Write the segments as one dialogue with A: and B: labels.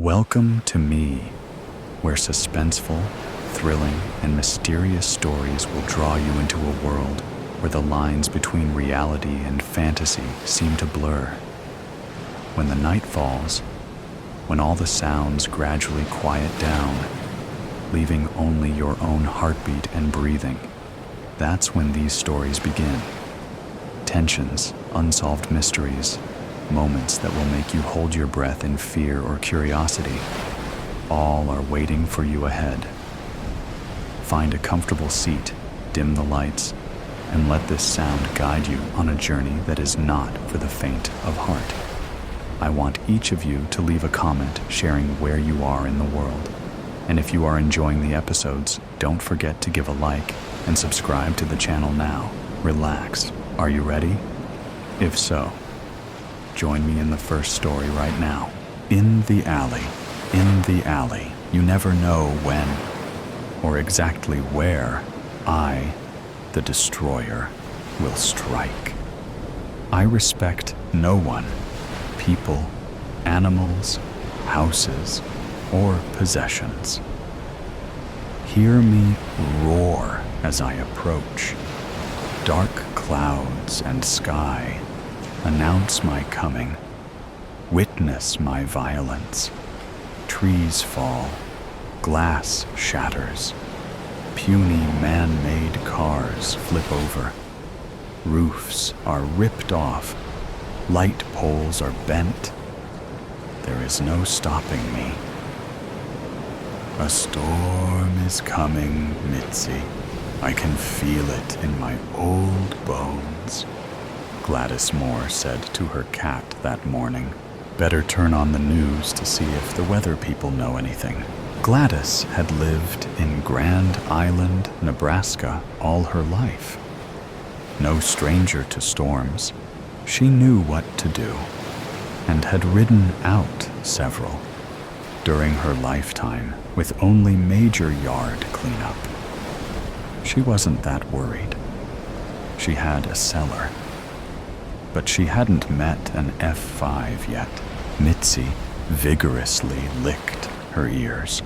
A: Welcome to me, where suspenseful, thrilling, and mysterious stories will draw you into a world where the lines between reality and fantasy seem to blur. When the night falls, when all the sounds gradually quiet down, leaving only your own heartbeat and breathing, that's when these stories begin. Tensions, unsolved mysteries, moments that will make you hold your breath in fear or curiosity, all are waiting for you ahead. Find a comfortable seat, dim the lights, and let this sound guide you on a journey that is not for the faint of heart. I want each of you to leave a comment sharing where you are in the world. And if you are enjoying the episodes, don't forget to give a like and subscribe to the channel now. Relax. Are you ready? If so, join me in the first story right now. In the alley. In the alley. You never know when or exactly where I, the destroyer, will strike. I respect no one, people, animals, houses, or possessions. Hear me roar as I approach. Dark clouds and sky announce my coming. Witness my violence. Trees fall, glass shatters, puny man-made cars flip over, roofs are ripped off, light poles are bent. There is no stopping me. A storm is coming, Mitzi. I can feel it in my old bones, Gladys Moore said to her cat that morning. Better turn on the news to see if the weather people know anything. Gladys had lived in Grand Island, Nebraska all her life. No stranger to storms, she knew what to do and had ridden out several during her lifetime with only major yard cleanup. She wasn't that worried. She had a cellar. But she hadn't met an F5 yet. Mitzi vigorously licked her ears.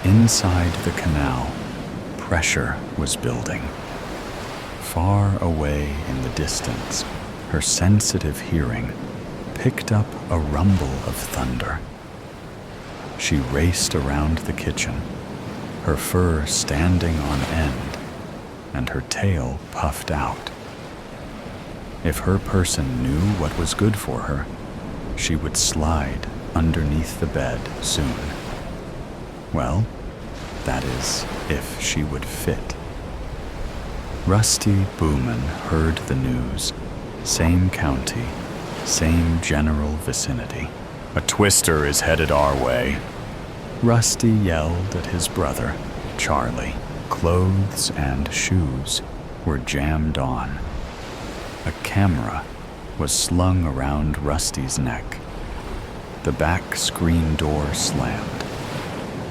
A: Inside the canal, pressure was building. Far away in the distance, her sensitive hearing picked up a rumble of thunder. She raced around the kitchen, her fur standing on end and her tail puffed out. If her person knew what was good for her, she would slide underneath the bed soon. Well, that is, if she would fit. Rusty Booman heard the news. Same county, same general vicinity. A twister is headed our way. Rusty yelled at his brother, Charlie. Clothes and shoes were jammed on. A camera was slung around Rusty's neck. The back screen door slammed.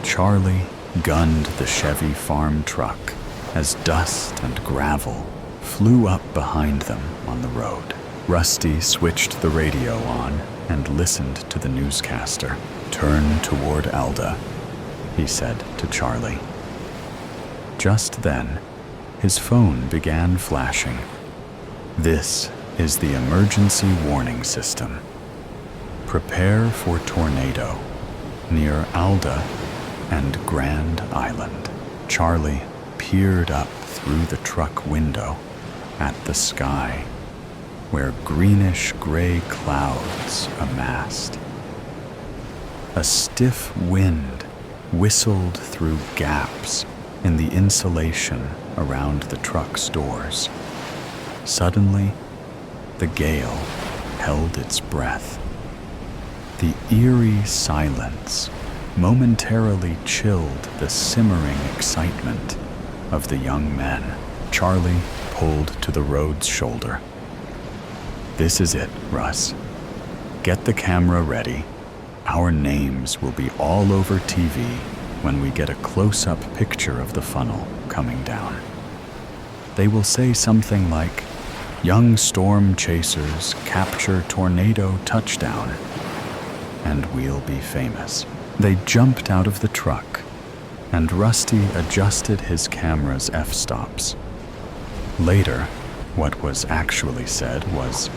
A: Charlie gunned the Chevy farm truck as dust and gravel flew up behind them on the road. Rusty switched the radio on and listened to the newscaster. "Turn toward Alda," he said to Charlie. Just then, his phone began flashing. This is the emergency warning system. Prepare for tornado near Alda and Grand Island. Charlie peered up through the truck window at the sky, where greenish-gray clouds amassed. A stiff wind whistled through gaps in the insulation around the truck's doors. Suddenly, the gale held its breath. The eerie silence momentarily chilled the simmering excitement of the young men. Charlie pulled to the road's shoulder. "This is it, Russ. Get the camera ready. Our names will be all over TV when we get a close-up picture of the funnel coming down. They will say something like, 'Young storm chasers capture tornado touchdown.' and we'll be famous." They jumped out of the truck, and Rusty adjusted his camera's f-stops. Later, what was actually said was,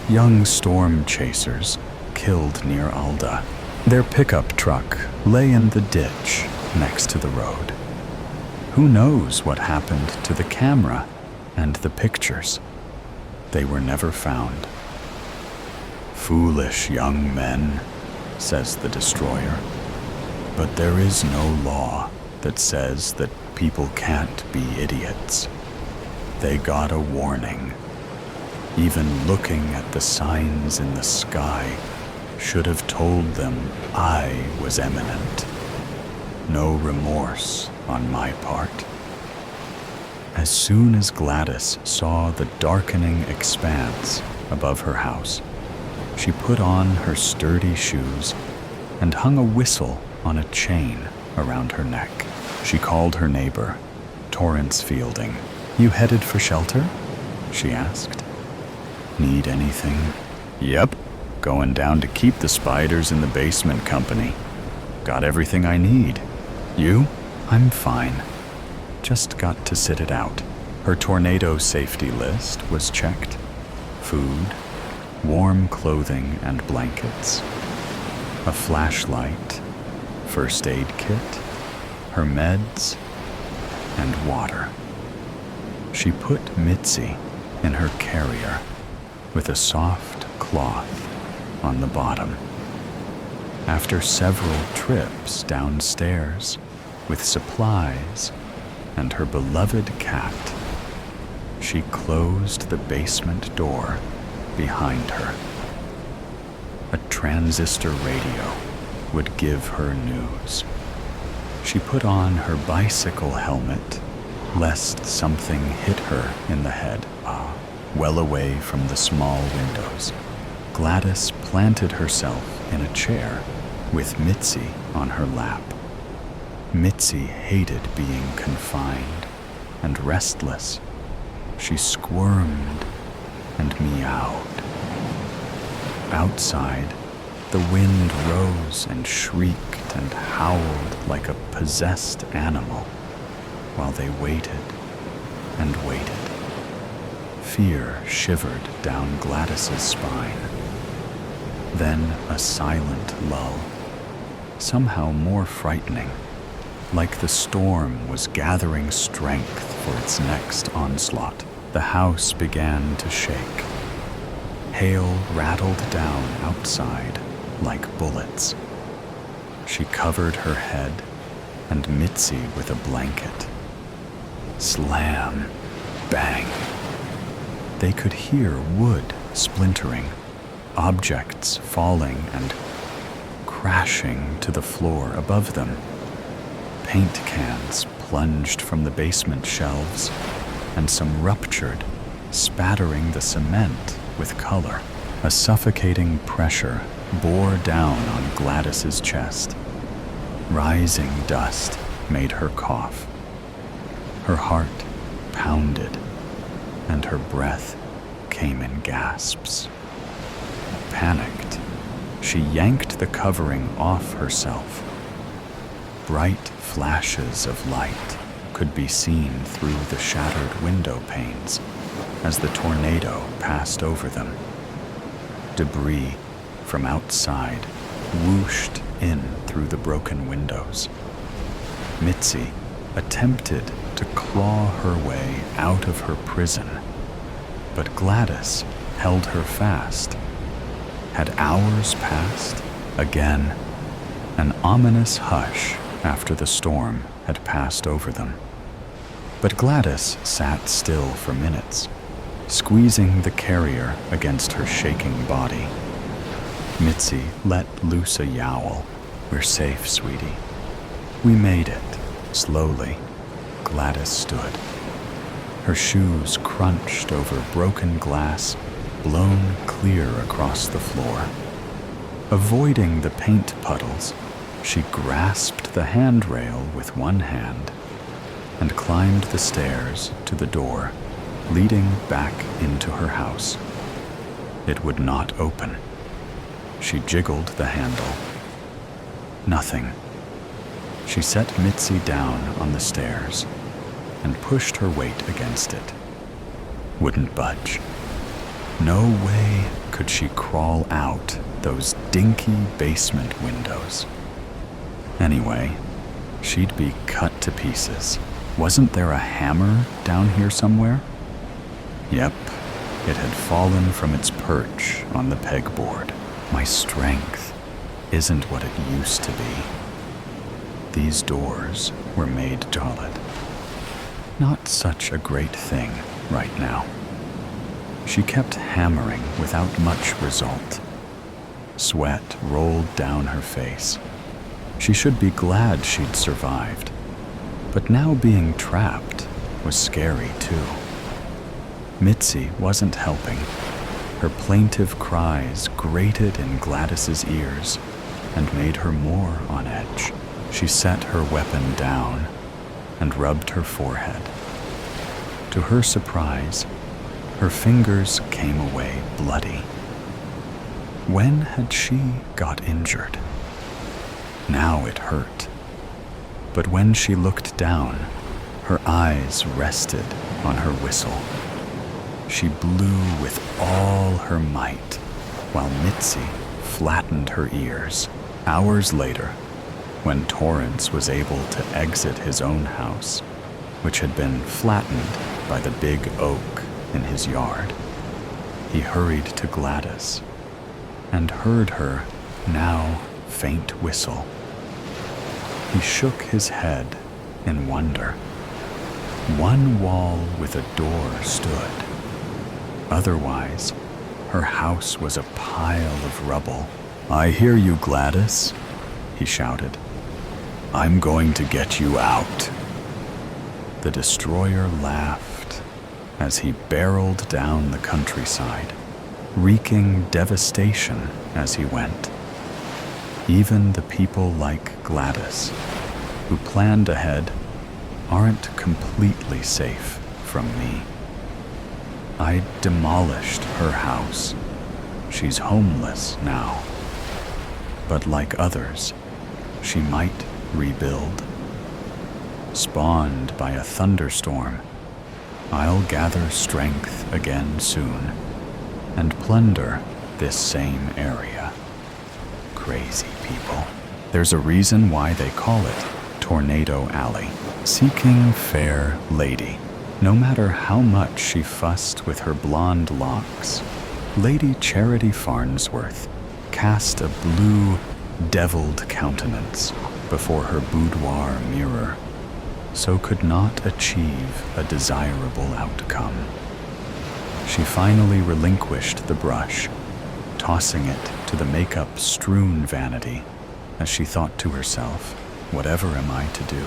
A: "Young storm chasers killed near Alda. Their pickup truck lay in the ditch next to the road. Who knows what happened to the camera and the pictures? They were never found." "Foolish young men," says the destroyer. "But there is no law that says that people can't be idiots. They got a warning. Even looking at the signs in the sky should have told them I was imminent. No remorse on my part." As soon as Gladys saw the darkening expanse above her house, she put on her sturdy shoes and hung a whistle on a chain around her neck. She called her neighbor, Torrance Fielding. "You headed for shelter?" she asked. "Need anything?" "Yep, going down to keep the spiders in the basement company. Got everything I need. You?" "I'm fine. Just got to sit it out." Her tornado safety list was checked. Food, warm clothing and blankets, a flashlight, first aid kit, her meds, and water. She put Mitzi in her carrier with a soft cloth on the bottom. After several trips downstairs with supplies and her beloved cat, she closed the basement door behind her. A transistor radio would give her news. She put on her bicycle helmet lest something hit her in the head, well away from the small windows. Gladys planted herself in a chair with Mitzi on her lap. Mitzi hated being confined and restless. She squirmed and meowed. Outside, the wind rose and shrieked and howled like a possessed animal while they waited and waited. Fear shivered down Gladys's spine. Then a silent lull, somehow more frightening, like the storm was gathering strength for its next onslaught. The house began to shake. Hail rattled down outside like bullets. She covered her head and Mitzi with a blanket. Slam, bang. They could hear wood splintering, objects falling and crashing to the floor above them. Paint cans plunged from the basement shelves, and some ruptured, spattering the cement with color. A suffocating pressure bore down on Gladys's chest. Rising dust made her cough. Her heart pounded, and her breath came in gasps. Panicked, she yanked the covering off herself. Bright flashes of light could be seen through the shattered window panes as the tornado passed over them. Debris from outside whooshed in through the broken windows. Mitzi attempted to claw her way out of her prison, but Gladys held her fast. Had hours passed? Again, an ominous hush after the storm had passed over them. But Gladys sat still for minutes, squeezing the carrier against her shaking body. Mitzi let loose a yowl. "We're safe, sweetie." "We made it." Slowly, Gladys stood. Her shoes crunched over broken glass, blown clear across the floor. Avoiding the paint puddles, she grasped the handrail with one hand and climbed the stairs to the door leading back into her house. It would not open. She jiggled the handle. Nothing. She set Mitzi down on the stairs and pushed her weight against it. Wouldn't budge. No way could she crawl out those dinky basement windows. Anyway, she'd be cut to pieces. Wasn't there a hammer down here somewhere? Yep, it had fallen from its perch on the pegboard. My strength isn't what it used to be. These doors were made solid. Not such a great thing right now. She kept hammering without much result. Sweat rolled down her face. She should be glad she'd survived. But now being trapped was scary too. Mitzi wasn't helping. Her plaintive cries grated in Gladys's ears and made her more on edge. She set her weapon down and rubbed her forehead. To her surprise, her fingers came away bloody. When had she got injured? Now it hurt. But when she looked down, her eyes rested on her whistle. She blew with all her might, while Mitzi flattened her ears. Hours later, when Torrance was able to exit his own house, which had been flattened by the big oak in his yard, he hurried to Gladys and heard her now faint whistle. He shook his head in wonder. One wall with a door stood. Otherwise, her house was a pile of rubble. "I hear you, Gladys," he shouted. "I'm going to get you out." The destroyer laughed as he barreled down the countryside, wreaking devastation as he went. Even the people like Gladys, who planned ahead, aren't completely safe from me. I demolished her house. She's homeless now. But like others, she might rebuild. Spawned by a thunderstorm, I'll gather strength again soon and plunder this same area. Crazy people. There's a reason why they call it Tornado Alley. Seeking fair lady. No matter how much she fussed with her blonde locks, Lady Charity Farnsworth cast a blue, deviled countenance before her boudoir mirror, so could not achieve a desirable outcome. She finally relinquished the brush, tossing it to the makeup-strewn vanity as she thought to herself, "Whatever am I to do?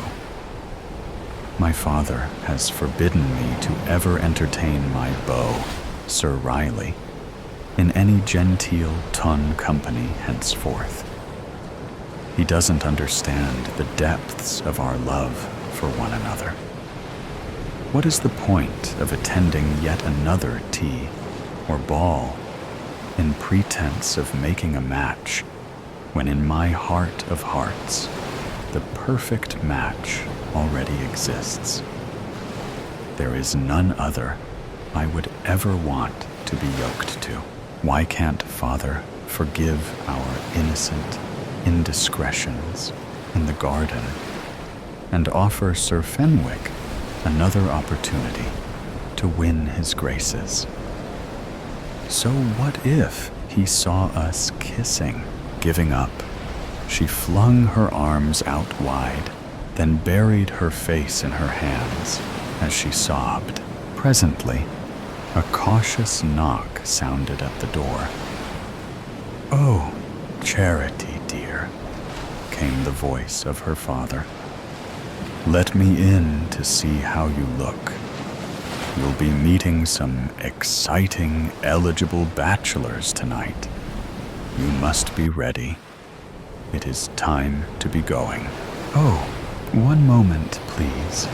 A: My father has forbidden me to ever entertain my beau, Sir Riley, in any genteel ton company henceforth. He doesn't understand the depths of our love for one another. What is the point of attending yet another tea or ball in pretense of making a match when in my heart of hearts the perfect match already exists? There is none other I would ever want to be yoked to. Why can't Father forgive our innocent indiscretions in the garden and offer Sir Fenwick another opportunity to win his graces? So what if he saw us kissing? Giving up, she flung her arms out wide, then buried her face in her hands as she sobbed. Presently, a cautious knock sounded at the door. "Oh, Charity, dear," came the voice of her father. "Let me in to see how you look. You'll be meeting some exciting, eligible bachelors tonight. You must be ready. It is time to be going." "Oh, one moment, please.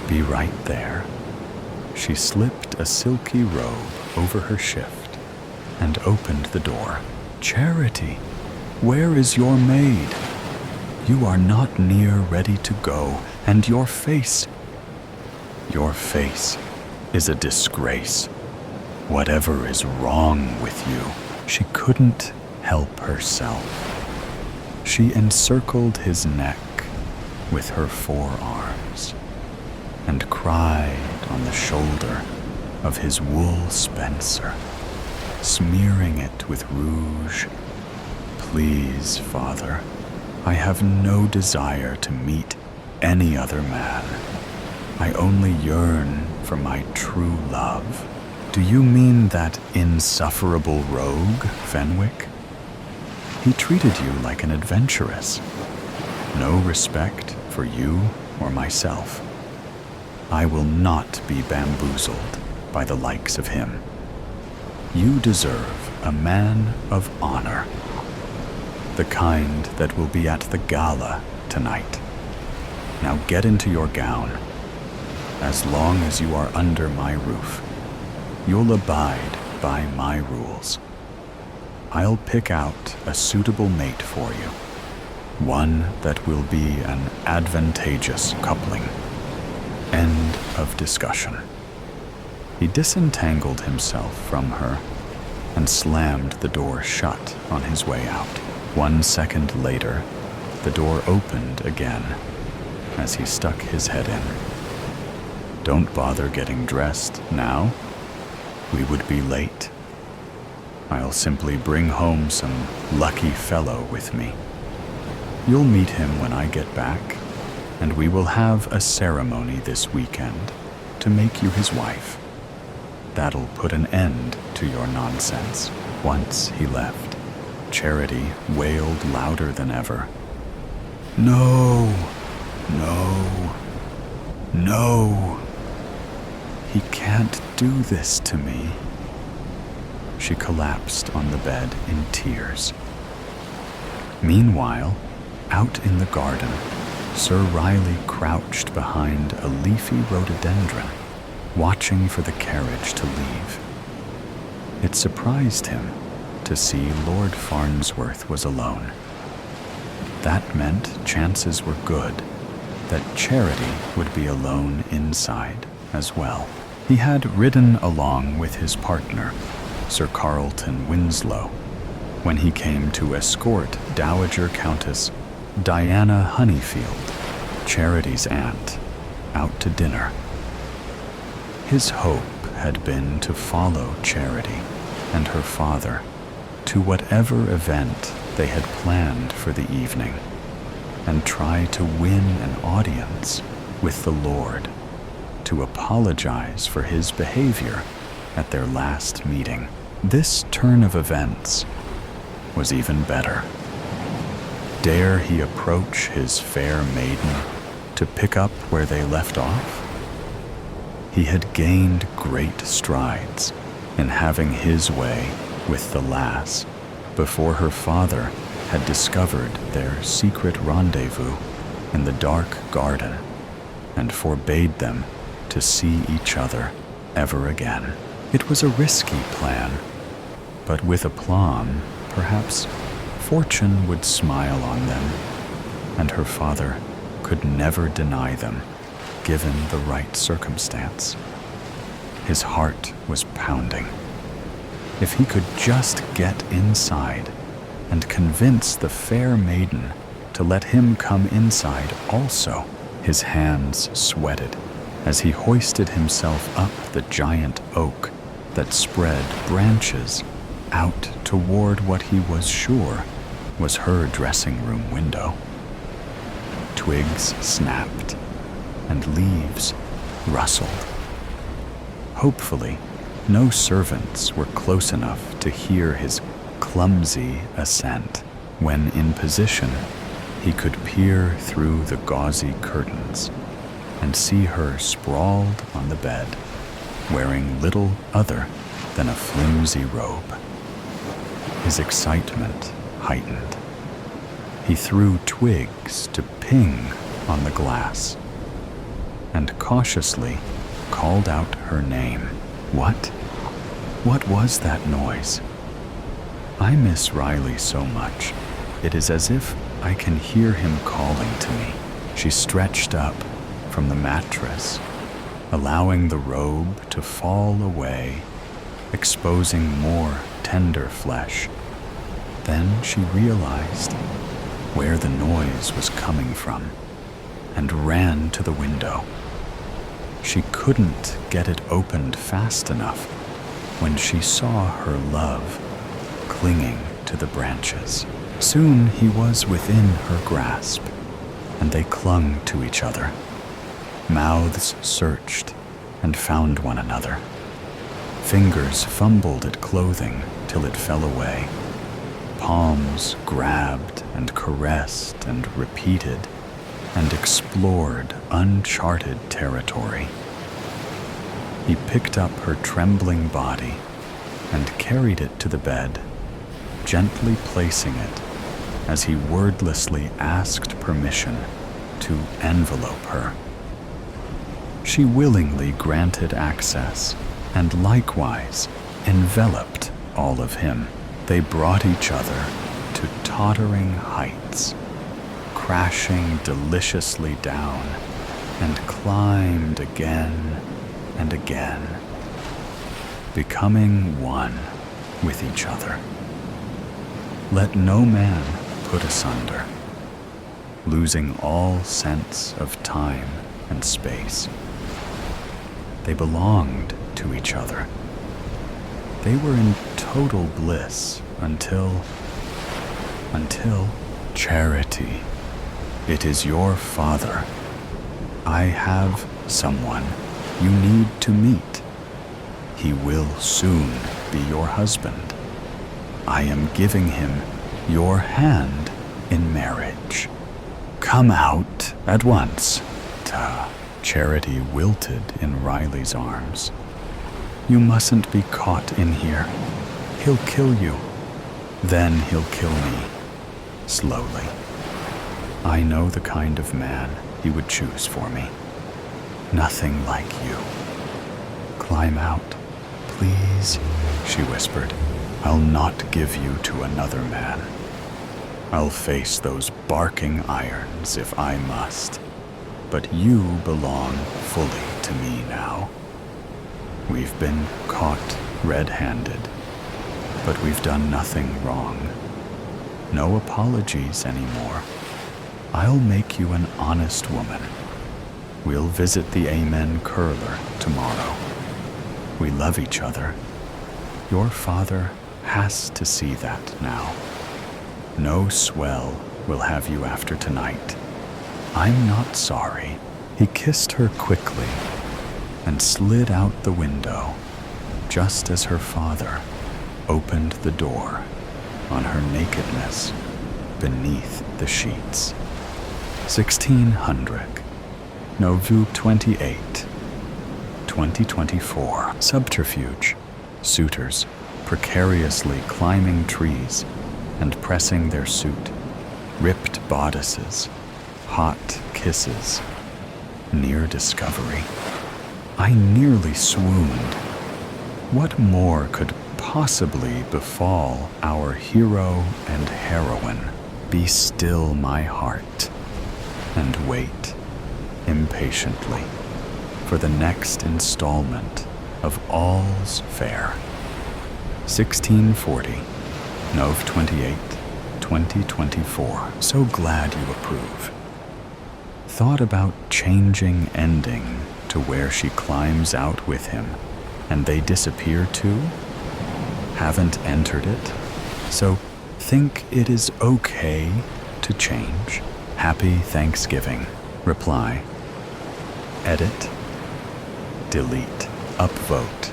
A: Be right there." She slipped a silky robe over her shift and opened the door. Charity, where is your maid? You are not near ready to go, and your face is a disgrace. Whatever is wrong with you? She couldn't help herself. She encircled his neck with her forearms and cried on the shoulder of his wool spencer, smearing it with rouge. Please, Father, I have no desire to meet any other man. I only yearn for my true love. Do you mean that insufferable rogue, Fenwick? He treated you like an adventuress. No respect for you or myself. I will not be bamboozled by the likes of him. You deserve a man of honor, the kind that will be at the gala tonight. Now get into your gown. As long as you are under my roof, you'll abide by my rules. I'll pick out a suitable mate for you, one that will be an advantageous coupling. End of discussion. He disentangled himself from her and slammed the door shut on his way out. 1 second later, the door opened again as he stuck his head in. Don't bother getting dressed now. We would be late. I'll simply bring home some lucky fellow with me. You'll meet him when I get back, and we will have a ceremony this weekend to make you his wife. That'll put an end to your nonsense. Once he left, Charity wailed louder than ever. No, no, no. He can't do this to me. She collapsed on the bed in tears. Meanwhile, out in the garden, Sir Riley crouched behind a leafy rhododendron, watching for the carriage to leave. It surprised him to see Lord Farnsworth was alone. That meant chances were good that Charity would be alone inside as well. He had ridden along with his partner, Sir Carlton Winslow, when he came to escort Dowager Countess Diana Honeyfield, Charity's aunt, out to dinner. His hope had been to follow Charity and her father to whatever event they had planned for the evening and try to win an audience with the Lord to apologize for his behavior at their last meeting. This turn of events was even better. Dare he approach his fair maiden to pick up where they left off? He had gained great strides in having his way with the lass before her father had discovered their secret rendezvous in the dark garden and forbade them to see each other ever again. It was a risky plan, but with aplomb, perhaps fortune would smile on them, and her father could never deny them, given the right circumstance. His heart was pounding. If he could just get inside and convince the fair maiden to let him come inside also. His hands sweated as he hoisted himself up the giant oak that spread branches out toward what he was sure was her dressing room window. Twigs snapped and leaves rustled. Hopefully, no servants were close enough to hear his clumsy ascent. When in position, he could peer through the gauzy curtains and see her sprawled on the bed, wearing little other than a flimsy robe. His excitement heightened. He threw twigs to ping on the glass and cautiously called out her name. What was that noise? I miss Riley so much. It is as if I can hear him calling to me. She stretched up from the mattress, allowing the robe to fall away, exposing more tender flesh. Then she realized where the noise was coming from and ran to the window. She couldn't get it opened fast enough when she saw her love clinging to the branches. Soon he was within her grasp, and they clung to each other. Mouths searched and found one another. Fingers fumbled at clothing till it fell away. Palms grabbed and caressed and repeated and explored uncharted territory. He picked up her trembling body and carried it to the bed, gently placing it as he wordlessly asked permission to envelope her. She willingly granted access and likewise enveloped all of him. They brought each other to tottering heights, crashing deliciously down, and climbed again and again, becoming one with each other. Let no man put asunder, losing all sense of time and space. They belonged to each other. They were in total bliss until Charity. It is your father. I have someone you need to meet. He will soon be your husband. I am giving him your hand in marriage. Come out at once. Charity wilted in Riley's arms. You mustn't be caught in here. He'll kill you. Then he'll kill me, slowly. I know the kind of man he would choose for me. Nothing like you. Climb out, please, she whispered. I'll not give you to another man. I'll face those barking irons if I must. But you belong fully to me now. We've been caught red-handed, but we've done nothing wrong. No apologies anymore. I'll make you an honest woman. We'll visit the Amen curler tomorrow. We love each other. Your father has to see that now. No swell will have you after tonight. I'm not sorry. He kissed her quickly and slid out the window just as her father opened the door on her nakedness beneath the sheets. 1600, November 28, 2024. Subterfuge. Suitors precariously climbing trees and pressing their suit. Ripped bodices. Hot kisses. Near discovery. I nearly swooned. What more could possibly befall our hero and heroine? Be still, my heart, and wait impatiently for the next installment of All's Fair. 1640, November 28, 2024. So glad you approve. Thought about changing ending to where she climbs out with him and they disappear too? Haven't entered it, so think it is okay to change. Happy Thanksgiving. Reply. Edit. Delete. Upvote.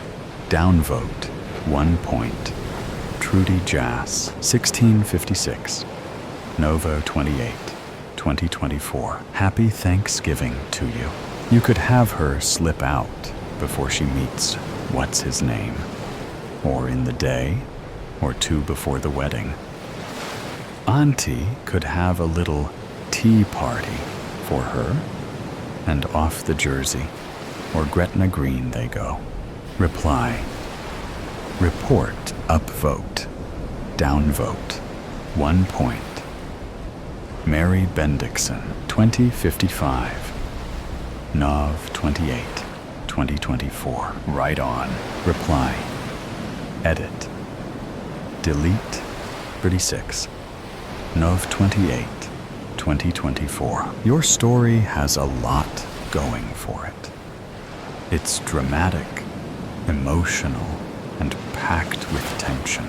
A: Downvote. 1 point. Trudy Jass. 1656. Nova 28. 2024. Happy Thanksgiving to you. You could have her slip out before she meets what's his name, or in the day or two before the wedding. Auntie could have a little tea party for her, and off the Jersey or Gretna Green they go. Reply. Report. Upvote. Downvote, 1 point. Mary Bendixson, 2055. Nov 28, 2024. Right on. Reply. Edit. Delete 36. Nov 28, 2024. Your story has a lot going for it. It's dramatic, emotional, and packed with tension,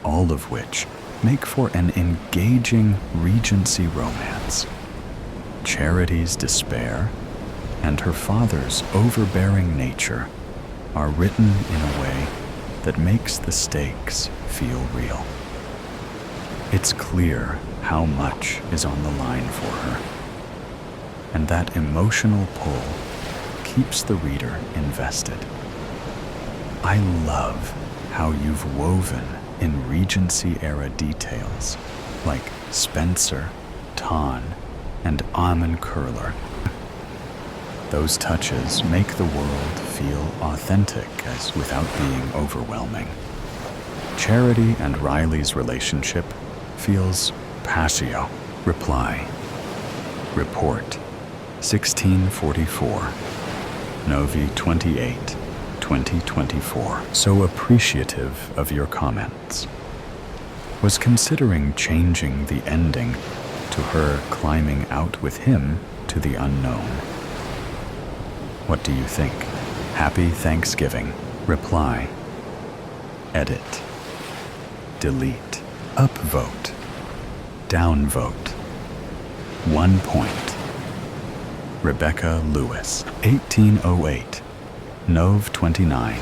A: all of which make for an engaging Regency romance. Charity's despair and her father's overbearing nature are written in a way that makes the stakes feel real. It's clear how much is on the line for her, and that emotional pull keeps the reader invested. I love how you've woven in Regency-era details like Spencer, Ton, and Amon Curler. Those touches make the world feel authentic as without being overwhelming. Charity and Riley's relationship feels passio. Reply. Report. 1644. Novi 28, 2024. So appreciative of your comments. Was considering changing the ending to her climbing out with him to the unknown. What do you think? Happy Thanksgiving. Reply. Edit. Delete. Upvote. Downvote. 1 point. Rebecca Lewis, 1808. Nov 29,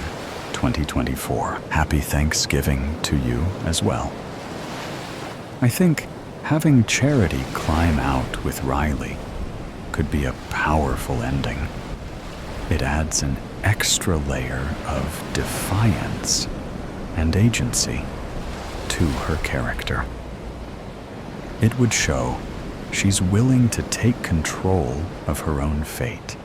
A: 2024. Happy Thanksgiving to you as well. I think having Charity climb out with Riley could be a powerful ending. It adds an extra layer of defiance and agency to her character. It would show she's willing to take control of her own fate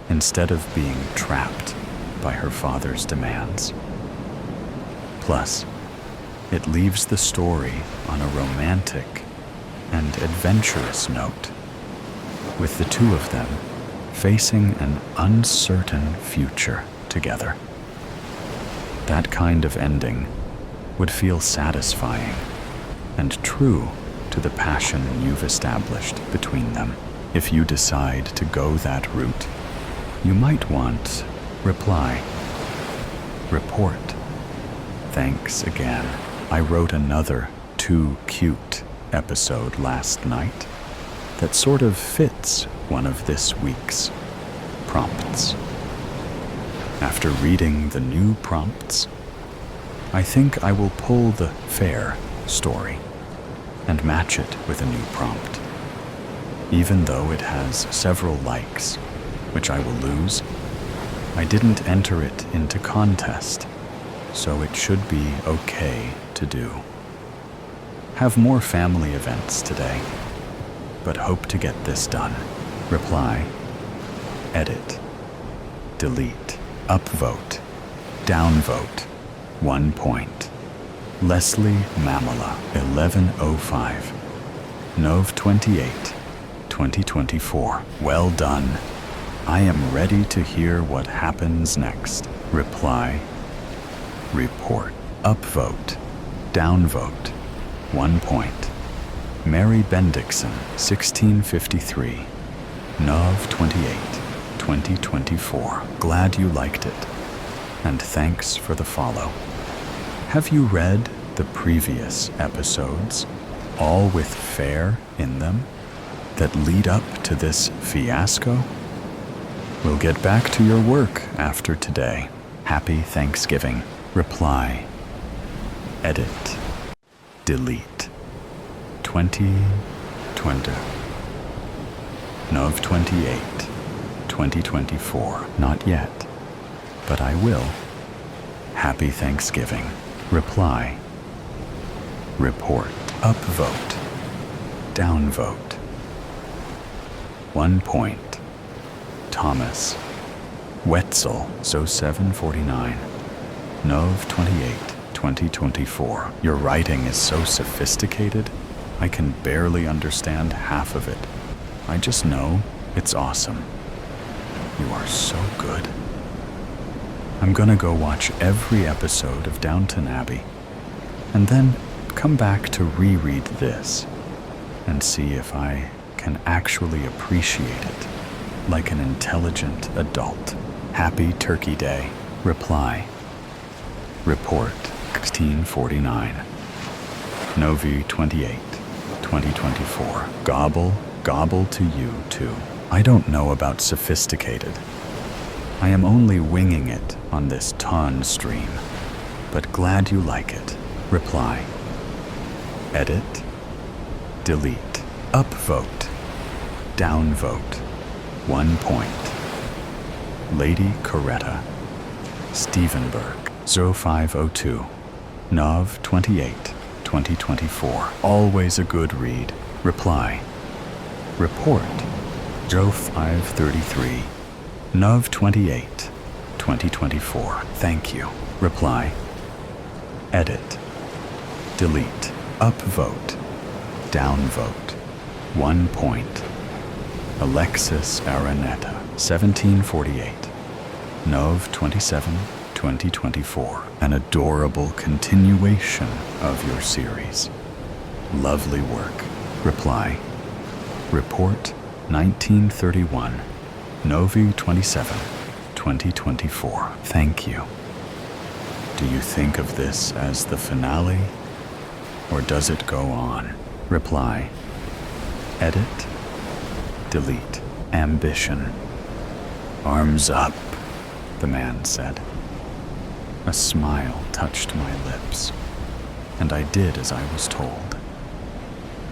A: instead of being trapped by her father's demands. Plus, it leaves the story on a romantic and adventurous note, with the two of them facing an uncertain future together. That kind of ending would feel satisfying and true to the passion you've established between them. If you decide to go that route, you might want reply. Report. Thanks again. I wrote another Too Cute episode last night that sort of fits one of this week's prompts. After reading the new prompts, I think I will pull the fair story and match it with a new prompt. Even though it has several likes, which I will lose, I didn't enter it into contest, so it should be okay to do. Have more family events today, but hope to get this done. Reply. Edit. Delete. Upvote. Downvote. 1 point. Leslie Mamala, 1105. Nov 28, 2024. Well done. I am ready to hear what happens next. Reply. Report. Upvote. Downvote. 1 point. Mary Bendixson, 1653. Nov 28, 2024. Glad you liked it. And thanks for the follow. Have you read the previous episodes, all with fair in them, that lead up to this fiasco? We'll get back to your work after today. Happy Thanksgiving. Reply. Edit. Delete. 2020. Nov 28, 2024. Not yet, but I will. Happy Thanksgiving. Reply. Report. Upvote. Downvote. 1 point. Thomas. Wetzel, so 749. Nov 28, 2024. Your writing is so sophisticated, I can barely understand half of it. I just know it's awesome. You are so good. I'm gonna go watch every episode of Downton Abbey, and then come back to reread this and see if I can actually appreciate it like an intelligent adult. Happy Turkey Day. Reply. Report 1649. Novi 28, 2024. Gobble, gobble to you too. I don't know about sophisticated. I am only winging it on this ton stream, but glad you like it. Reply. Edit. Delete. Upvote. Downvote. 1 point. Lady Coretta. Stevenberg. 0502. Nov 28, 2024. Always a good read. Reply. Report. Joe 533. Nov 28, 2024. Thank you. Reply. Edit. Delete. Upvote. Downvote. 1 point. Alexis Araneta. 1748. Nov 27, 2024. An adorable continuation of your series. Lovely work. Reply. Report 1931. Novi 27, 2024. Thank you. Do you think of this as the finale, or does it go on? Reply. Edit. Delete. Ambition. Arms up, the man said. A smile touched my lips, and I did as I was told.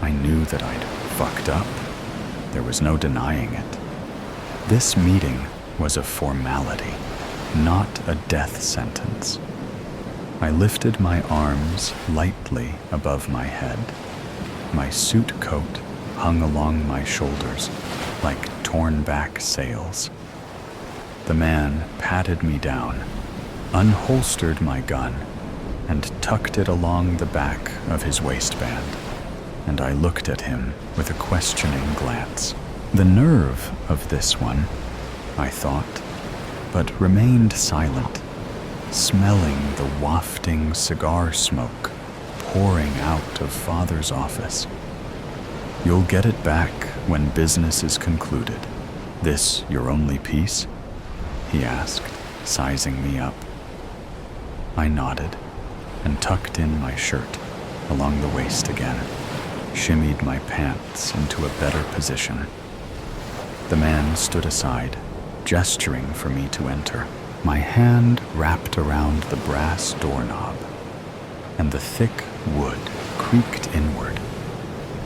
A: I knew that I'd fucked up. There was no denying it. This meeting was a formality, not a death sentence. I lifted my arms lightly above my head. My suit coat hung along my shoulders like torn-back sails. The man patted me down, unholstered my gun, and tucked it along the back of his waistband, and I looked at him with a questioning glance. The nerve of this one, I thought, but remained silent, smelling the wafting cigar smoke pouring out of Father's office. You'll get it back when business is concluded. This your only piece? He asked, sizing me up. I nodded and tucked in my shirt along the waist again, shimmied my pants into a better position. The man stood aside, gesturing for me to enter. My hand wrapped around the brass doorknob, and the thick wood creaked inward,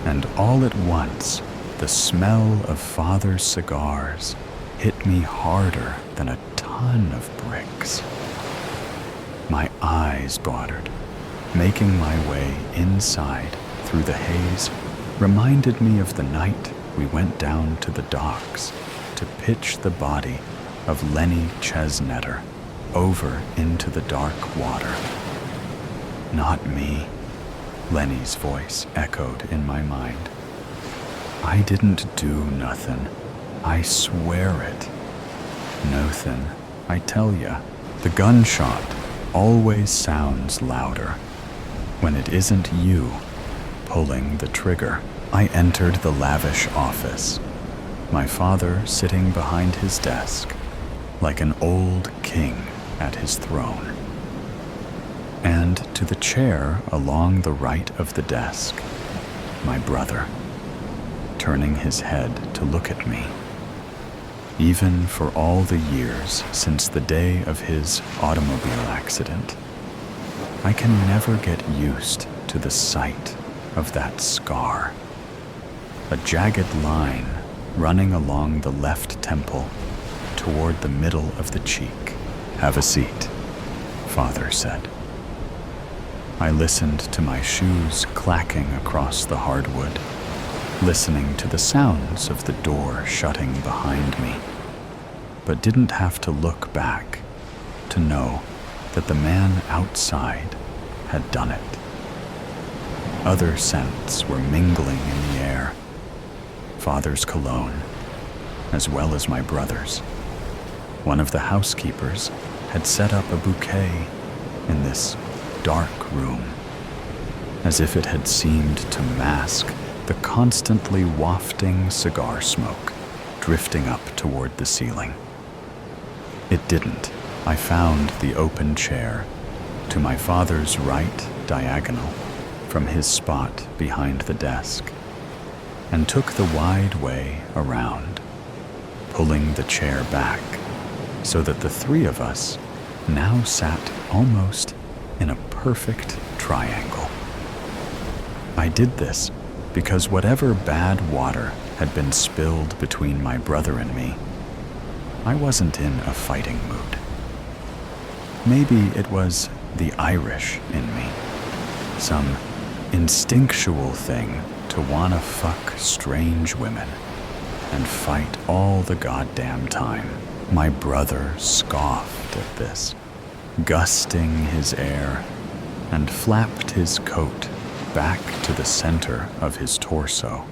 A: and all at once the smell of Father's cigars hit me harder than a ton of bricks. My eyes watered. Making my way inside through the haze reminded me of the night we went down to the docks to pitch the body of Lenny Chesnetter over into the dark water. Not me, Lenny's voice echoed in my mind. I didn't do nothing. I swear it. Nothin', I tell ya. The gunshot always sounds louder when it isn't you pulling the trigger. I entered the lavish office, my father sitting behind his desk like an old king at his throne. And to the chair along the right of the desk, my brother, turning his head to look at me. Even for all the years since the day of his automobile accident, I can never get used to the sight of that scar. A jagged line running along the left temple toward the middle of the cheek. Have a seat, Father said. I listened to my shoes clacking across the hardwood, listening to the sounds of the door shutting behind me, but didn't have to look back to know that the man outside had done it. Other scents were mingling in the air. Father's cologne, as well as my brother's. One of the housekeepers had set up a bouquet in this dark room, as if it had seemed to mask the constantly wafting cigar smoke drifting up toward the ceiling. It didn't. I found the open chair to my father's right diagonal from his spot behind the desk, and took the wide way around, pulling the chair back so that the three of us now sat almost in a perfect triangle. I did this because whatever bad water had been spilled between my brother and me, I wasn't in a fighting mood. Maybe it was the Irish in me, some instinctual thing to wanna fuck strange women and fight all the goddamn time. My brother scoffed at this, gusting his air, and flapped his coat back to the center of his torso,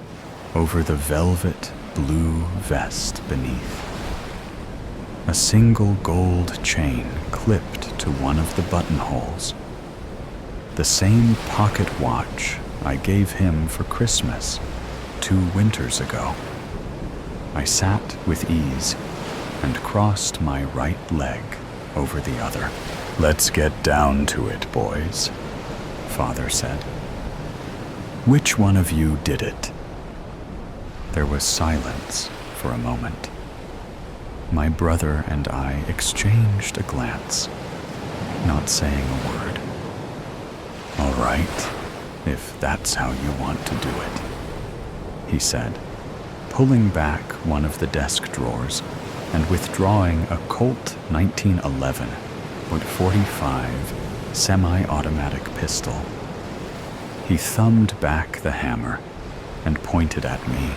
A: over the velvet blue vest beneath. A single gold chain clipped to one of the buttonholes. The same pocket watch I gave him for Christmas 2 winters ago. I sat with ease and crossed my right leg over the other. "Let's get down to it, boys," Father said. "Which one of you did it?" There was silence for a moment. My brother and I exchanged a glance, not saying a word. "All right, if that's how you want to do it," he said, pulling back one of the desk drawers and withdrawing a Colt 1911 .45 semi-automatic pistol. He thumbed back the hammer and pointed at me.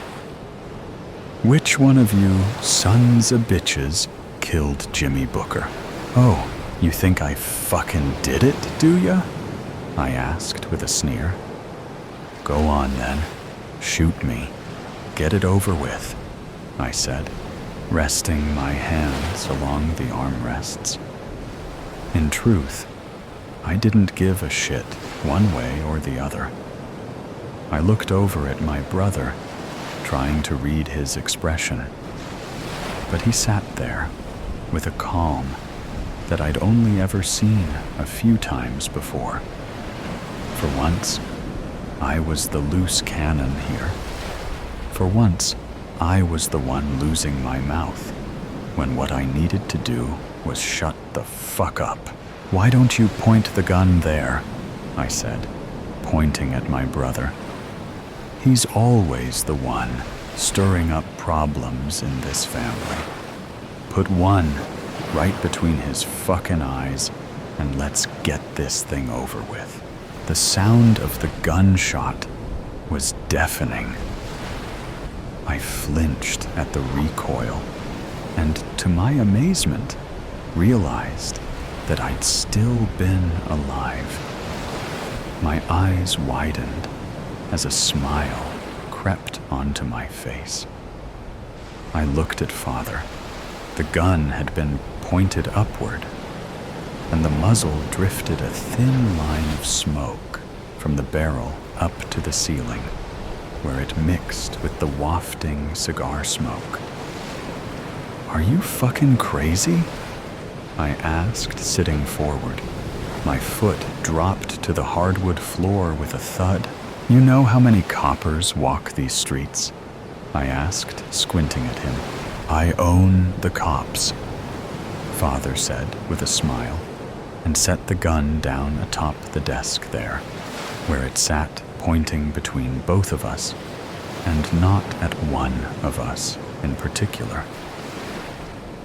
A: "Which one of you sons of bitches killed Jimmy Booker?" "Oh, you think I fucking did it, do ya?" I asked with a sneer. "Go on then, shoot me. Get it over with," I said, resting my hands along the armrests. In truth, I didn't give a shit one way or the other. I looked over at my brother, trying to read his expression, but he sat there with a calm that I'd only ever seen a few times before. For once, I was the loose cannon here. For once, I was the one losing my mouth, when what I needed to do was shut the fuck up. "Why don't you point the gun there?" I said, pointing at my brother. "He's always the one stirring up problems in this family. Put one right between his fucking eyes and let's get this thing over with." The sound of the gunshot was deafening. I flinched at the recoil and, to my amazement, realized that I'd still been alive. My eyes widened as a smile crept onto my face. I looked at Father. The gun had been pointed upward, and the muzzle drifted a thin line of smoke from the barrel up to the ceiling, where it mixed with the wafting cigar smoke. "Are you fucking crazy?" I asked, sitting forward. My foot dropped to the hardwood floor with a thud. "You know how many coppers walk these streets?" I asked, squinting at him. "I own the cops," Father said with a smile, and set the gun down atop the desk there, where it sat pointing between both of us, and not at one of us in particular.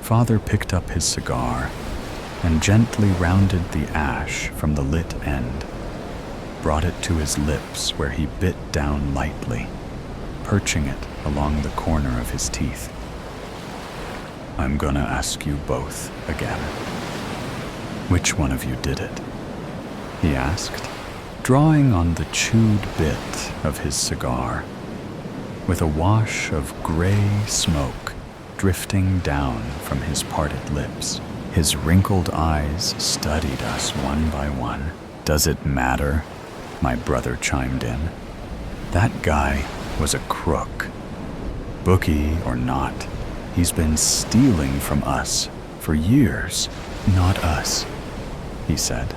A: Father picked up his cigar and gently rounded the ash from the lit end, brought it to his lips where he bit down lightly, perching it along the corner of his teeth. "I'm gonna ask you both again. Which one of you did it?" he asked, drawing on the chewed bit of his cigar, with a wash of gray smoke drifting down from his parted lips. His wrinkled eyes studied us one by one. "Does it matter?" my brother chimed in. "That guy was a crook. Bookie or not, he's been stealing from us for years." "Not us," he said.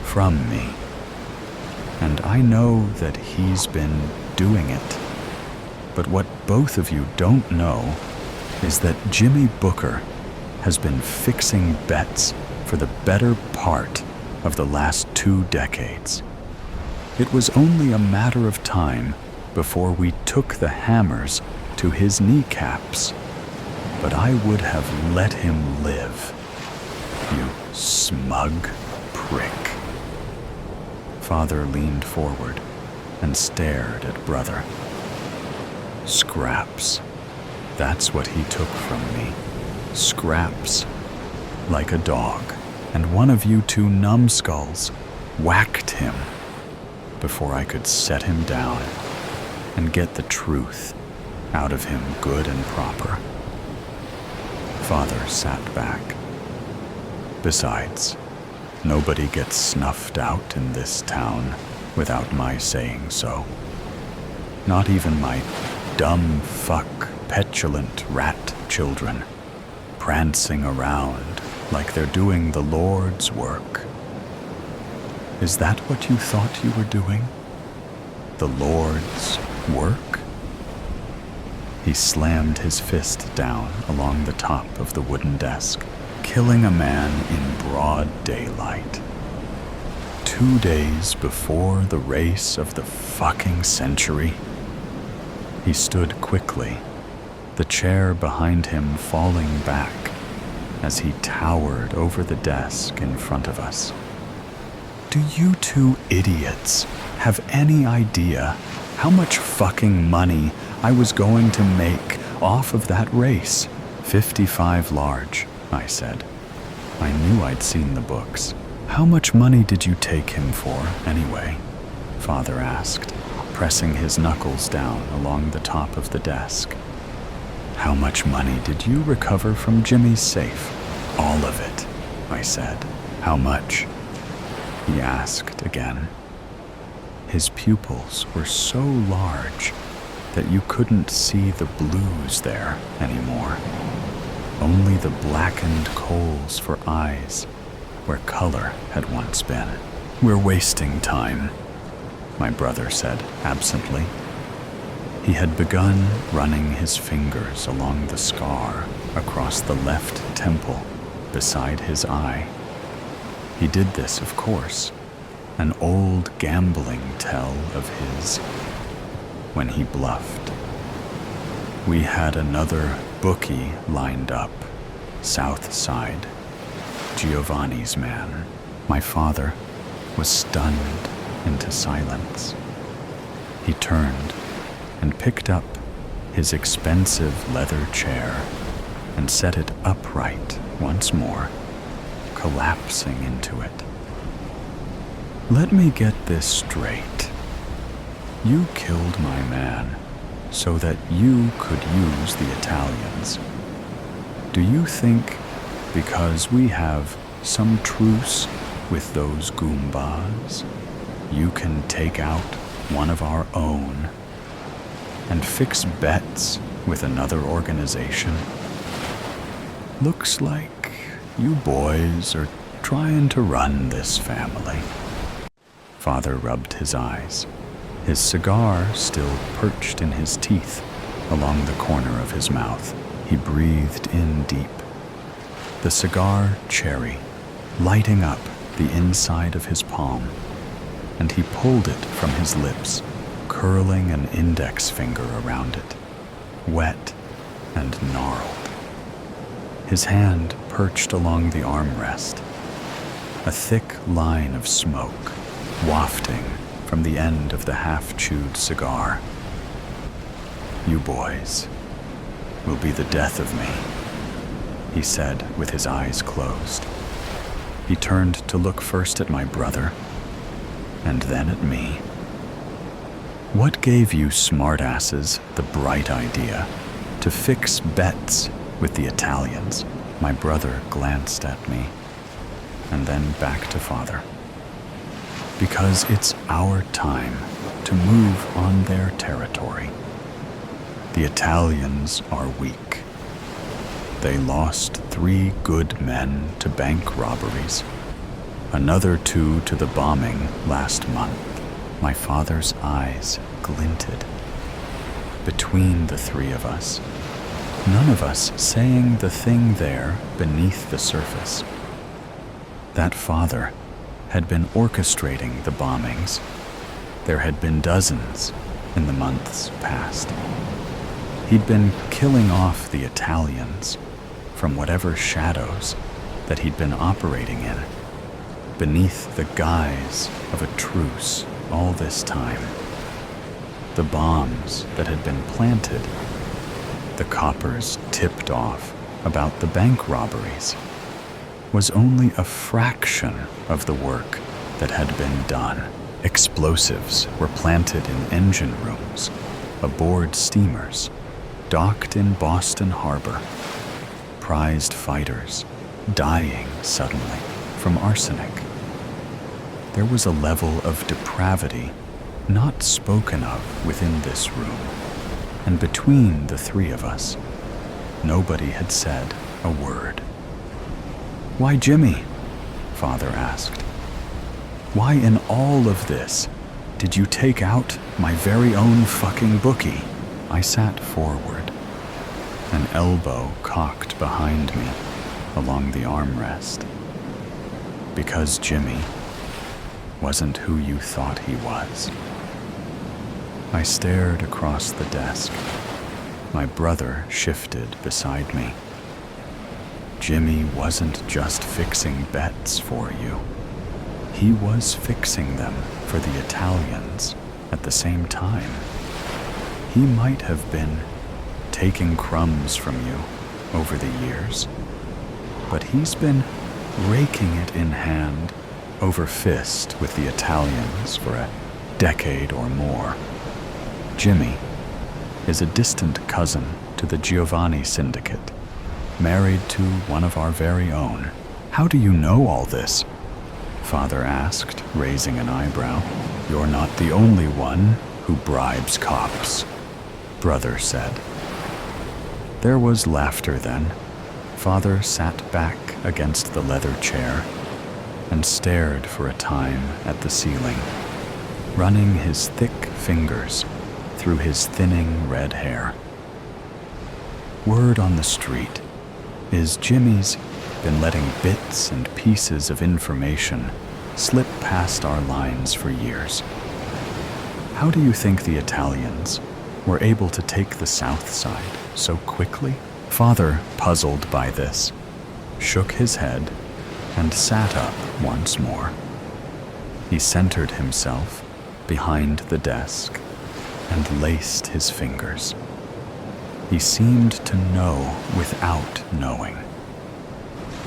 A: "From me. And I know that he's been doing it. But what both of you don't know is that Jimmy Booker has been fixing bets for the better part of the last 2 decades. It was only a matter of time before we took the hammers to his kneecaps. But I would have let him live. You smug prick." Father leaned forward and stared at brother. "Scraps. That's what he took from me. Scraps. Like a dog. And one of you 2 numbskulls whacked him before I could set him down and get the truth out of him good and proper." Father sat back. "Besides, nobody gets snuffed out in this town without my saying so. Not even my dumb fuck, petulant rat children, prancing around like they're doing the Lord's work. Is that what you thought you were doing? The Lord's work?" He slammed his fist down along the top of the wooden desk, killing a man in broad daylight. 2 days before the race of the fucking century. He stood quickly, the chair behind him falling back as he towered over the desk in front of us. "Do you 2 idiots have any idea how much fucking money I was going to make off of that race?" "55 large," I said. I knew I'd seen the books. "How much money did you take him for, anyway?" Father asked, pressing his knuckles down along the top of the desk. "How much money did you recover from Jimmy's safe?" "All of it," I said. "How much?" he asked again. His pupils were so large that you couldn't see the blues there anymore. Only the blackened coals for eyes where color had once been. "We're wasting time," my brother said absently. He had begun running his fingers along the scar across the left temple beside his eye. He did this, of course, an old gambling tell of his, when he bluffed. "We had another bookie lined up, south side, Giovanni's man." My father was stunned into silence. He turned and picked up his expensive leather chair and set it upright once more, collapsing into it. "Let me get this straight. You killed my man so that you could use the Italians. Do you think because we have some truce with those Goombas, you can take out one of our own and fix bets with another organization? Looks like you boys are trying to run this family." Father rubbed his eyes, his cigar still perched in his teeth along the corner of his mouth. He breathed in deep, the cigar cherry lighting up the inside of his palm, and he pulled it from his lips, curling an index finger around it, wet and gnarled. His hand perched along the armrest, a thick line of smoke wafting from the end of the half-chewed cigar. "You boys will be the death of me," he said with his eyes closed. He turned to look first at my brother, and then at me. "What gave you smartasses the bright idea to fix bets with the Italians?" My brother glanced at me, and then back to Father. "Because it's our time to move on their territory. The Italians are weak. They lost 3 good men to bank robberies, another 2 to the bombing last month." My father's eyes glinted. Between the 3 of us, none of us saying the thing there beneath the surface. That father had been orchestrating the bombings. There had been dozens in the months past. He'd been killing off the Italians from whatever shadows that he'd been operating in, beneath the guise of a truce all this time. The bombs that had been planted, the coppers tipped off about the bank robberies, was only a fraction of the work that had been done. Explosives were planted in engine rooms, aboard steamers, docked in Boston Harbor, prized fighters dying suddenly from arsenic. There was a level of depravity not spoken of within this room, and between the 3 of us, nobody had said a word. "Why, Jimmy?" Father asked. "Why in all of this did you take out my very own fucking bookie?" I sat forward, an elbow cocked behind me along the armrest. "Because Jimmy wasn't who you thought he was." I stared across the desk. My brother shifted beside me. "Jimmy wasn't just fixing bets for you. He was fixing them for the Italians at the same time. He might have been taking crumbs from you over the years, but he's been raking it in hand over fist with the Italians for a decade or more. Jimmy is a distant cousin to the Giovanni Syndicate, married to one of our very own." "How do you know all this?" Father asked, raising an eyebrow. "You're not the only one who bribes cops," Brother said. There was laughter then. Father sat back against the leather chair and stared for a time at the ceiling, running his thick fingers through his thinning red hair. "Word on the street is Jimmy's been letting bits and pieces of information slip past our lines for years. How do you think the Italians were able to take the South Side so quickly?" Father, puzzled by this, shook his head and sat up once more. He centered himself behind the desk and laced his fingers. He seemed to know without knowing.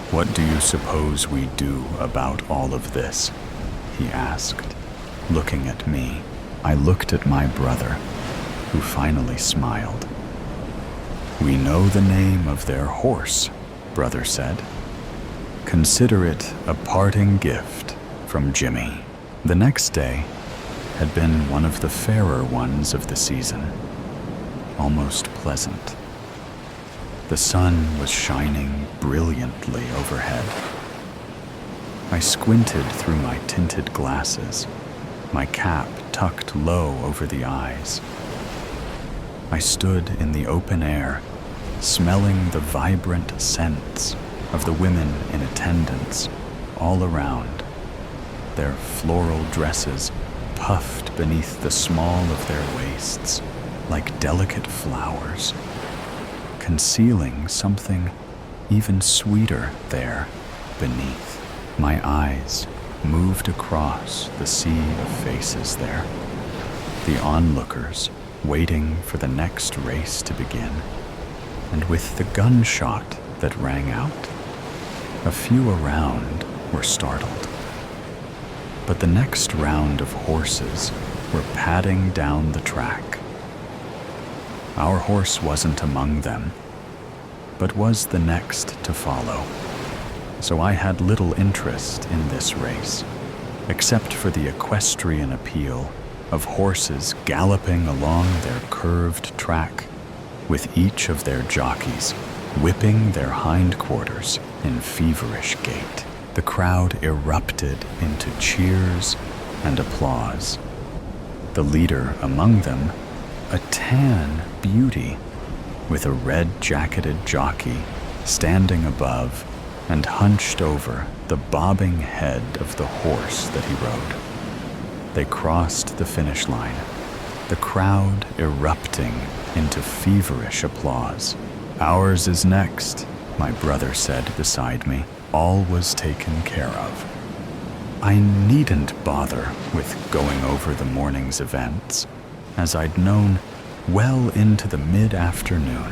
A: "What do you suppose we do about all of this?" he asked, looking at me. I looked at my brother, who finally smiled. "We know the name of their horse," Brother said. "Consider it a parting gift from Jimmy." The next day had been one of the fairer ones of the season, almost pleasant. The sun was shining brilliantly overhead. I squinted through my tinted glasses, my cap tucked low over the eyes. I stood in the open air, smelling the vibrant scents of the women in attendance all around, their floral dresses puffed beneath the small of their waists like delicate flowers, concealing something even sweeter there beneath. My eyes moved across the sea of faces there, the onlookers waiting for the next race to begin, and with the gunshot that rang out, a few around were startled. But the next round of horses were padding down the track. Our horse wasn't among them, but was the next to follow. So I had little interest in this race, except for the equestrian appeal of horses galloping along their curved track, with each of their jockeys whipping their hindquarters in feverish gait. The crowd erupted into cheers and applause. The leader among them, a tan beauty with a red-jacketed jockey standing above and hunched over the bobbing head of the horse that he rode. They crossed the finish line, the crowd erupting into feverish applause. "Ours is next," my brother said beside me. All was taken care of. I needn't bother with going over the morning's events, as I'd known well into the mid-afternoon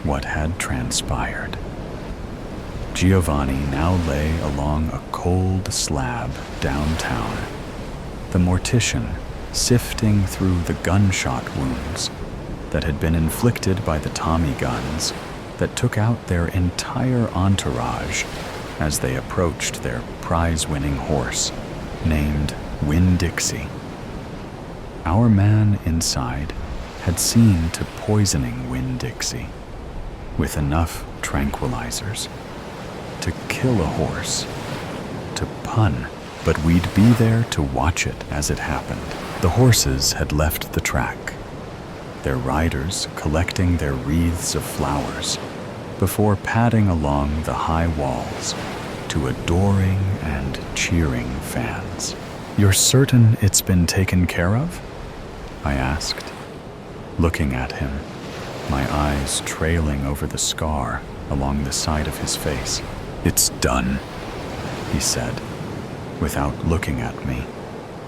A: what had transpired. Giovanni now lay along a cold slab downtown, the mortician sifting through the gunshot wounds that had been inflicted by the Tommy guns that took out their entire entourage as they approached their prize-winning horse, named Winn-Dixie. Our man inside had seen to poisoning Winn-Dixie with enough tranquilizers to kill a horse, to pun, but we'd be there to watch it as it happened. The horses had left the track, their riders collecting their wreaths of flowers before padding along the high walls to adoring and cheering fans. "You're certain it's been taken care of?" I asked, looking at him, my eyes trailing over the scar along the side of his face. "It's done," he said, without looking at me,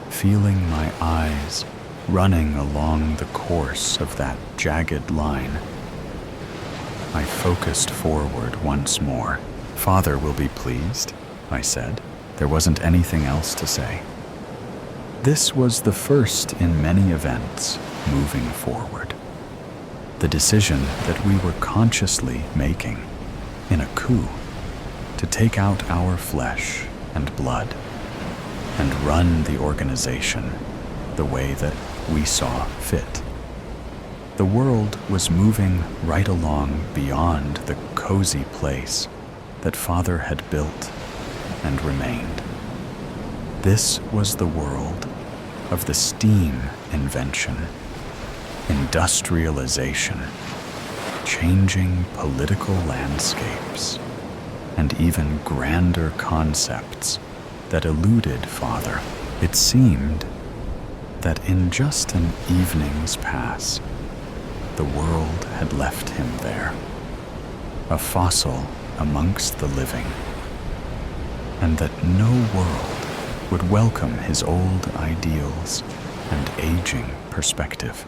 A: feeling my eyes running along the course of that jagged line. I focused forward once more. "Father will be pleased," I said. There wasn't anything else to say. This was the first in many events moving forward. The decision that we were consciously making in a coup to take out our flesh and blood and run the organization the way that we saw fit. The world was moving right along beyond the cozy place that Father had built and remained. This was the world of the steam invention, industrialization, changing political landscapes, and even grander concepts that eluded Father. It seemed that in just an evening's pass, the world had left him there, a fossil amongst the living, and that no world would welcome his old ideals and aging perspective.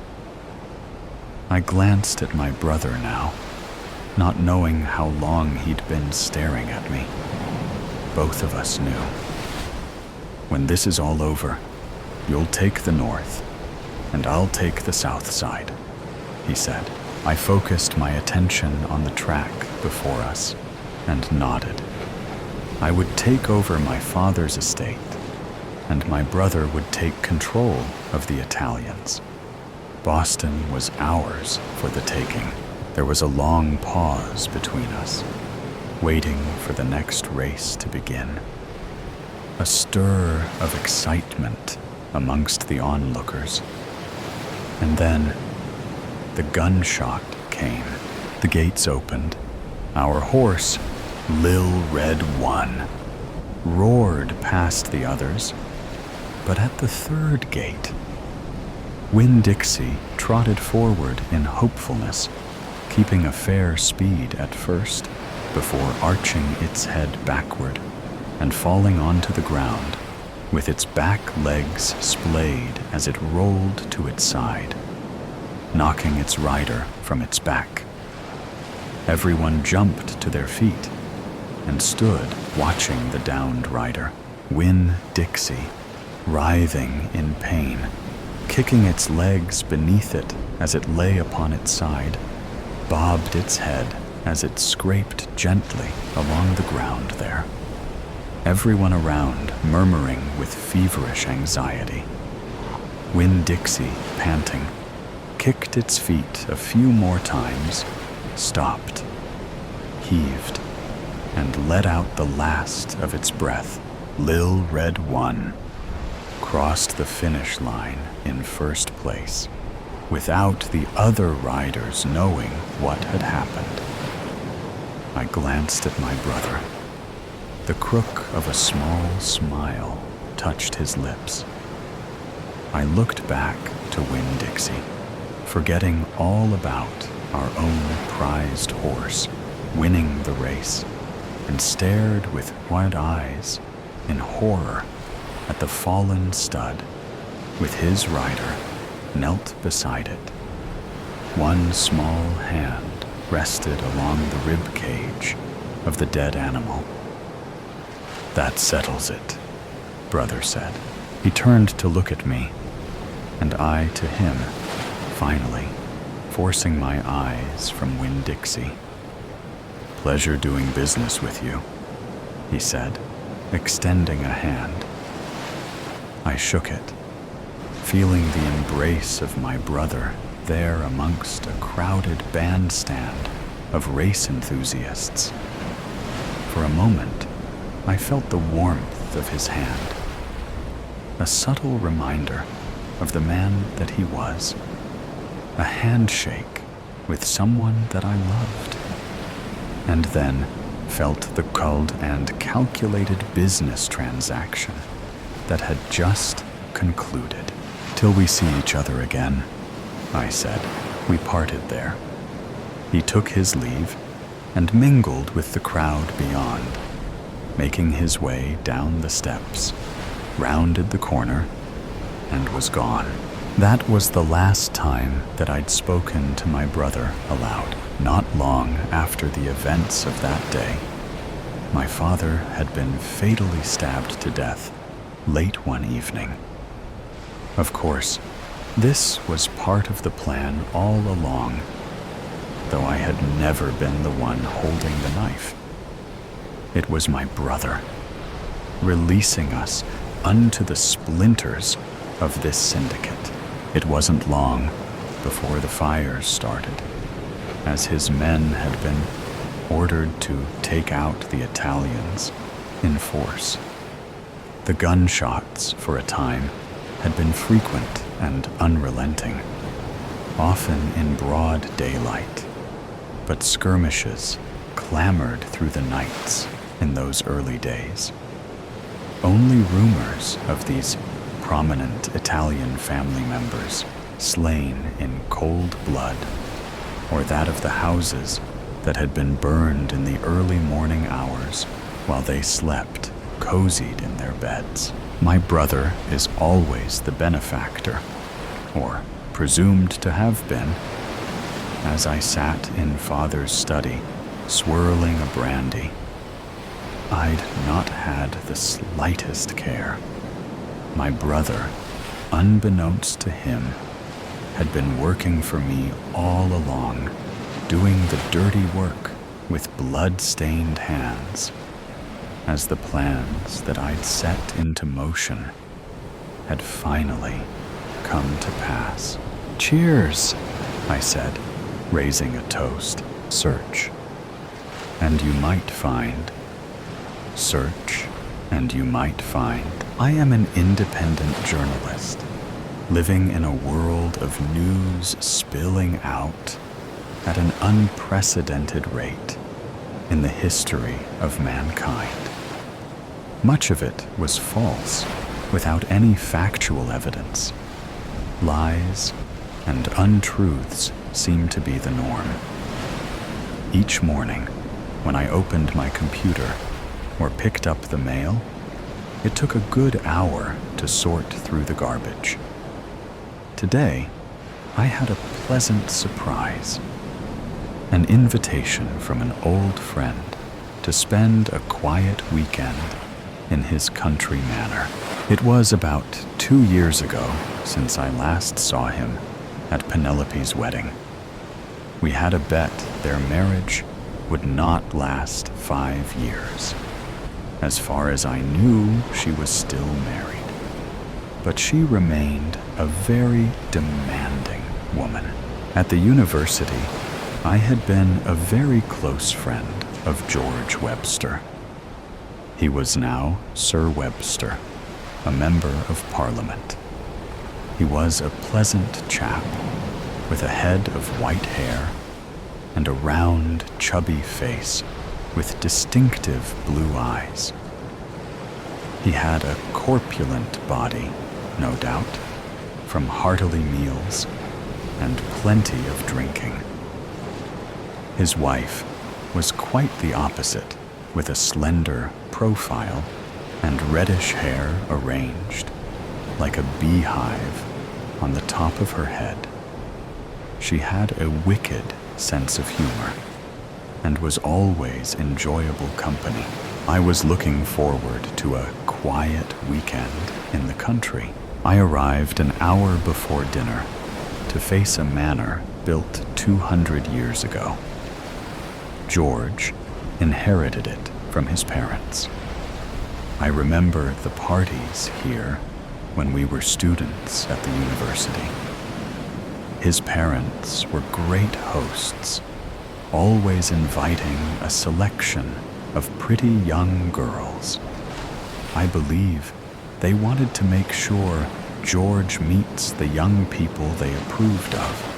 A: I glanced at my brother now, not knowing how long he'd been staring at me. Both of us knew. "When this is all over, you'll take the north, and I'll take the south side," he said. I focused my attention on the track before us and nodded. I would take over my father's estate, and my brother would take control of the Italians. Boston was ours for the taking. There was a long pause between us, waiting for the next race to begin. A stir of excitement amongst the onlookers. And then the gunshot came. The gates opened. Our horse, Lil Red One, roared past the others, but at the third gate, Winn-Dixie trotted forward in hopefulness, keeping a fair speed at first, before arching its head backward and falling onto the ground, with its back legs splayed as it rolled to its side, knocking its rider from its back. Everyone jumped to their feet, and stood watching the downed rider, Winn-Dixie, writhing in pain, kicking its legs beneath it as it lay upon its side, bobbed its head as it scraped gently along the ground there. Everyone around murmuring with feverish anxiety. Winn-Dixie, panting, kicked its feet a few more times, stopped, heaved, and let out the last of its breath. Lil Red One crossed the finish line in first place, without the other riders knowing what had happened. I glanced at my brother. The crook of a small smile touched his lips. I looked back to Winn-Dixie, forgetting all about our own prized horse winning the race, and stared with wide eyes in horror at the fallen stud, with his rider knelt beside it. One small hand rested along the rib cage of the dead animal. "That settles it," Brother said. He turned to look at me, and I to him, finally, forcing my eyes from Winn-Dixie. "Pleasure doing business with you," he said, extending a hand. I shook it, feeling the embrace of my brother there amongst a crowded bandstand of race enthusiasts. For a moment, I felt the warmth of his hand, a subtle reminder of the man that he was, a handshake with someone that I loved, and then felt the cold and calculated business transaction that had just concluded. "Till we see each other again," I said. We parted there. He took his leave and mingled with the crowd beyond, making his way down the steps, rounded the corner, and was gone. That was the last time that I'd spoken to my brother aloud. Not long after the events of that day, my father had been fatally stabbed to death late one evening. Of course, this was part of the plan all along, though I had never been the one holding the knife. It was my brother, releasing us unto the splinters of this syndicate. It wasn't long before the fires started, as his men had been ordered to take out the Italians in force. The gunshots, for a time, had been frequent and unrelenting, often in broad daylight, but skirmishes clamored through the nights in those early days. Only rumors of these prominent Italian family members slain in cold blood, or that of the houses that had been burned in the early morning hours while they slept, cozied in their beds. My brother is always the benefactor, or presumed to have been. As I sat in Father's study, swirling a brandy, I'd not had the slightest care. My brother, unbeknownst to him, had been working for me all along, doing the dirty work with blood-stained hands, as the plans that I'd set into motion had finally come to pass. "Cheers," I said, raising a toast. "Search, and you might find. Search, and you might find." I am an independent journalist, living in a world of news spilling out at an unprecedented rate in the history of mankind. Much of it was false, without any factual evidence. Lies and untruths seemed to be the norm. Each morning, when I opened my computer or picked up the mail, it took a good hour to sort through the garbage. Today, I had a pleasant surprise. An invitation from an old friend to spend a quiet weekend in his country manor. It was about 2 years ago since I last saw him at Penelope's wedding. We had a bet their marriage would not last 5 years. As far as I knew, she was still married. But she remained a very demanding woman. At the university, I had been a very close friend of George Webster. He was now Sir Webster, a member of Parliament. He was a pleasant chap with a head of white hair and a round, chubby face with distinctive blue eyes. He had a corpulent body, no doubt, from hearty meals and plenty of drinking. His wife was quite the opposite, with a slender profile and reddish hair arranged like a beehive on the top of her head. She had a wicked sense of humor and was always enjoyable company. I was looking forward to a quiet weekend in the country. I arrived an hour before dinner to face a manor built 200 years ago. George inherited it from his parents. I remember the parties here when we were students at the university. His parents were great hosts, always inviting a selection of pretty young girls. I believe they wanted to make sure George meets the young people they approved of.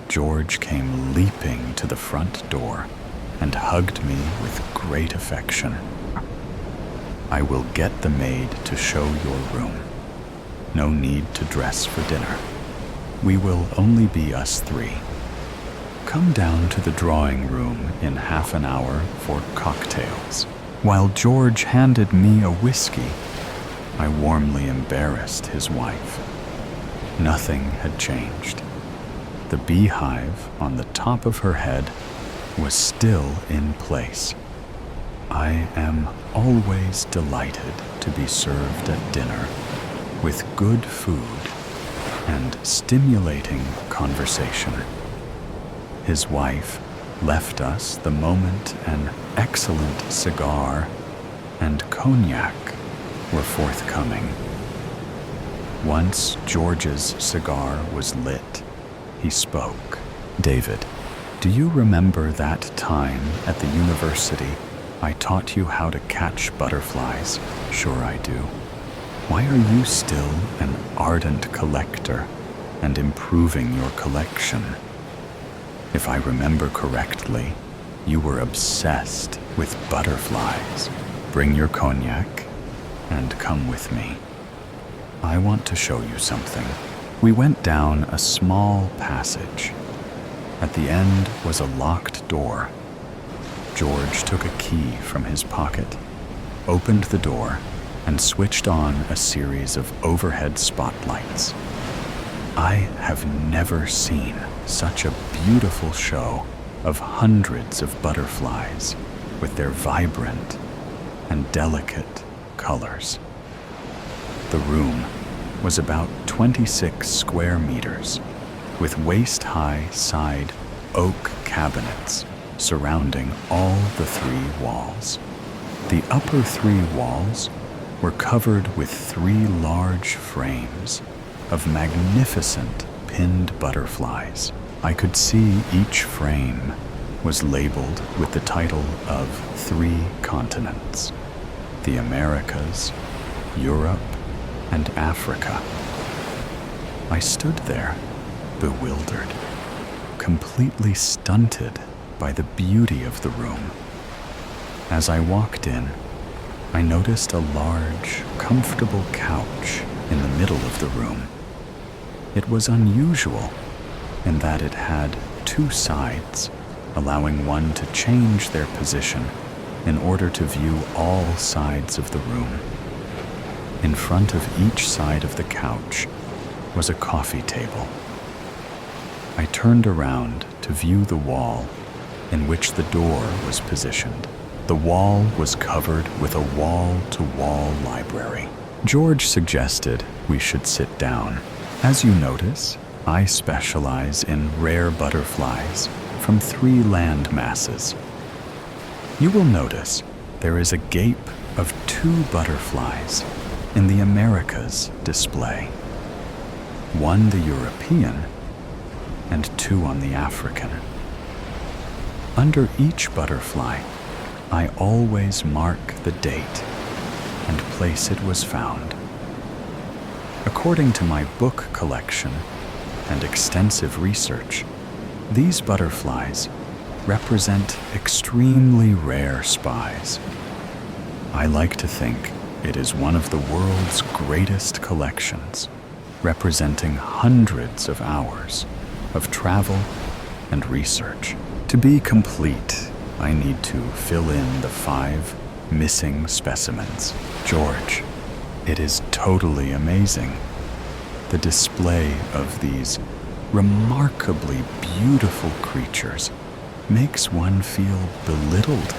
A: George came leaping to the front door and hugged me with great affection. "I will get the maid to show your room. No need to dress for dinner. We will only be us 3. Come down to the drawing room in half an hour for cocktails." While George handed me a whiskey, I warmly embarrassed his wife. Nothing had changed. The beehive on the top of her head was still in place. I am always delighted to be served at dinner with good food and stimulating conversation. His wife left us the moment an excellent cigar and cognac were forthcoming. Once George's cigar was lit, he spoke. "David, do you remember that time at the university I taught you how to catch butterflies?" "Sure I do." "Why are you still an ardent collector and improving your collection?" "If I remember correctly, you were obsessed with butterflies. Bring your cognac and come with me. I want to show you something." We went down a small passage. At the end was a locked door. George took a key from his pocket, opened the door, and switched on a series of overhead spotlights. I have never seen such a beautiful show of hundreds of butterflies with their vibrant and delicate colors. The room was about 26 square meters, with waist-high side oak cabinets surrounding all the 3 walls. The upper 3 walls were covered with 3 large frames of magnificent pinned butterflies. I could see each frame was labeled with the title of 3 continents: the Americas, Europe, and Africa. I stood there, bewildered, completely stunted by the beauty of the room. As I walked in, I noticed a large, comfortable couch in the middle of the room. It was unusual in that it had 2 sides, allowing one to change their position in order to view all sides of the room. In front of each side of the couch was a coffee table. I turned around to view the wall in which the door was positioned. The wall was covered with a wall-to-wall library. George suggested we should sit down. As you notice, I specialize in rare butterflies from 3 land masses. You will notice there is a gape of 2 butterflies in the Americas display. 1 the European and 2 on the African. Under each butterfly, I always mark the date and place it was found. According to my book collection and extensive research, these butterflies represent extremely rare spies. I like to think it is one of the world's greatest collections, representing hundreds of hours of travel and research. To be complete, I need to fill in the 5 missing specimens. George, it is totally amazing. The display of these remarkably beautiful creatures makes one feel belittled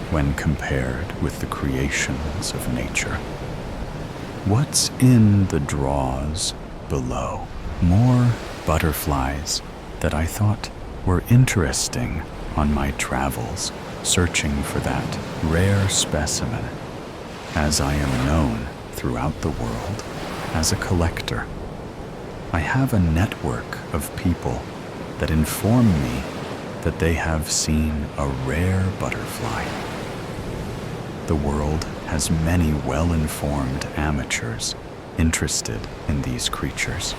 A: when compared with the creations of nature. What's in the drawers below? More butterflies that I thought were interesting on my travels, searching for that rare specimen, as I am known throughout the world as a collector. I have a network of people that inform me that they have seen a rare butterfly. The world has many well-informed amateurs interested in these creatures.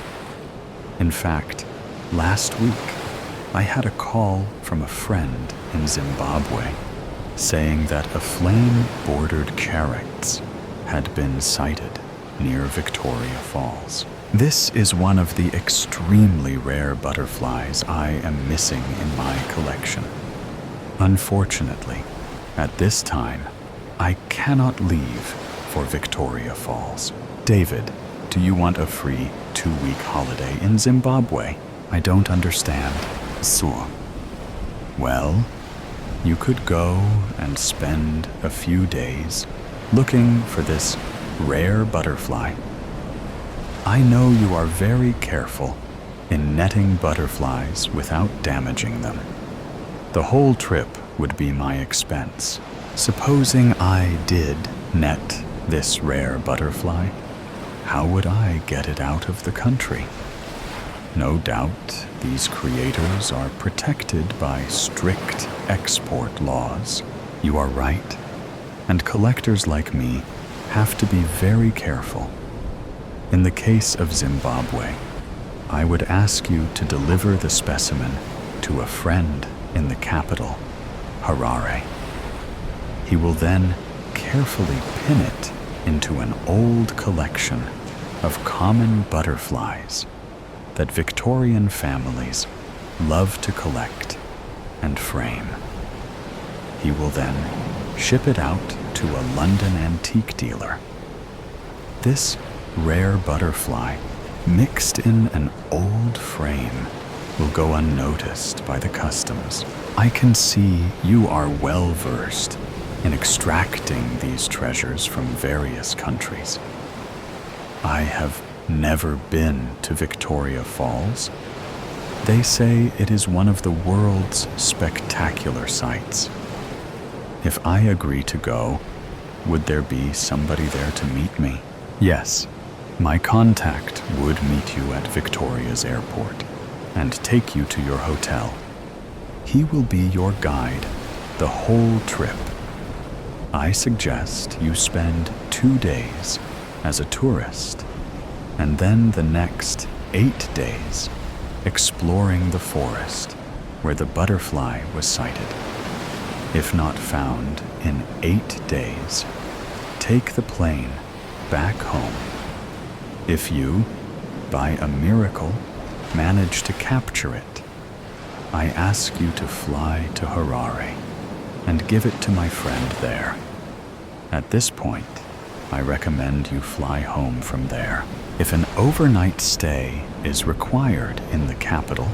A: In fact, last week, I had a call from a friend in Zimbabwe saying that a flame-bordered carex had been sighted near Victoria Falls. This is one of the extremely rare butterflies I am missing in my collection. Unfortunately, at this time, I cannot leave for Victoria Falls. David, do you want a free 2-week holiday in Zimbabwe? I don't understand. So, well, you could go and spend a few days looking for this rare butterfly. I know you are very careful in netting butterflies without damaging them. The whole trip would be my expense. Supposing I did net this rare butterfly, how would I get it out of the country? No doubt these creators are protected by strict export laws. You are right, and collectors like me have to be very careful. In the case of Zimbabwe, I would ask you to deliver the specimen to a friend in the capital, Harare. He will then carefully pin it into an old collection of common butterflies that Victorian families love to collect and frame. He will then ship it out to a London antique dealer. This rare butterfly, mixed in an old frame, will go unnoticed by the customs. I can see you are well versed in extracting these treasures from various countries. I have never been to Victoria Falls. They say it is one of the world's spectacular sights. If I agree to go, would there be somebody there to meet me? Yes, my contact would meet you at Victoria's airport and take you to your hotel. He will be your guide the whole trip. I suggest you spend 2 days as a tourist, and then the next 8 days exploring the forest where the butterfly was sighted. If not found in 8 days, take the plane back home. If you, by a miracle, manage to capture it, I ask you to fly to Harare and give it to my friend there. At this point, I recommend you fly home from there. If an overnight stay is required in the capital,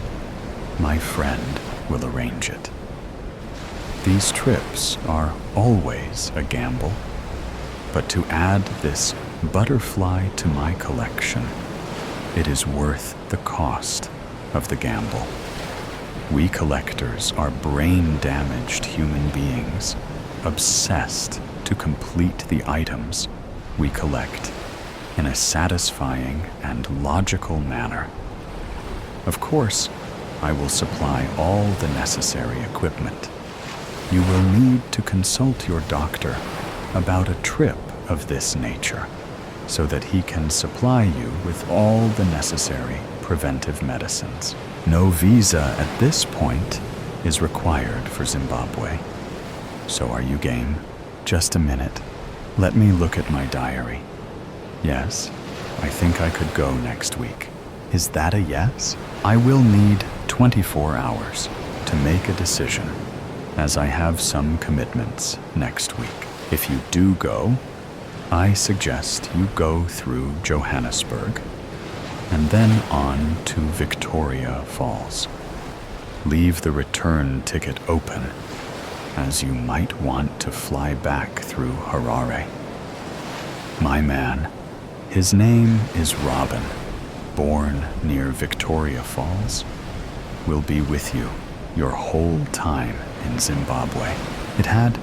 A: my friend will arrange it. These trips are always a gamble, but to add this butterfly to my collection, it is worth the cost of the gamble. We collectors are brain-damaged human beings, obsessed to complete the items we collect in a satisfying and logical manner. Of course, I will supply all the necessary equipment. You will need to consult your doctor about a trip of this nature so that he can supply you with all the necessary preventive medicines. No visa at this point is required for Zimbabwe. So are you game? Just a minute. Let me look at my diary. Yes, I think I could go next week. Is that a yes? I will need 24 hours to make a decision, as I have some commitments next week. If you do go, I suggest you go through Johannesburg and then on to Victoria Falls. Leave the return ticket open, as you might want to fly back through Harare. My man, his name is Robin, born near Victoria Falls, will be with you your whole time in Zimbabwe. It had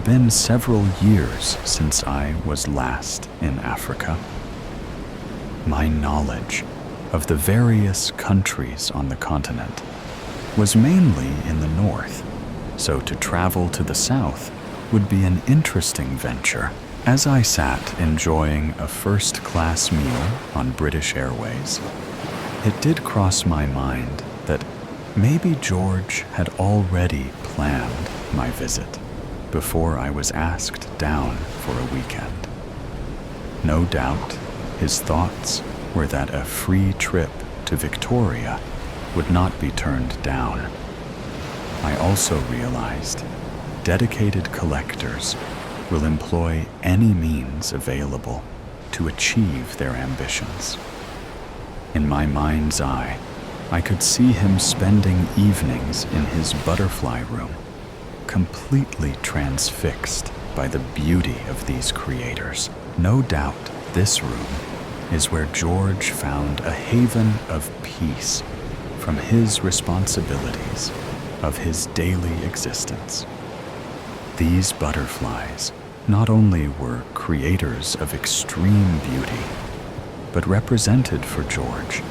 A: been several years since I was last in Africa. My knowledge of the various countries on the continent was mainly in the north, so to travel to the south would be an interesting venture. As I sat enjoying a first-class meal on British Airways, it did cross my mind that maybe George had already planned my visit before I was asked down for a weekend. No doubt, his thoughts were that a free trip to Victoria would not be turned down. I also realized dedicated collectors will employ any means available to achieve their ambitions. In my mind's eye, I could see him spending evenings in his butterfly room, completely transfixed by the beauty of these creators. No doubt this room is where George found a haven of peace from his responsibilities of his daily existence. These butterflies not only were creators of extreme beauty, but represented for George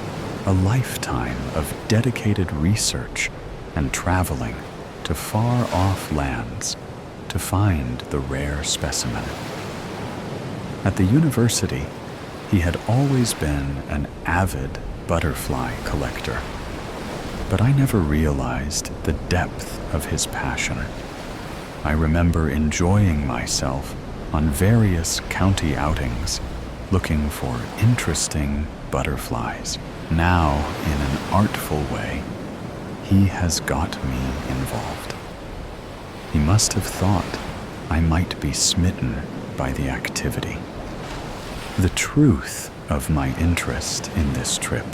A: a lifetime of dedicated research and traveling to far-off lands to find the rare specimen. At the university, he had always been an avid butterfly collector, but I never realized the depth of his passion. I remember enjoying myself on various county outings, looking for interesting butterflies. Now, in an artful way, he has got me involved. He must have thought I might be smitten by the activity. The truth of my interest in this trip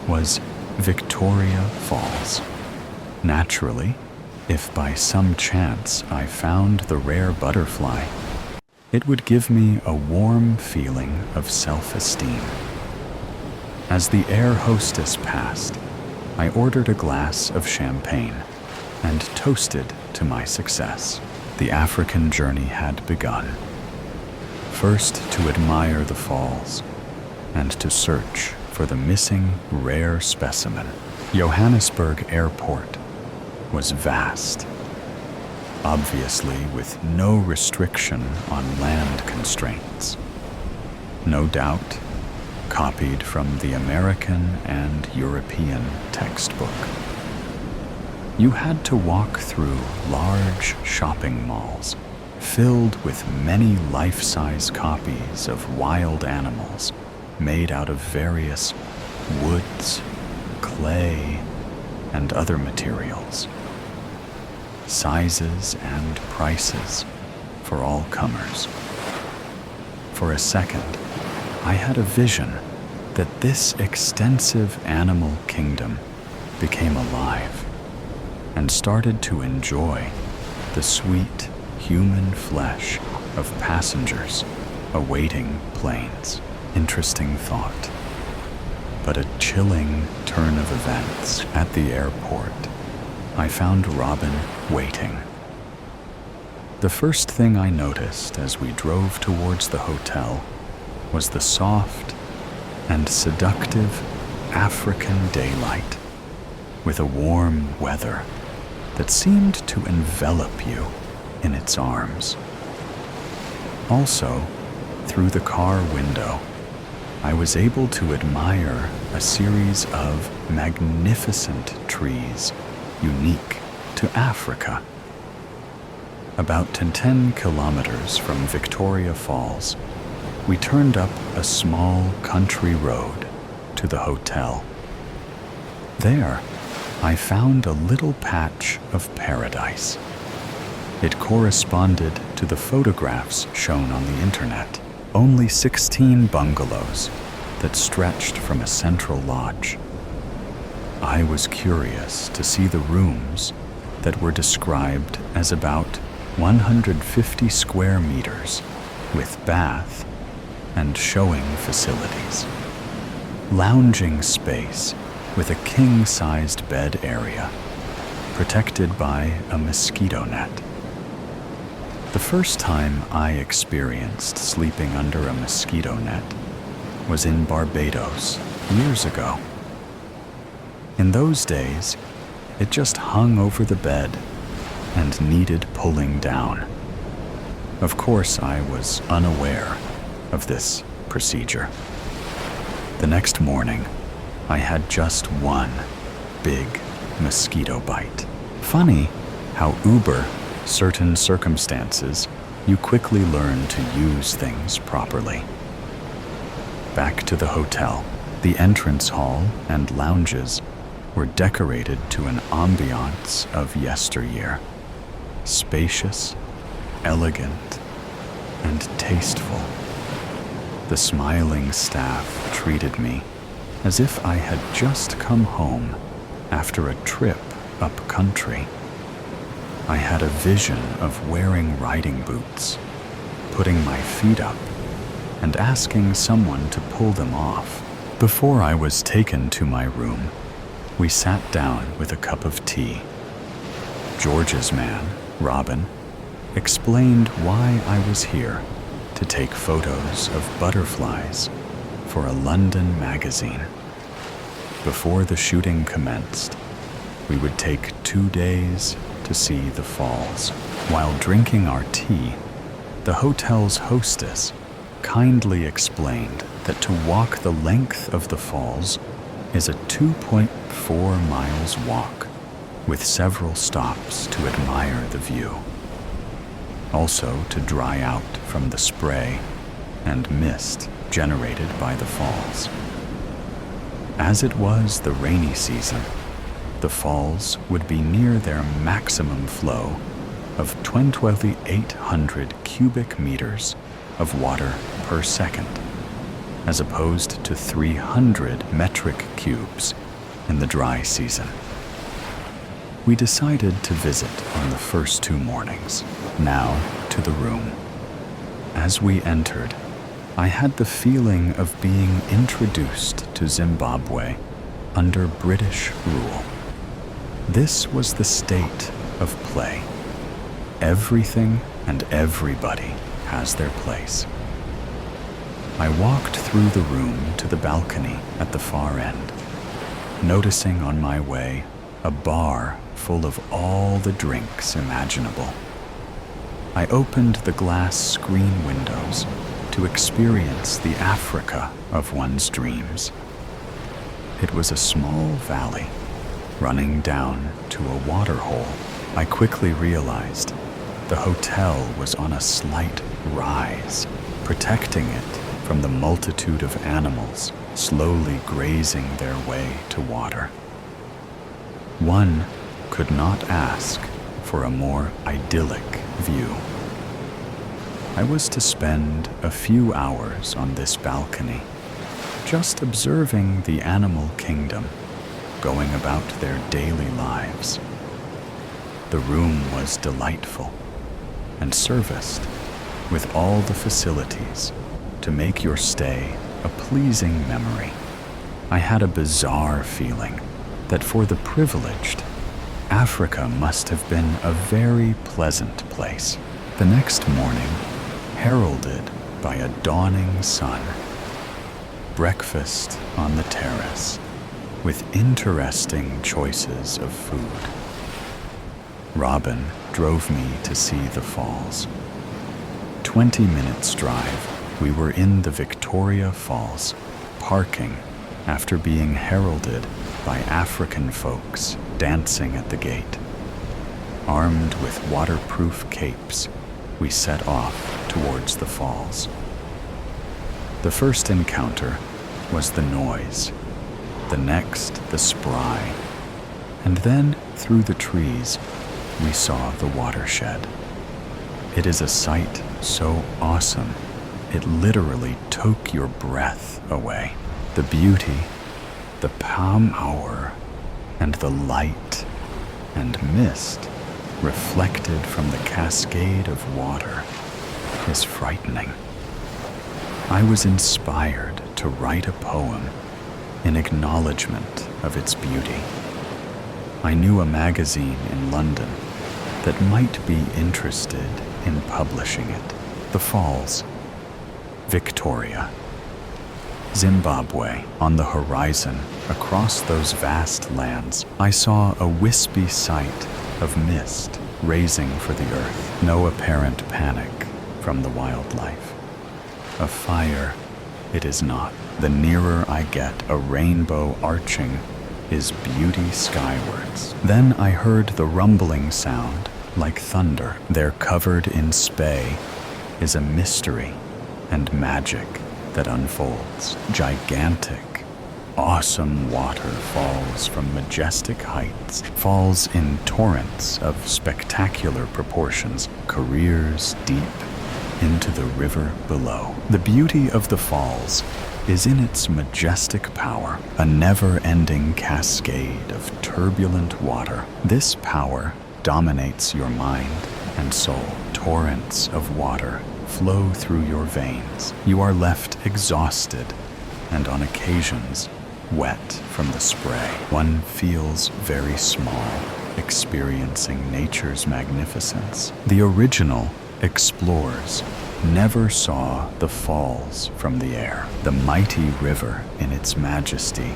A: was Victoria Falls. Naturally, if by some chance I found the rare butterfly, it would give me a warm feeling of self-esteem. As the air hostess passed, I ordered a glass of champagne and toasted to my success. The African journey had begun. First to admire the falls and to search for the missing rare specimen. Johannesburg Airport was vast, obviously with no restriction on land constraints. No doubt, copied from the American and European textbook. You had to walk through large shopping malls filled with many life-size copies of wild animals made out of various woods, clay, and other materials. Sizes and prices for all comers. For a second, I had a vision that this extensive animal kingdom became alive, and started to enjoy the sweet human flesh of passengers awaiting planes. Interesting thought. But a chilling turn of events at the airport. I found Robin waiting. The first thing I noticed as we drove towards the hotel was the soft and seductive African daylight, with a warm weather that seemed to envelop you in its arms. Also, through the car window, I was able to admire a series of magnificent trees unique to Africa. About 10 kilometers from Victoria Falls, we turned up a small country road to the hotel. There, I found a little patch of paradise. It corresponded to the photographs shown on the internet. Only 16 bungalows that stretched from a central lodge. I was curious to see the rooms that were described as about 150 square meters with bath and showing facilities. Lounging space with a king-sized bed area protected by a mosquito net. The first time I experienced sleeping under a mosquito net was in Barbados years ago. In those days, it just hung over the bed and needed pulling down. Of course, I was unaware of this procedure. The next morning, I had just one big mosquito bite. Funny how certain circumstances, you quickly learn to use things properly. Back to the hotel, the entrance hall and lounges were decorated to an ambiance of yesteryear. Spacious, elegant, and tasteful. The smiling staff treated me as if I had just come home after a trip up country. I had a vision of wearing riding boots, putting my feet up, and asking someone to pull them off. Before I was taken to my room, we sat down with a cup of tea. George's man, Robin, explained why I was here to take photos of butterflies for a London magazine. Before the shooting commenced, we would take 2 days to see the falls. While drinking our tea, the hotel's hostess kindly explained that to walk the length of the falls is a 2.4 miles walk with several stops to admire the view. Also to dry out from the spray and mist generated by the falls. As it was the rainy season, the falls would be near their maximum flow of 2,800 cubic meters of water per second, as opposed to 300 metric cubes in the dry season. We decided to visit on the first 2 mornings. Now to the room. As we entered, I had the feeling of being introduced to Zimbabwe under British rule. This was the state of play. Everything and everybody has their place. I walked through the room to the balcony at the far end, noticing on my way a bar full of all the drinks imaginable. I opened the glass screen windows to experience the Africa of one's dreams. It was a small valley running down to a water hole. I quickly realized the hotel was on a slight rise, protecting it from the multitude of animals slowly grazing their way to water. One could not ask for a more idyllic view. I was to spend a few hours on this balcony, just observing the animal kingdom, going about their daily lives. The room was delightful and serviced with all the facilities to make your stay a pleasing memory. I had a bizarre feeling that for the privileged, Africa must have been a very pleasant place. The next morning, heralded by a dawning sun, breakfast on the terrace with interesting choices of food. Robin drove me to see the falls. 20 minutes drive, we were in the Victoria Falls, parking after being heralded by African folks dancing at the gate. Armed with waterproof capes, we set off towards the falls. The first encounter was the noise, the next the spry, and then through the trees we saw the watershed. It is a sight so awesome, it literally took your breath away. The beauty, the palm hour, and the light and mist reflected from the cascade of water is frightening. I was inspired to write a poem in acknowledgement of its beauty. I knew a magazine in London that might be interested in publishing it. The Falls, Victoria, Zimbabwe. On the horizon, across those vast lands, I saw a wispy sight of mist raising for the earth. No apparent panic from the wildlife. A fire, it is not. The nearer I get, a rainbow arching is beauty skywards. Then I heard the rumbling sound like thunder. There, covered in spay, is a mystery and magic that unfolds. Gigantic, awesome water falls from majestic heights, falls in torrents of spectacular proportions, careers deep into the river below. The beauty of the falls is in its majestic power, a never-ending cascade of turbulent water. This power dominates your mind and soul. Torrents of water flow through your veins. You are left exhausted and on occasions wet from the spray. One feels very small, experiencing nature's magnificence. The original explorers never saw the falls from the air. The mighty river in its majesty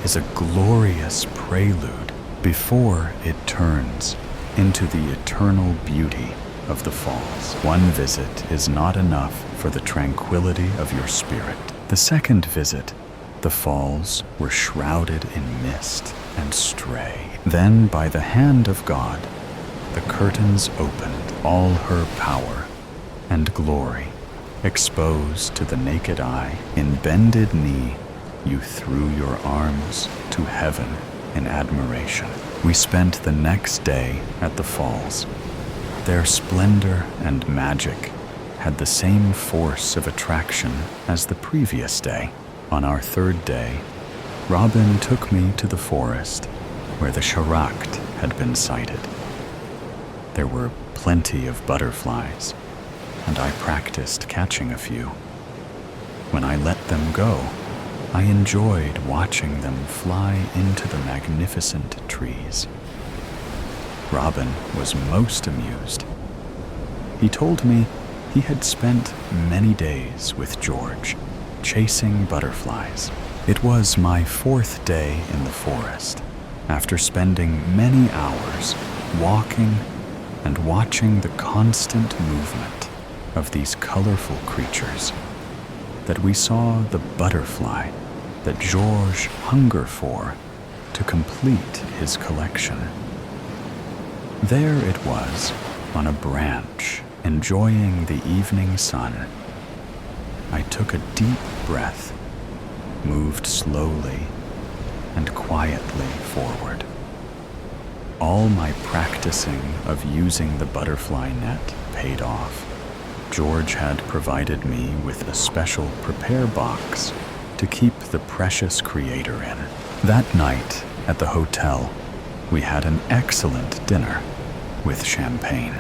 A: is a glorious prelude before it turns into the eternal beauty of the falls. One visit is not enough for the tranquility of your spirit. The second visit, the falls were shrouded in mist and stray. Then, by the hand of God, the curtains opened, all her power and glory exposed to the naked eye. In bended knee, you threw your arms to heaven in admiration. We spent the next day at the falls. Their splendor and magic had the same force of attraction as the previous day. On our third day, Robin took me to the forest where the characte had been sighted. There were plenty of butterflies, and I practiced catching a few. When I let them go, I enjoyed watching them fly into the magnificent trees. Robin was most amused. He told me he had spent many days with George, chasing butterflies. It was my fourth day in the forest, after spending many hours walking and watching the constant movement of these colorful creatures, that we saw the butterfly that George hungered for to complete his collection. There it was, on a branch, enjoying the evening sun. I took a deep breath, moved slowly and quietly forward. All my practicing of using the butterfly net paid off. George had provided me with a special prepare box to keep the precious creator in. That night at the hotel, we had an excellent dinner. with champagne.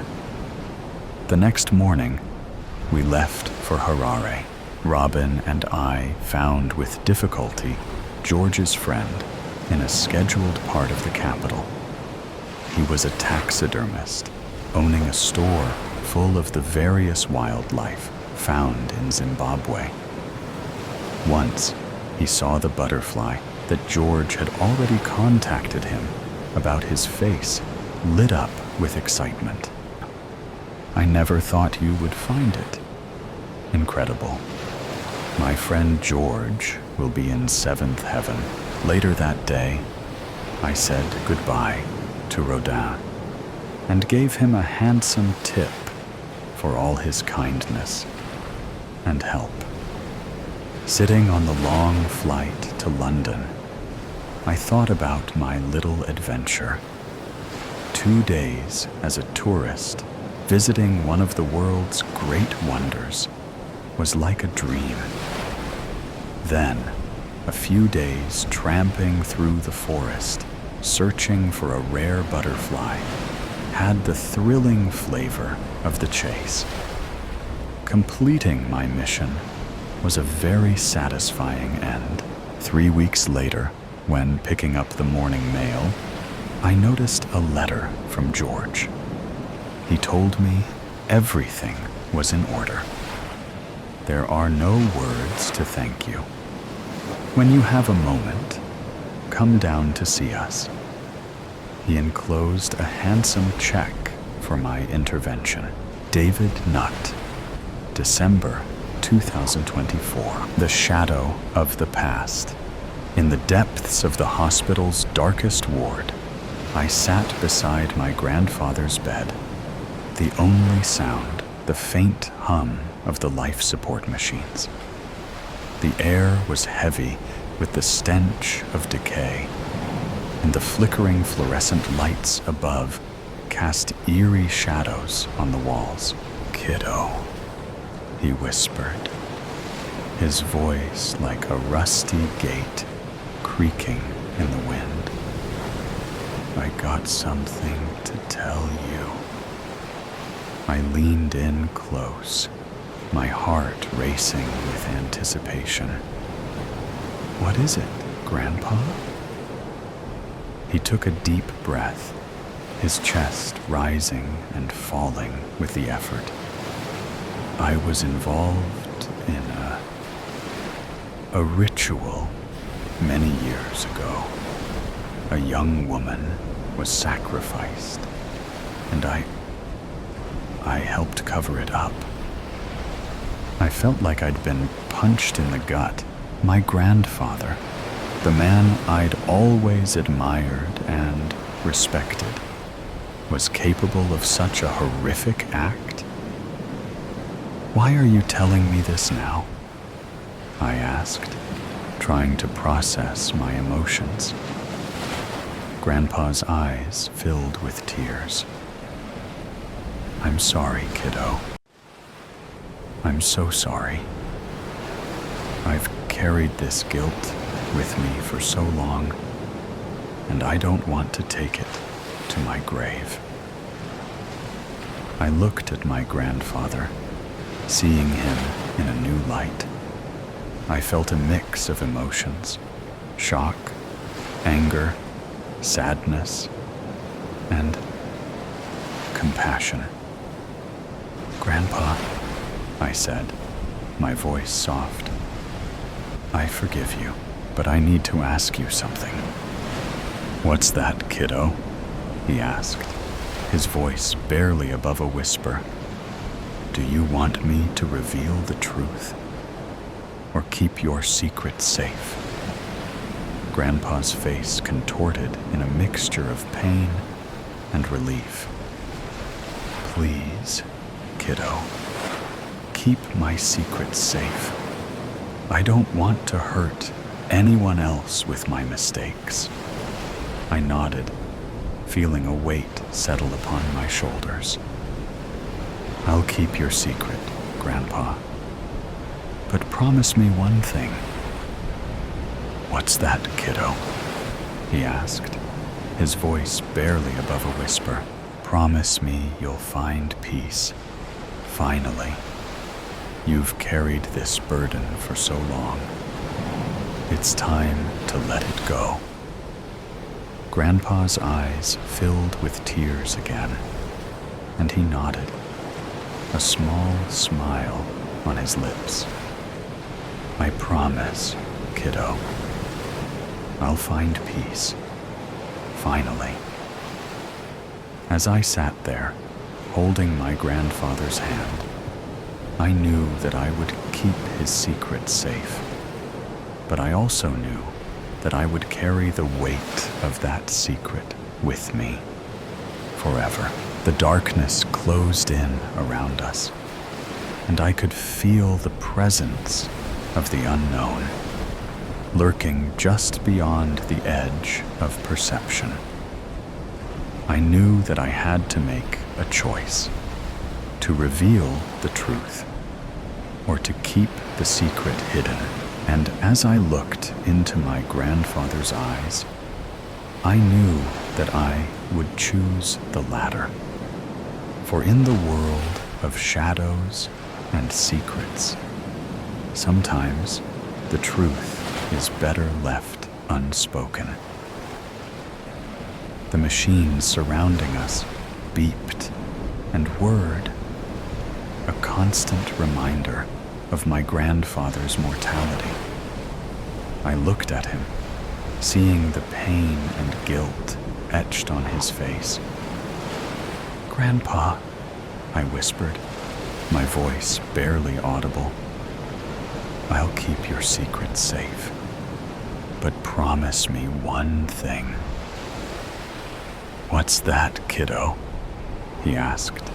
A: The next morning, we left for Harare. Robin and I found with difficulty George's friend in a scheduled part of the capital. He was a taxidermist, owning a store full of the various wildlife found in Zimbabwe. Once, he saw the butterfly that George had already contacted him about his face lit up with excitement. I never thought you would find it. Incredible. My friend George will be in seventh heaven. Later that day, I said goodbye to Rodin and gave him a handsome tip for all his kindness and help. Sitting on the long flight to London, I thought about my little adventure. 2 days as a tourist, visiting one of the world's great wonders was like a dream. Then, a few days tramping through the forest, searching for a rare butterfly, had the thrilling flavor of the chase. Completing my mission was a very satisfying end. 3 weeks later, when picking up the morning mail, I noticed a letter from George. He told me everything was in order. There are no words to thank you. When you have a moment, come down to see us. He enclosed a handsome check for my intervention. David Nutt, December 2024. The shadow of the past. In the depths of the hospital's darkest ward, I sat beside my grandfather's bed. The only sound, the faint hum of the life support machines. The air was heavy with the stench of decay, and the flickering fluorescent lights above cast eerie shadows on the walls. "Kiddo," he whispered, his voice like a rusty gate creaking in the wind. "I got something to tell you." I leaned in close, my heart racing with anticipation. "What is it, Grandpa?" He took a deep breath, his chest rising and falling with the effort. "I was involved in a ritual many years ago. A young woman was sacrificed, and I helped cover it up." I felt like I'd been punched in the gut. My grandfather, the man I'd always admired and respected, was capable of such a horrific act? "Why are you telling me this now?" I asked, trying to process my emotions. Grandpa's eyes filled with tears. "I'm sorry, kiddo. I'm so sorry. I've carried this guilt with me for so long, and I don't want to take it to my grave." I looked at my grandfather, seeing him in a new light. I felt a mix of emotions: shock, anger, sadness, and compassion. "Grandpa," I said, my voice soft, "I forgive you, but I need to ask you something." "What's that, kiddo?" he asked, his voice barely above a whisper. "Do you want me to reveal the truth, or keep your secret safe?" Grandpa's face contorted in a mixture of pain and relief. "Please, kiddo, keep my secret safe. I don't want to hurt anyone else with my mistakes." I nodded, feeling a weight settle upon my shoulders. "I'll keep your secret, Grandpa. But promise me one thing." "What's that, kiddo?" he asked, his voice barely above a whisper. Promise me you'll find peace. Finally. You've carried this burden for so long. It's time to let it go. Grandpa's eyes filled with tears again, and he nodded, a small smile on his lips. I promise, kiddo. I'll find peace. Finally. As I sat there, holding my grandfather's hand, I knew that I would keep his secret safe. But I also knew that I would carry the weight of that secret with me forever. The darkness closed in around us, and I could feel the presence of the unknown, lurking just beyond the edge of perception. I knew that I had to make a choice, to reveal the truth, or to keep the secret hidden. And as I looked into my grandfather's eyes, I knew that I would choose the latter. For in the world of shadows and secrets, sometimes the truth is better left unspoken. The machines surrounding us beeped and whirred, a constant reminder of my grandfather's mortality. I looked at him, seeing the pain and guilt etched on his face. "Grandpa," I whispered, my voice barely audible. "I'll keep your secret safe, but promise me one thing." "What's that, kiddo?" he asked,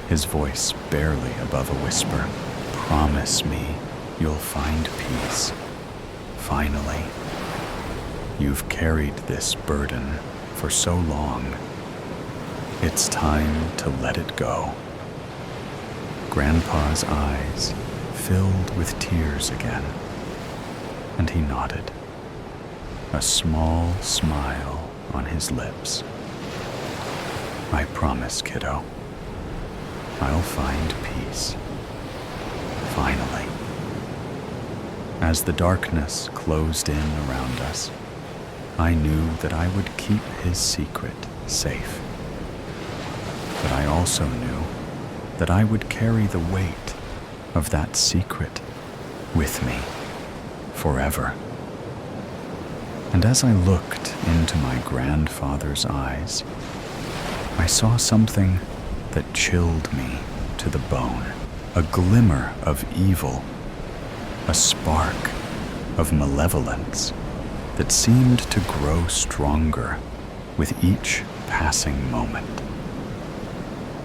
A: his voice barely above a whisper. "Promise me you'll find peace. Finally. You've carried this burden for so long. It's time to let it go." Grandpa's eyes filled with tears again, and he nodded, a small smile on his lips. "I promise, kiddo. I'll find peace. Finally." As the darkness closed in around us, I knew that I would keep his secret safe. But I also knew that I would carry the weight of that secret with me forever. And as I looked into my grandfather's eyes, I saw something that chilled me to the bone, a glimmer of evil, a spark of malevolence that seemed to grow stronger with each passing moment.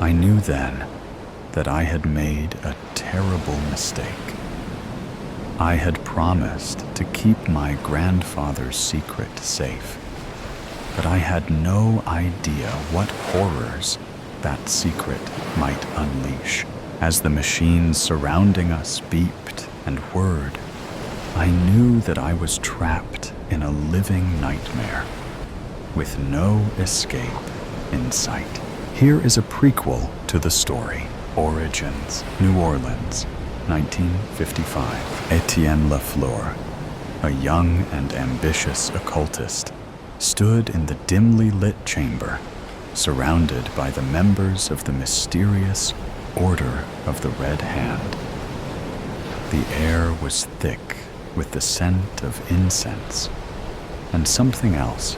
A: I knew then that I had made a terrible mistake. I had promised to keep my grandfather's secret safe, but I had no idea what horrors that secret might unleash. As the machines surrounding us beeped and whirred, I knew that I was trapped in a living nightmare, with no escape in sight. Here is a prequel to the story. Origins, New Orleans, 1955. Etienne Lafleur, a young and ambitious occultist, stood in the dimly lit chamber, surrounded by the members of the mysterious Order of the Red Hand. The air was thick with the scent of incense and something else,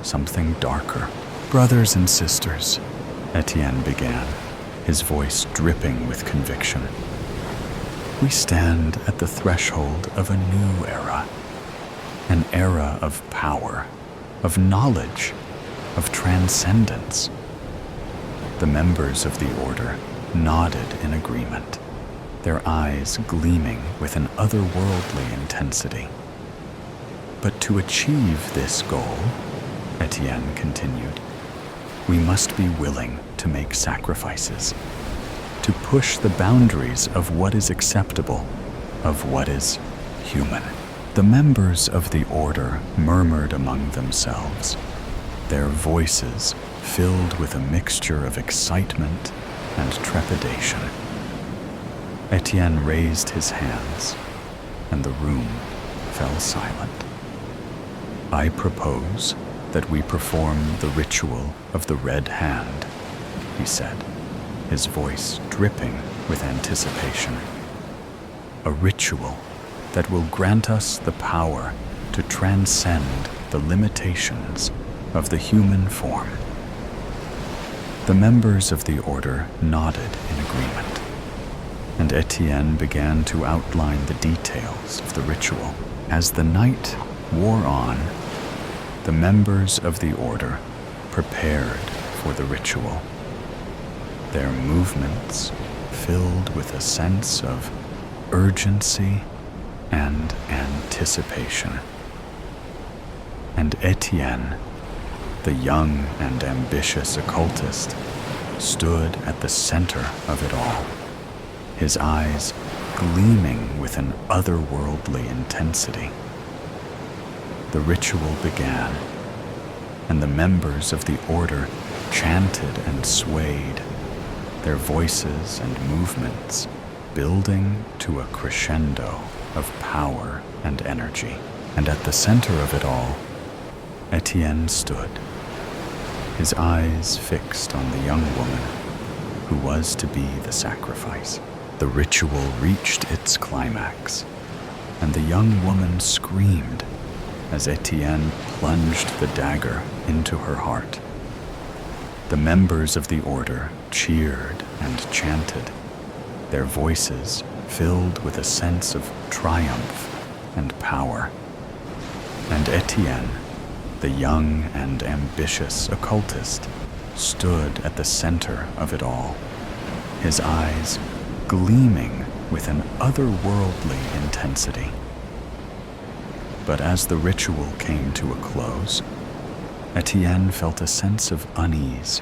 A: something darker. "Brothers and sisters," Etienne began, his voice dripping with conviction, "we stand at the threshold of a new era, an era of power, of knowledge, of transcendence." The members of the Order nodded in agreement, their eyes gleaming with an otherworldly intensity. "But to achieve this goal," Etienne continued, "we must be willing to make sacrifices, to push the boundaries of what is acceptable, of what is human." The members of the Order murmured among themselves, their voices filled with a mixture of excitement and trepidation. Etienne raised his hands, and the room fell silent. "I propose that we perform the ritual of the red hand," he said, his voice dripping with anticipation. "A ritual that will grant us the power to transcend the limitations of the human form." The members of the order nodded in agreement, and Etienne began to outline the details of the ritual. As the night wore on, the members of the order prepared for the ritual, their movements filled with a sense of urgency and anticipation. And Etienne, the young and ambitious occultist, stood at the center of it all, his eyes gleaming with an otherworldly intensity. The ritual began, and the members of the order chanted and swayed, their voices and movements building to a crescendo of power and energy. And at the center of it all, Etienne stood, his eyes fixed on the young woman who was to be the sacrifice. The ritual reached its climax, and the young woman screamed as Etienne plunged the dagger into her heart. The members of the order cheered and chanted, their voices filled with a sense of triumph and power. And Etienne, the young and ambitious occultist, stood at the center of it all, his eyes gleaming with an otherworldly intensity. But as the ritual came to a close, Etienne felt a sense of unease,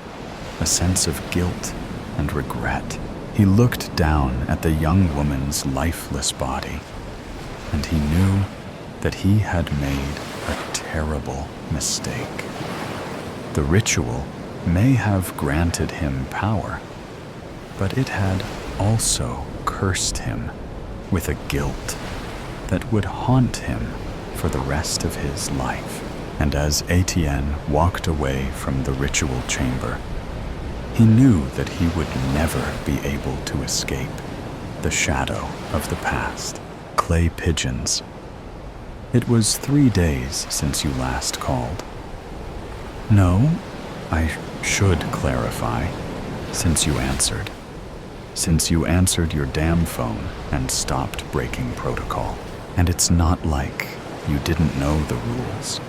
A: a sense of guilt and regret. He looked down at the young woman's lifeless body, and he knew that he had made a terrible mistake. The ritual may have granted him power, but it had also cursed him with a guilt that would haunt him for the rest of his life. And as Etienne walked away from the ritual chamber, he knew that he would never be able to escape the shadow of the past. Clay pigeons. "It was 3 days since you last called." "No, I should clarify, since you answered. Since you answered your damn phone and stopped breaking protocol. And it's not like you didn't know the rules.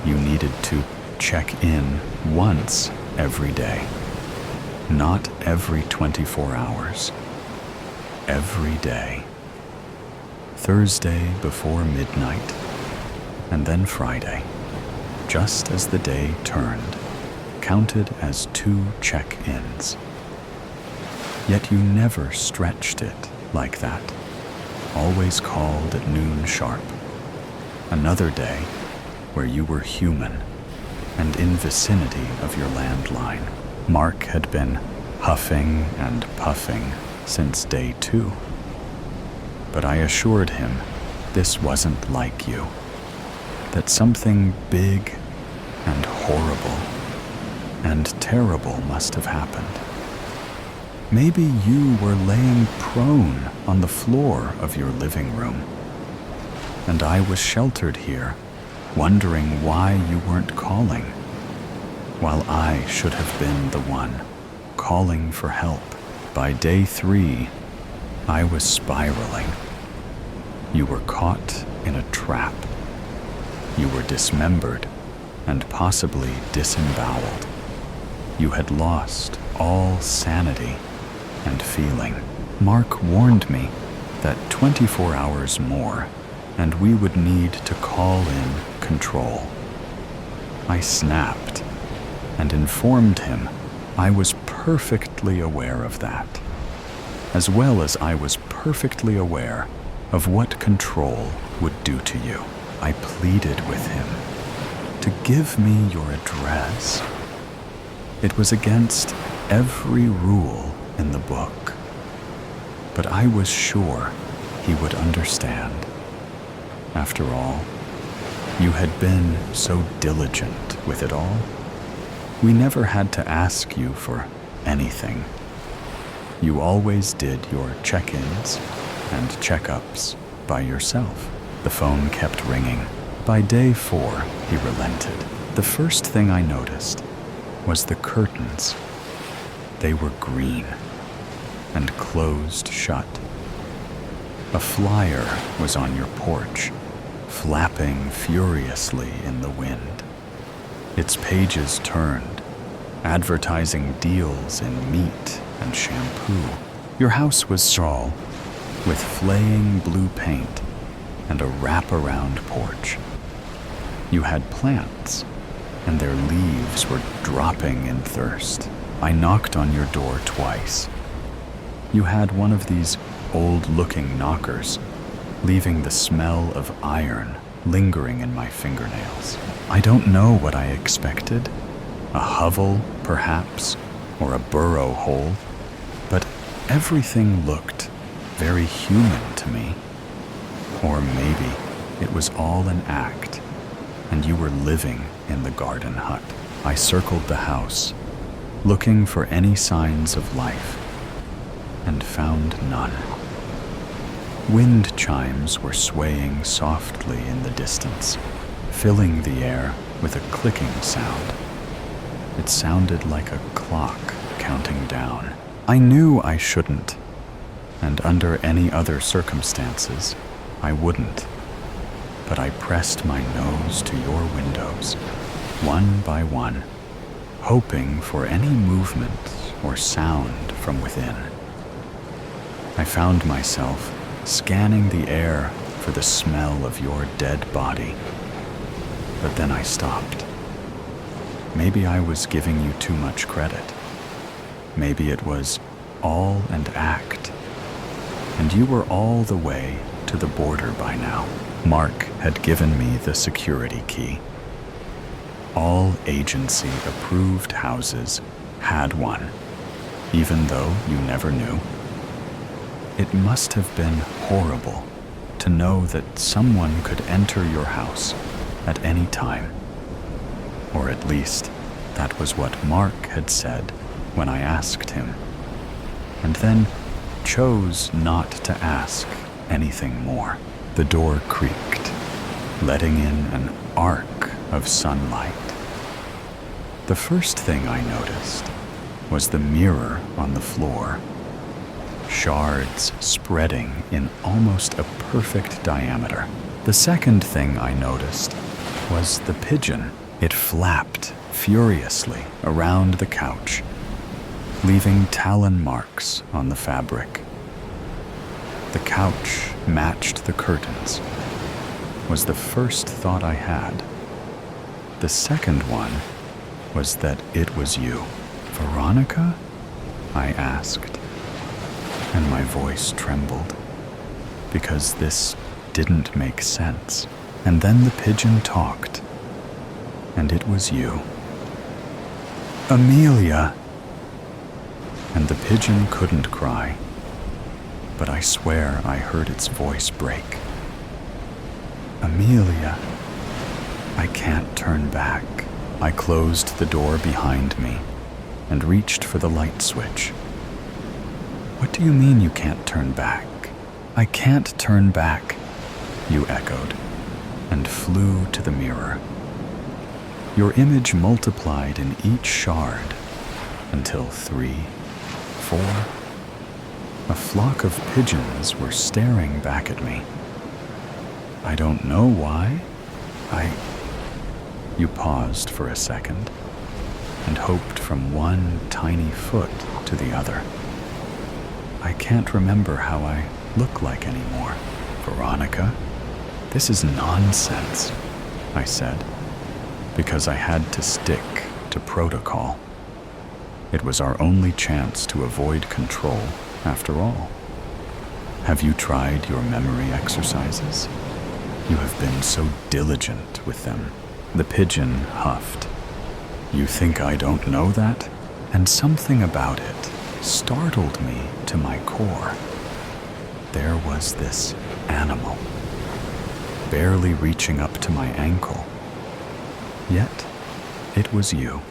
A: You needed to check in once every day, not every 24 hours. Every day. Thursday before midnight, and then Friday, just as the day turned, counted as 2 check-ins. Yet you never stretched it like that. Always called at noon sharp. Another day where you were human and in vicinity of your landline. Mark had been huffing and puffing since day 2. But I assured him this wasn't like you, that something big and horrible and terrible must have happened. Maybe you were laying prone on the floor of your living room, and I was sheltered here, wondering why you weren't calling, while I should have been the one calling for help. By day 3, I was spiraling. You were caught in a trap. You were dismembered and possibly disemboweled. You had lost all sanity and feeling. Mark warned me that 24 hours more and we would need to call in control. I snapped and informed him I was perfectly aware of that, as well as I was perfectly aware of what control would do to you. I pleaded with him to give me your address It was against every rule in the book. But I was sure he would understand. After all, you had been so diligent with it all. We never had to ask you for anything. You always did your check-ins and checkups by yourself. The phone kept ringing. By day 4, he relented. The first thing I noticed was the curtains. They were green and closed shut. A flyer was on your porch, flapping furiously in the wind. Its pages turned, advertising deals in meat and shampoo. Your house was straw, with flaying blue paint and a wrap-around porch. You had plants, and their leaves were dropping in thirst. I knocked on your door twice. You had one of these old-looking knockers, leaving the smell of iron lingering in my fingernails. I don't know what I expected. A hovel, perhaps, or a burrow hole, but everything looked very human to me. Or maybe it was all an act, and you were living in the garden hut. I circled the house, looking for any signs of life, and found none. Wind chimes were swaying softly in the distance, filling the air with a clicking sound. It sounded like a clock counting down. I knew I shouldn't, and under any other circumstances, I wouldn't. But I pressed my nose to your windows, one by one, hoping for any movement or sound from within. I found myself scanning the air for the smell of your dead body. But then I stopped. Maybe I was giving you too much credit. Maybe it was all an act, and you were all the way to the border by now. Mark had given me the security key. All agency-approved houses had one, even though you never knew. It must have been horrible to know that someone could enter your house at any time. Or at least, that was what Mark had said when I asked him, and then chose not to ask anything more. The door creaked, letting in an arc of sunlight. The first thing I noticed was the mirror on the floor, shards spreading in almost a perfect diameter. The second thing I noticed was the pigeon. It flapped furiously around the couch, leaving talon marks on the fabric. The couch matched the curtains, was the first thought I had. The second one was that it was you. Veronica? I asked, and my voice trembled, because this didn't make sense. And then the pigeon talked, and it was you. Amelia! And the pigeon couldn't cry, but I swear I heard its voice break. Amelia, I can't turn back. I closed the door behind me and reached for the light switch. What do you mean you can't turn back? I can't turn back, you echoed, and flew to the mirror. Your image multiplied in each shard until 3, 4. A flock of pigeons were staring back at me. I don't know why. You paused for a second and hoped from one tiny foot to the other. I can't remember how I look like anymore. Veronica, this is nonsense, I said, because I had to stick to protocol. It was our only chance to avoid control, after all. Have you tried your memory exercises? You have been so diligent with them. The pigeon huffed. You think I don't know that? And something about it startled me to my core. There was this animal, barely reaching up to my ankle. Yet, it was you,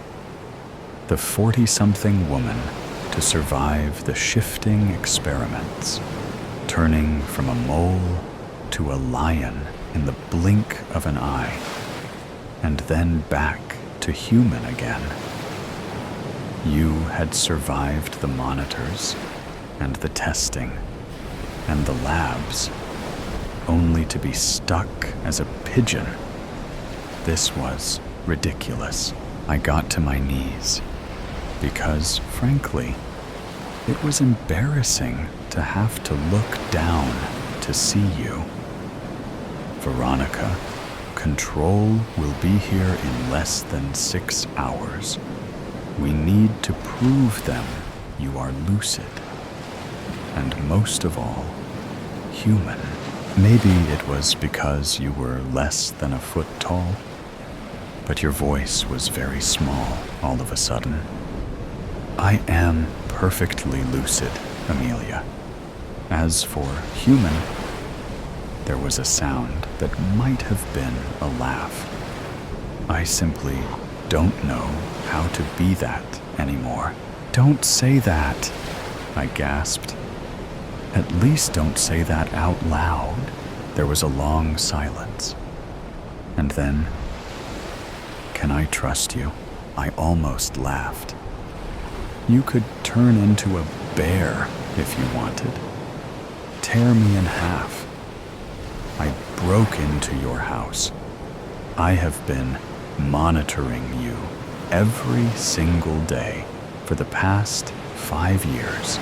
A: the 40-something woman to survive the shifting experiments, turning from a mole to a lion in the blink of an eye, and then back to human again. You had survived the monitors and the testing and the labs, only to be stuck as a pigeon. This was ridiculous. I got to my knees because, frankly, it was embarrassing to have to look down to see you. Veronica, control will be here in less than 6 hours. We need to prove them you are lucid. And most of all, human. Maybe it was because you were less than a foot tall, but your voice was very small all of a sudden. I am perfectly lucid, Amelia. As for human, there was a sound that might have been a laugh. I simply don't know how to be that anymore. Don't say that, I gasped. At least don't say that out loud. There was a long silence. And then, can I trust you? I almost laughed. You could turn into a bear if you wanted. Tear me in half. I broke into your house. I have been monitoring you every single day for the past 5 years.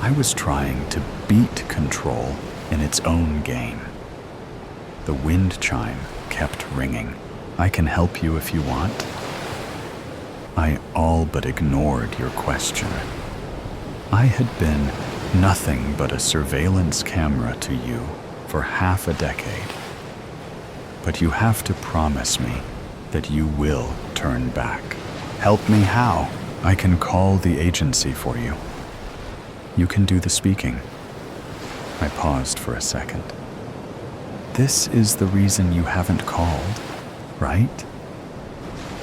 A: I was trying to beat control in its own game. The wind chime kept ringing. I can help you if you want. I all but ignored your question. I had been nothing but a surveillance camera to you for half a decade. But you have to promise me that you will turn back. Help me how? I can call the agency for you. You can do the speaking. I paused for a second. This is the reason you haven't called, right?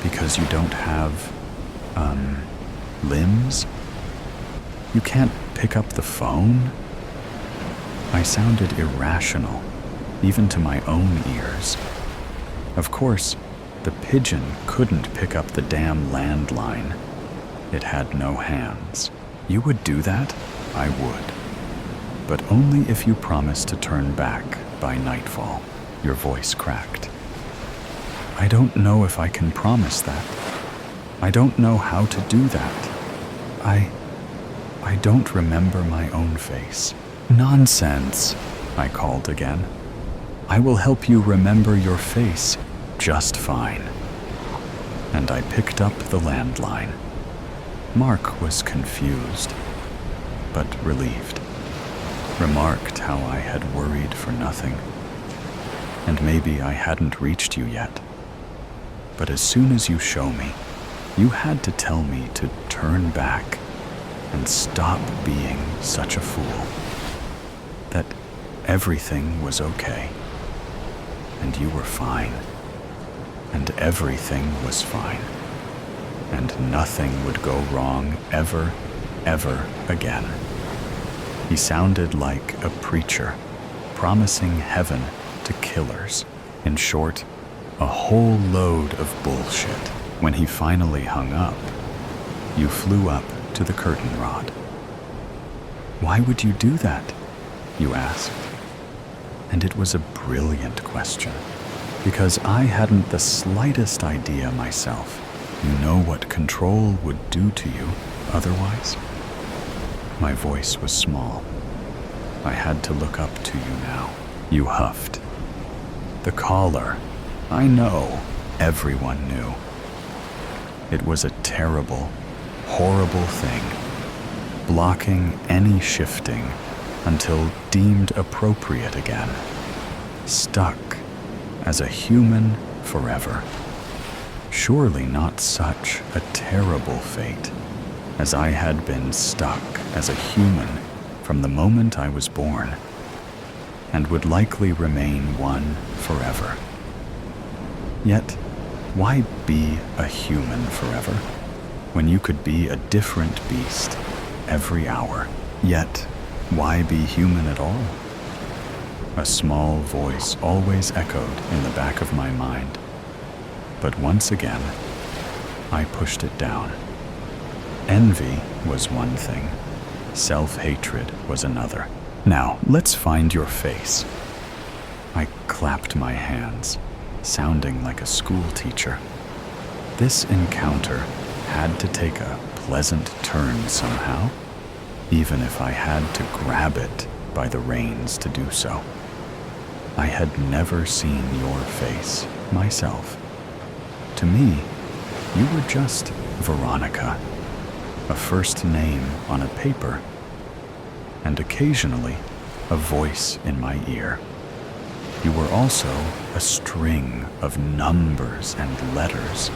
A: Because you don't have, limbs? You can't pick up the phone? I sounded irrational, even to my own ears. Of course, the pigeon couldn't pick up the damn landline. It had no hands. You would do that? I would. But only if you promise to turn back by nightfall. Your voice cracked. I don't know if I can promise that. I don't know how to do that. I don't remember my own face. Nonsense, I called again. I will help you remember your face just fine. And I picked up the landline. Mark was confused, but relieved. Remarked how I had worried for nothing. And maybe I hadn't reached you yet. But as soon as you show me, you had to tell me to turn back and stop being such a fool. That everything was okay. And you were fine. And everything was fine. And nothing would go wrong ever again. He sounded like a preacher, promising heaven to killers. In short, a whole load of bullshit. When he finally hung up, you flew up to the curtain rod. Why would you do that? You asked. And it was a brilliant question, because I hadn't the slightest idea myself. You know what control would do to you otherwise? My voice was small. I had to look up to you now. You huffed. The caller. I know. Everyone knew. It was a terrible, horrible thing, blocking any shifting until deemed appropriate again. Stuck as a human forever. Surely not such a terrible fate. as I had been stuck as a human from the moment I was born, and would likely remain one forever. Yet, why be a human forever, when you could be a different beast every hour? Yet, why be human at all? A small voice always echoed in the back of my mind, but once again, I pushed it down. Envy was one thing, self-hatred was another. Now, let's find your face. I clapped my hands, sounding like a school teacher. This encounter had to take a pleasant turn somehow, even if I had to grab it by the reins to do so. I had never seen your face myself. To me, you were just Veronica, a first name on a paper, and occasionally a voice in my ear. You were also a string of numbers and letters,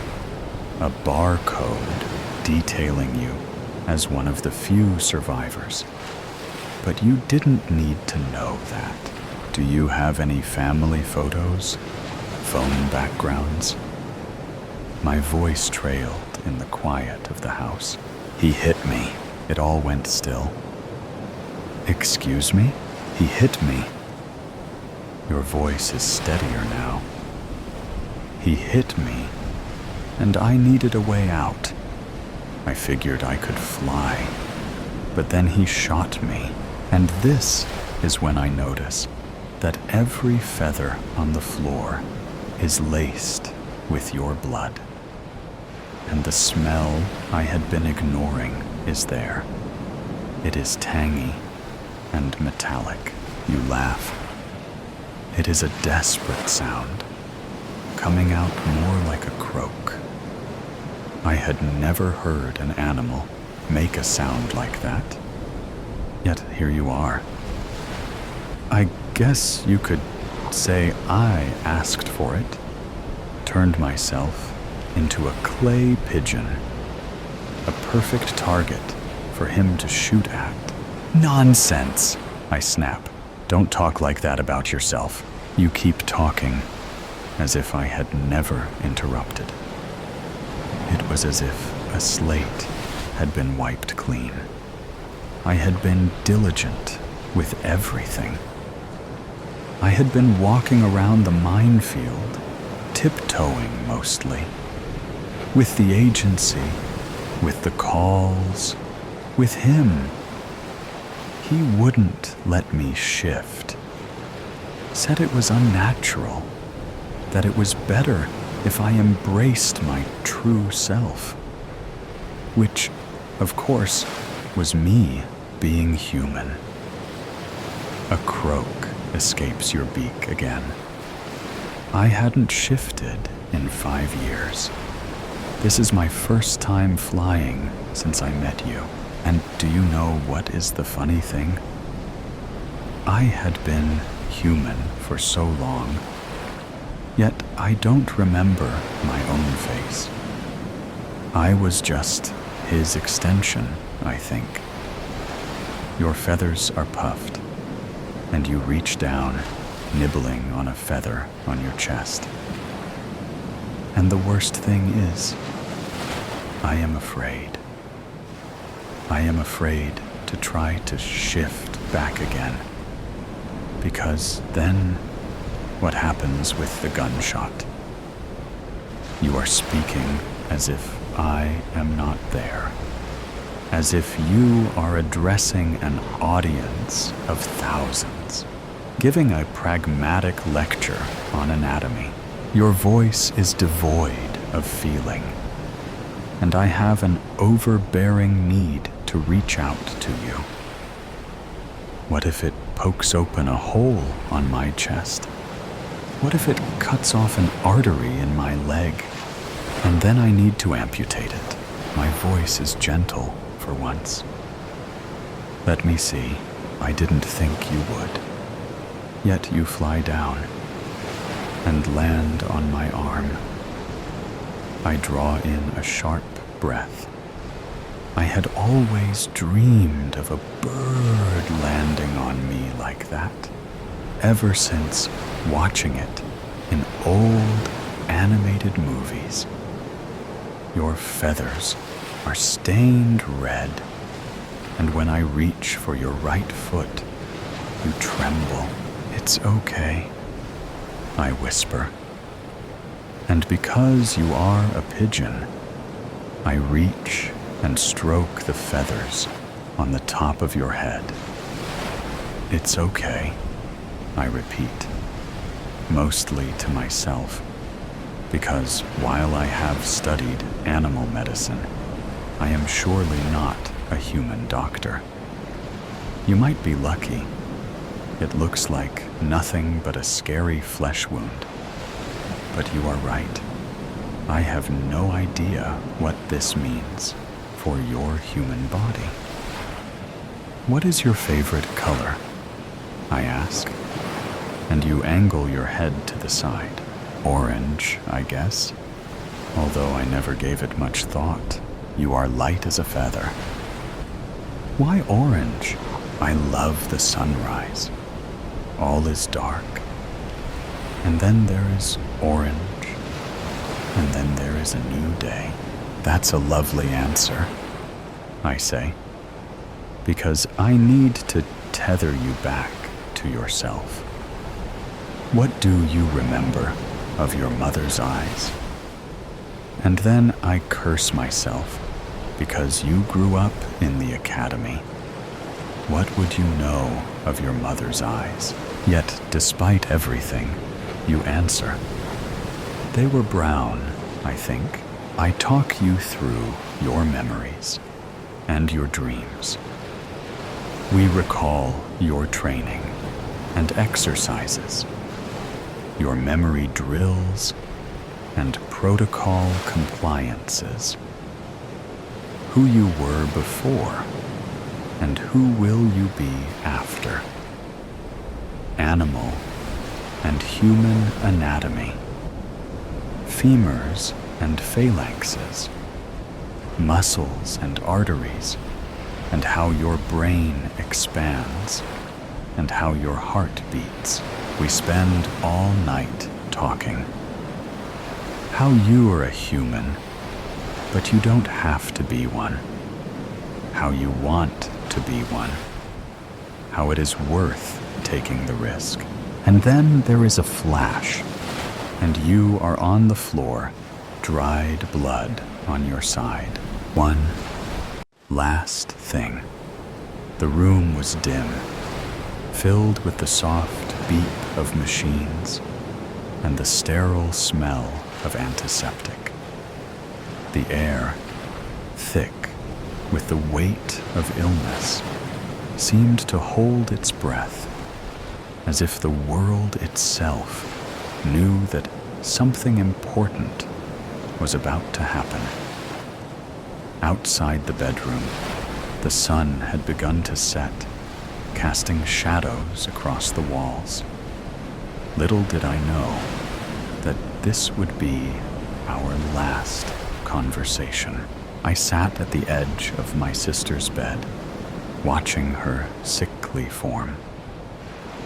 A: a barcode detailing you as one of the few survivors. But you didn't need to know that. Do you have any family photos? Phone backgrounds? My voice trailed in the quiet of the house. He hit me. It all went still. Excuse me? He hit me. Your voice is steadier now. He hit me, and I needed a way out. I figured I could fly, but then he shot me, and this is when I notice that every feather on the floor is laced with your blood. And the smell I had been ignoring is there. It is tangy and metallic. You laugh. It is a desperate sound, coming out more like a croak. I had never heard an animal make a sound like that. Yet here you are. I guess you could say I asked for it, turned myself into a clay pigeon, a perfect target for him to shoot at. Nonsense, I snap. Don't talk like that about yourself. You keep talking, as if I had never interrupted. It was as if a slate had been wiped clean. I had been diligent with everything. I had been walking around the minefield, tiptoeing mostly, with the agency, with the calls, with him. He wouldn't let me shift. Said it was unnatural, that it was better if I embraced my true self, which, of course, was me being human. A croak escapes your beak again. I hadn't shifted in 5 years. This is my first time flying since I met you. And do you know what is the funny thing? I had been human for so long, yet I don't remember my own face. I was just his extension, I think. Your feathers are puffed, and you reach down, nibbling on a feather on your chest. And the worst thing is, I am afraid. I am afraid to try to shift back again, because then what happens with the gunshot? You are speaking as if I am not there, as if you are addressing an audience of thousands, giving a pragmatic lecture on anatomy. Your voice is devoid of feeling, and I have an overbearing need to reach out to you. What if it pokes open a hole on my chest? What if it cuts off an artery in my leg, and then I need to amputate it? My voice is gentle for once. Let me see. I didn't think you would. Yet you fly down and land on my arm. I draw in a sharp breath. I had always dreamed of a bird landing on me like that, ever since watching it in old animated movies. Your feathers are stained red, and when I reach for your right foot, you tremble. It's okay, I whisper. And because you are a pigeon, I reach and stroke the feathers on the top of your head. It's okay, I repeat, mostly to myself, because while I have studied animal medicine, I am surely not a human doctor. You might be lucky. It looks like nothing but a scary flesh wound. But you are right. I have no idea what this means for your human body. What is your favorite color? I ask, and you angle your head to the side. Orange, I guess. Although I never gave it much thought. You are light as a feather. Why orange? I love the sunrise. All is dark. And then there is orange. And then there is a new day. That's a lovely answer, I say, because I need to tether you back to yourself. What do you remember of your mother's eyes? And then I curse myself because you grew up in the academy. What would you know of your mother's eyes? Yet, despite everything, you answer. They were brown, I think. I talk you through your memories and your dreams. We recall your training and exercises, your memory drills and protocol compliances, who you were before and who will you be after, animal and human anatomy, femurs and phalanxes, muscles and arteries, and how your brain expands, and how your heart beats. We spend all night talking. How you are a human, but you don't have to be one. How you want to be one. How it is worth taking the risk. And then there is a flash, and you are on the floor, dried blood on your side. One last thing. The room was dim, filled with the soft beep of machines and the sterile smell of antiseptic. The air, thick with the weight of illness, seemed to hold its breath, as if the world itself knew that something important was about to happen. Outside the bedroom, the sun had begun to set, casting shadows across the walls. Little did I know that this would be our last conversation. I sat at the edge of my sister's bed, watching her sickly form.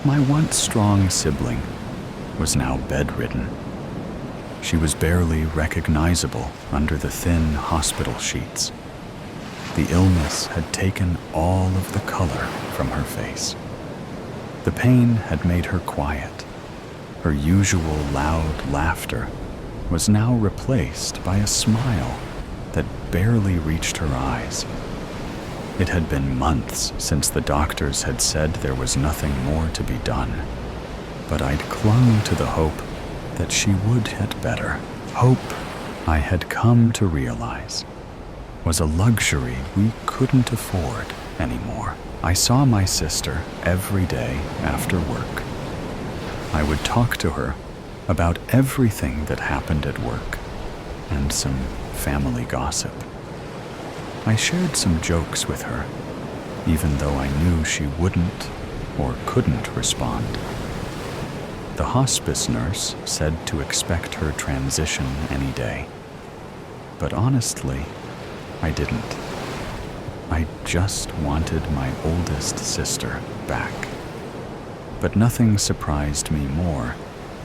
A: My once strong sibling was now bedridden. She was barely recognizable under the thin hospital sheets. The illness had taken all of the color from her face. The pain had made her quiet. Her usual loud laughter was now replaced by a smile that barely reached her eyes. It had been months since the doctors had said there was nothing more to be done, but I'd clung to the hope that she would get better. Hope, I had come to realize, was a luxury we couldn't afford anymore. I saw my sister every day after work. I would talk to her about everything that happened at work and some family gossip. I shared some jokes with her, even though I knew she wouldn't or couldn't respond. The hospice nurse said to expect her transition any day, but honestly, I didn't. I just wanted my oldest sister back. But nothing surprised me more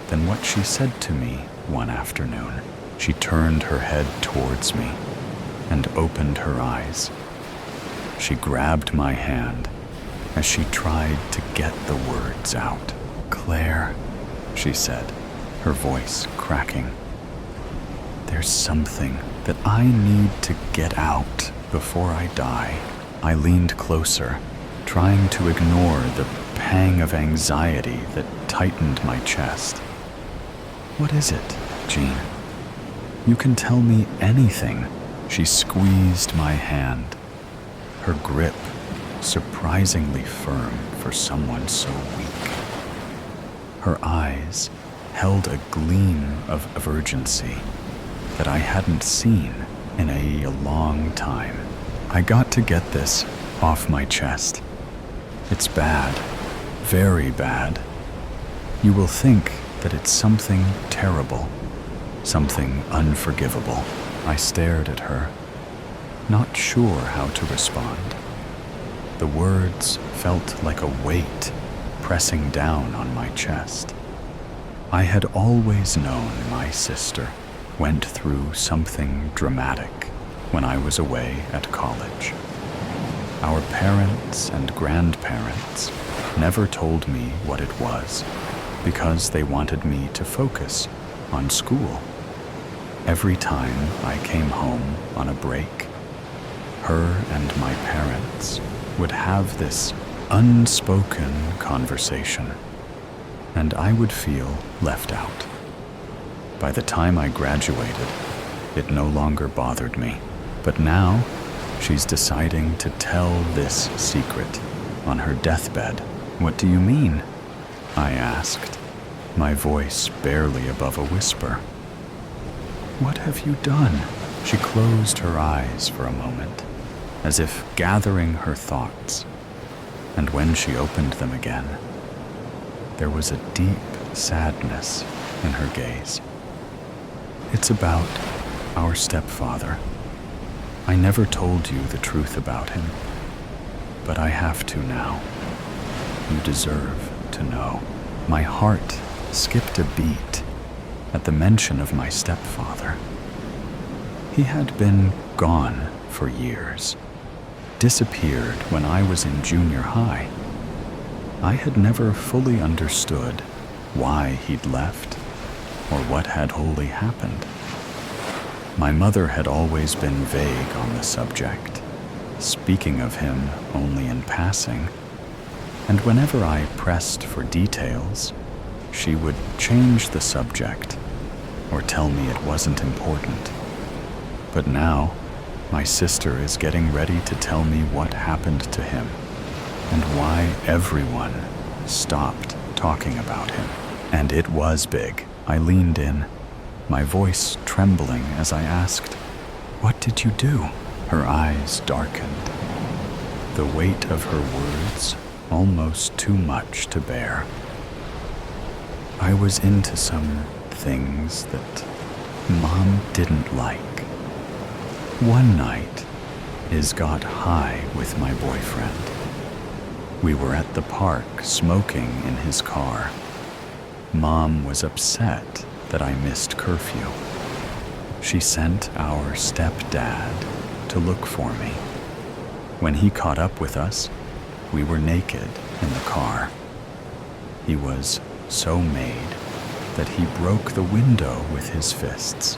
A: than what she said to me one afternoon. She turned her head towards me and opened her eyes. She grabbed my hand as she tried to get the words out. "Claire," she said, her voice cracking. "There's something that I need to get out before I die." I leaned closer, trying to ignore the pang of anxiety that tightened my chest. "What is it, Jean? You can tell me anything." She squeezed my hand, her grip surprisingly firm for someone so weak. Her eyes held a gleam of urgency that I hadn't seen in a long time. "I got to get this off my chest. It's bad, very bad. You will think that it's something terrible, something unforgivable." I stared at her, not sure how to respond. The words felt like a weight pressing down on my chest. I had always known my sister went through something dramatic when I was away at college. Our parents and grandparents never told me what it was because they wanted me to focus on school. Every time I came home on a break, her and my parents would have this unspoken conversation, and I would feel left out. By the time I graduated, it no longer bothered me, but now she's deciding to tell this secret on her deathbed. "What do you mean?" I asked, my voice barely above a whisper. "What have you done?" She closed her eyes for a moment, as if gathering her thoughts, and when she opened them again, there was a deep sadness in her gaze. "It's about our stepfather. I never told you the truth about him, but I have to now. You deserve to know." My heart skipped a beat at the mention of my stepfather. He had been gone for years, disappeared when I was in junior high. I had never fully understood why he'd left or what had wholly happened. My mother had always been vague on the subject, speaking of him only in passing, and whenever I pressed for details, she would change the subject or tell me it wasn't important. But now, my sister is getting ready to tell me what happened to him and why everyone stopped talking about him. And it was big. I leaned in, my voice trembling as I asked, "What did you do?" Her eyes darkened, the weight of her words almost too much to bear. "I was into some things that Mom didn't like. One night, Iz got high with my boyfriend. We were at the park smoking in his car. Mom was upset that I missed curfew. She sent our stepdad to look for me. When he caught up with us, we were naked in the car. He was so made that he broke the window with his fists.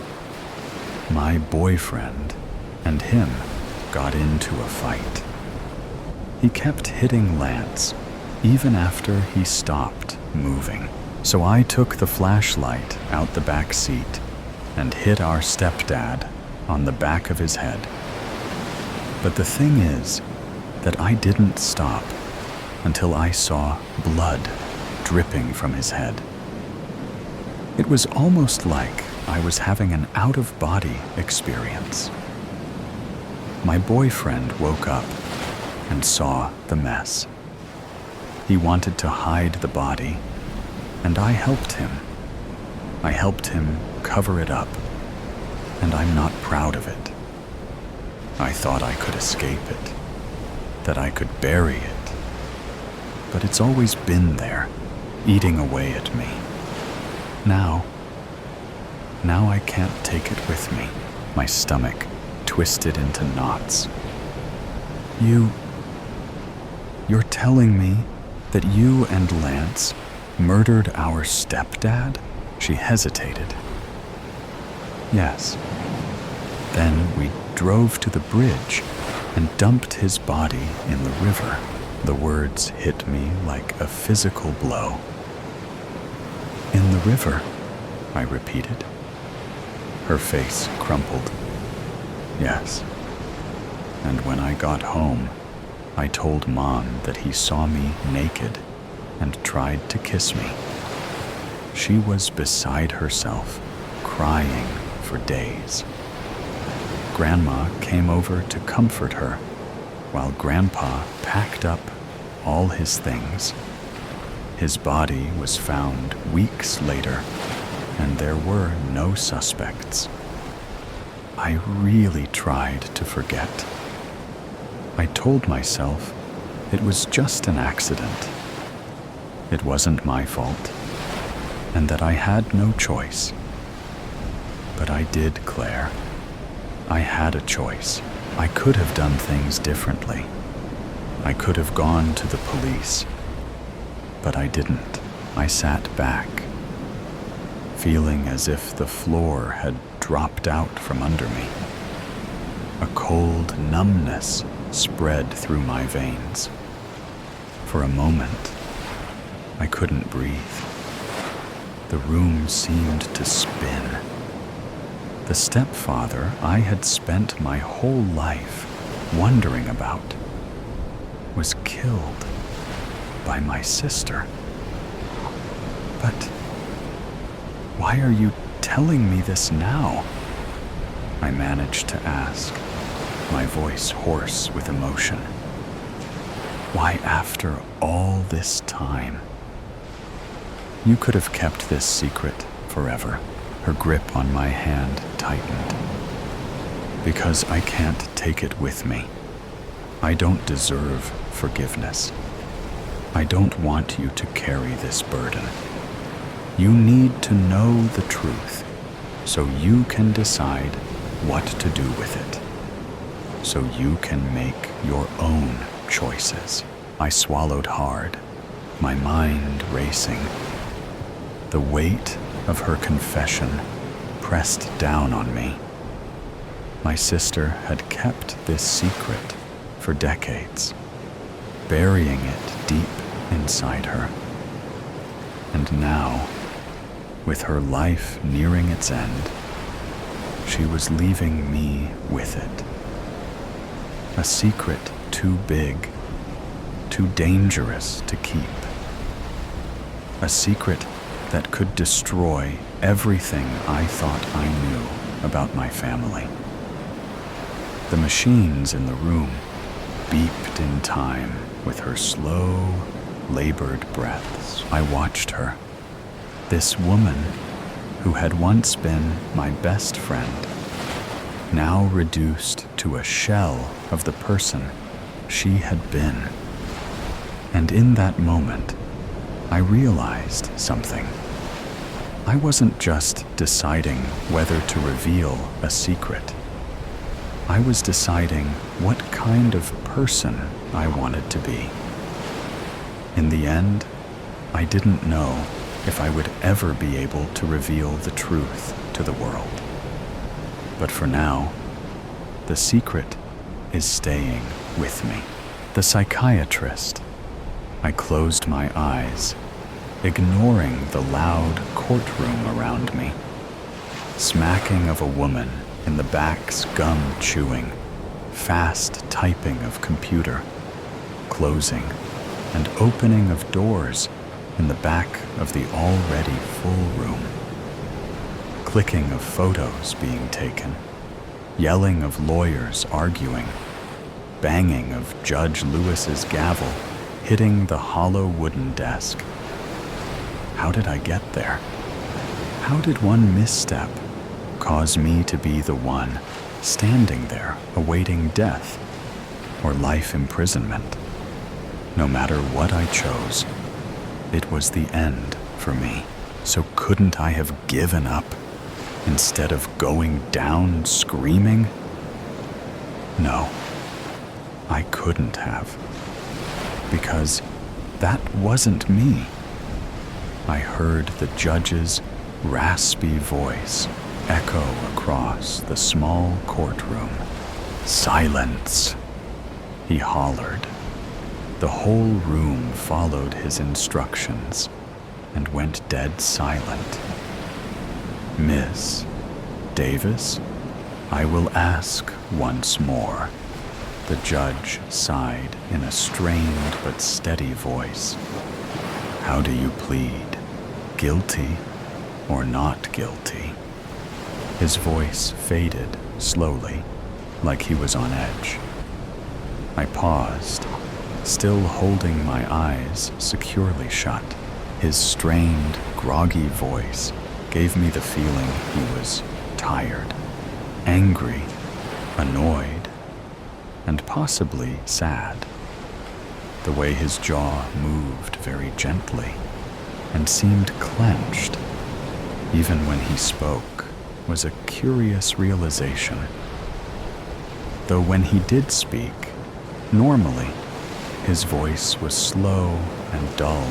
A: My boyfriend and him got into a fight. He kept hitting Lance even after he stopped moving. So I took the flashlight out the back seat and hit our stepdad on the back of his head. But the thing is that I didn't stop until I saw blood dripping from his head. It was almost like I was having an out-of-body experience. My boyfriend woke up and saw the mess. He wanted to hide the body, and I helped him. I helped him cover it up, and I'm not proud of it. I thought I could escape it, that I could bury it. But it's always been there, eating away at me. Now I can't take it with me, my stomach twisted into knots. You're telling me that you and Lance murdered our stepdad? She hesitated. Yes. Then we drove to the bridge and dumped his body in the river. The words hit me like a physical blow. In the river, I repeated. Her face crumpled. Yes. And when I got home, I told Mom that he saw me naked and tried to kiss me. She was beside herself, crying for days. Grandma came over to comfort her, while Grandpa packed up all his things. His body was found weeks later, and there were no suspects. I really tried to forget. I told myself it was just an accident. It wasn't my fault, and that I had no choice. But I did, Claire. I had a choice. I could have done things differently. I could have gone to the police. But I didn't. I sat back, feeling as if the floor had dropped out from under me. A cold numbness spread through my veins. For a moment, I couldn't breathe. The room seemed to spin. The stepfather I had spent my whole life wondering about was killed by my sister. But why are you telling me this now? I managed to ask, my voice hoarse with emotion. Why after all this time? You could have kept this secret forever. Her grip on my hand tightened. Because I can't take it with me. I don't deserve forgiveness. I don't want you to carry this burden. You need to know the truth so you can decide what to do with it. So you can make your own choices. I swallowed hard, my mind racing. The weight of her confession pressed down on me. My sister had kept this secret for decades, burying it deep inside her. And now, with her life nearing its end, she was leaving me with it. A secret too big, too dangerous to keep. A secret that could destroy everything I thought I knew about my family. The machines in the room beeped in time with her slow, labored breaths. I watched her. This woman, who had once been my best friend, now reduced to a shell of the person she had been. And in that moment, I realized something. I wasn't just deciding whether to reveal a secret. I was deciding what kind of person I wanted to be. In the end, I didn't know if I would ever be able to reveal the truth to the world. But for now, the secret is staying with me. The psychiatrist. I closed my eyes, ignoring the loud courtroom around me. Smacking of a woman in the back's gum chewing, fast typing of computer, closing and opening of doors in the back of the already full room. Clicking of photos being taken, yelling of lawyers arguing, banging of Judge Lewis's gavel hitting the hollow wooden desk. How did I get there? How did one misstep cause me to be the one standing there awaiting death? or life imprisonment. No matter what I chose, it was the end for me. So couldn't I have given up instead of going down screaming? No, I couldn't have, because that wasn't me. I heard the judge's raspy voice echo across the small courtroom. "Silence!" he hollered. The whole room followed his instructions and went dead silent. "Miss Davis, I will ask once more," the judge sighed in a strained but steady voice. "How do you plead? Guilty or not guilty?" His voice faded slowly, like he was on edge. I paused, still holding my eyes securely shut. His strained, groggy voice gave me the feeling he was tired, angry, annoyed, and possibly sad. The way his jaw moved very gently and seemed clenched, even when he spoke, was a curious realization. Though when he did speak, normally, his voice was slow and dull,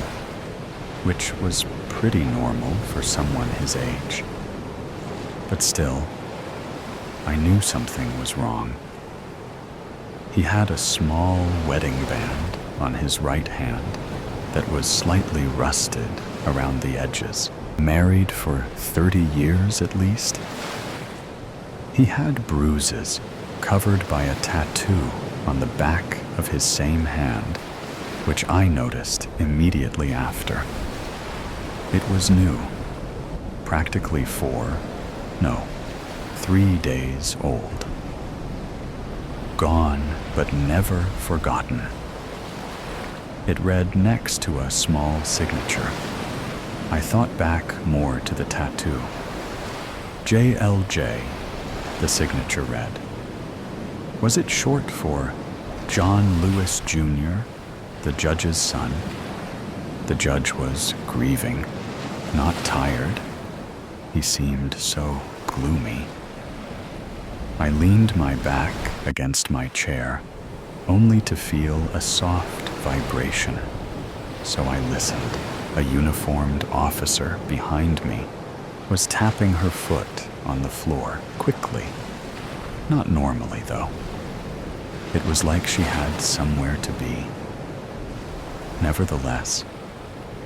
A: which was pretty normal for someone his age. But still, I knew something was wrong. He had a small wedding band on his right hand that was slightly rusted around the edges. Married for 30 years at least. He had bruises covered by a tattoo on the back of his same hand, which I noticed immediately after. It was new, practically 3 days old. Gone, but never forgotten. It read next to a small signature. I thought back more to the tattoo. JLJ, the signature read. Was it short for John Lewis Jr., the judge's son? The judge was grieving, not tired. He seemed so gloomy. I leaned my back against my chair, only to feel a soft vibration. So I listened. A uniformed officer behind me was tapping her foot on the floor quickly. Not normally, though. It was like she had somewhere to be. Nevertheless,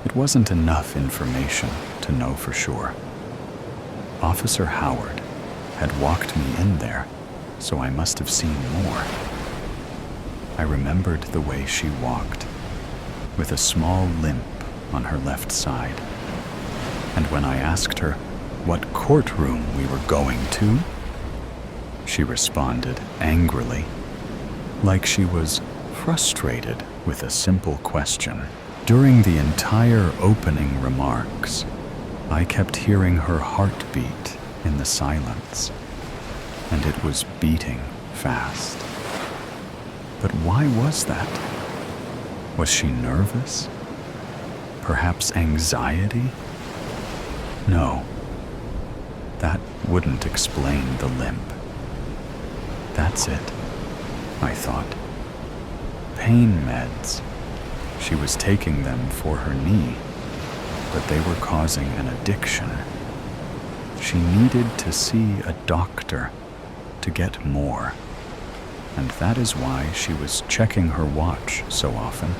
A: it wasn't enough information to know for sure. Officer Howard had walked me in there, so I must have seen more. I remembered the way she walked, with a small limp on her left side. And when I asked her what courtroom we were going to, she responded angrily, like she was frustrated with a simple question. During the entire opening remarks, I kept hearing her heartbeat in the silence, and it was beating fast. But why was that? Was she nervous? Perhaps anxiety? No, that wouldn't explain the limp. That's it, I thought. Pain meds. She was taking them for her knee, but they were causing an addiction. She needed to see a doctor to get more, and that is why she was checking her watch so often.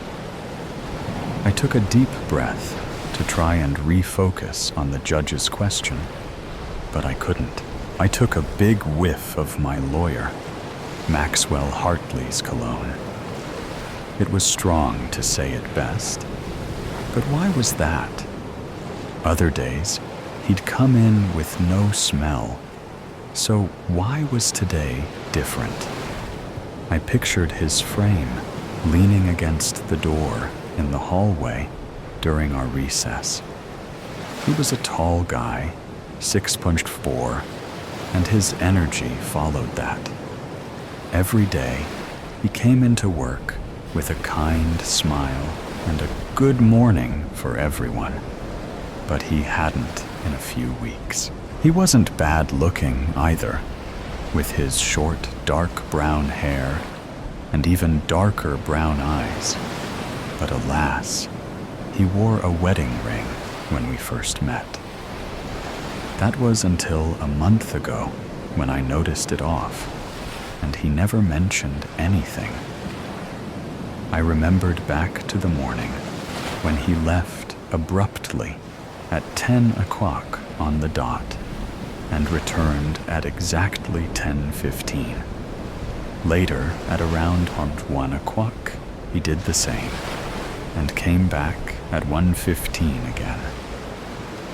A: I took a deep breath to try and refocus on the judge's question, but I couldn't. I took a big whiff of my lawyer, Maxwell Hartley's cologne. It was strong, to say it best, but why was that? Other days, he'd come in with no smell, so why was today different? I pictured his frame leaning against the door in the hallway during our recess. He was a tall guy, 6'4", and his energy followed that. Every day, He came into work with a kind smile and a good morning for everyone. But he hadn't in a few weeks. He wasn't bad looking either, with his short, dark brown hair and even darker brown eyes. But alas, he wore a wedding ring when we first met. That was until a month ago when I noticed it off, and he never mentioned anything. I remembered back to the morning when he left abruptly at 10 o'clock on the dot and returned at exactly 10:15. Later, at around 1 o'clock, he did the same and came back at 1:15 again.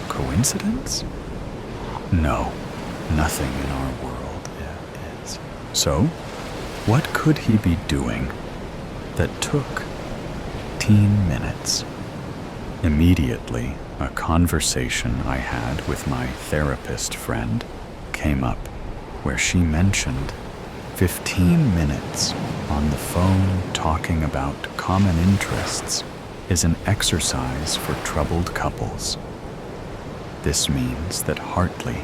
A: Coincidence? No, nothing in our world is. So, what could he be doing that took 15 minutes? Immediately, a conversation I had with my therapist friend came up where she mentioned 15 minutes on the phone talking about common interests is an exercise for troubled couples. This means that Hartley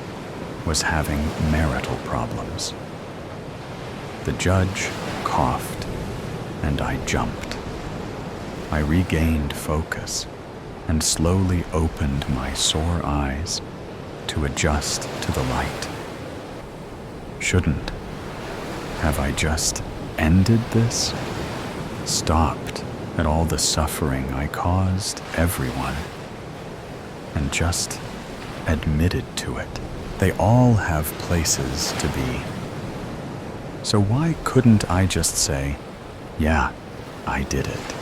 A: was having marital problems. The judge coughed, and I jumped. I regained focus and slowly opened my sore eyes to adjust to the light. Shouldn't have I just ended this? Stopped at all the suffering I caused everyone, and just admitted to it. They all have places to be. So why couldn't I just say, yeah, I did it?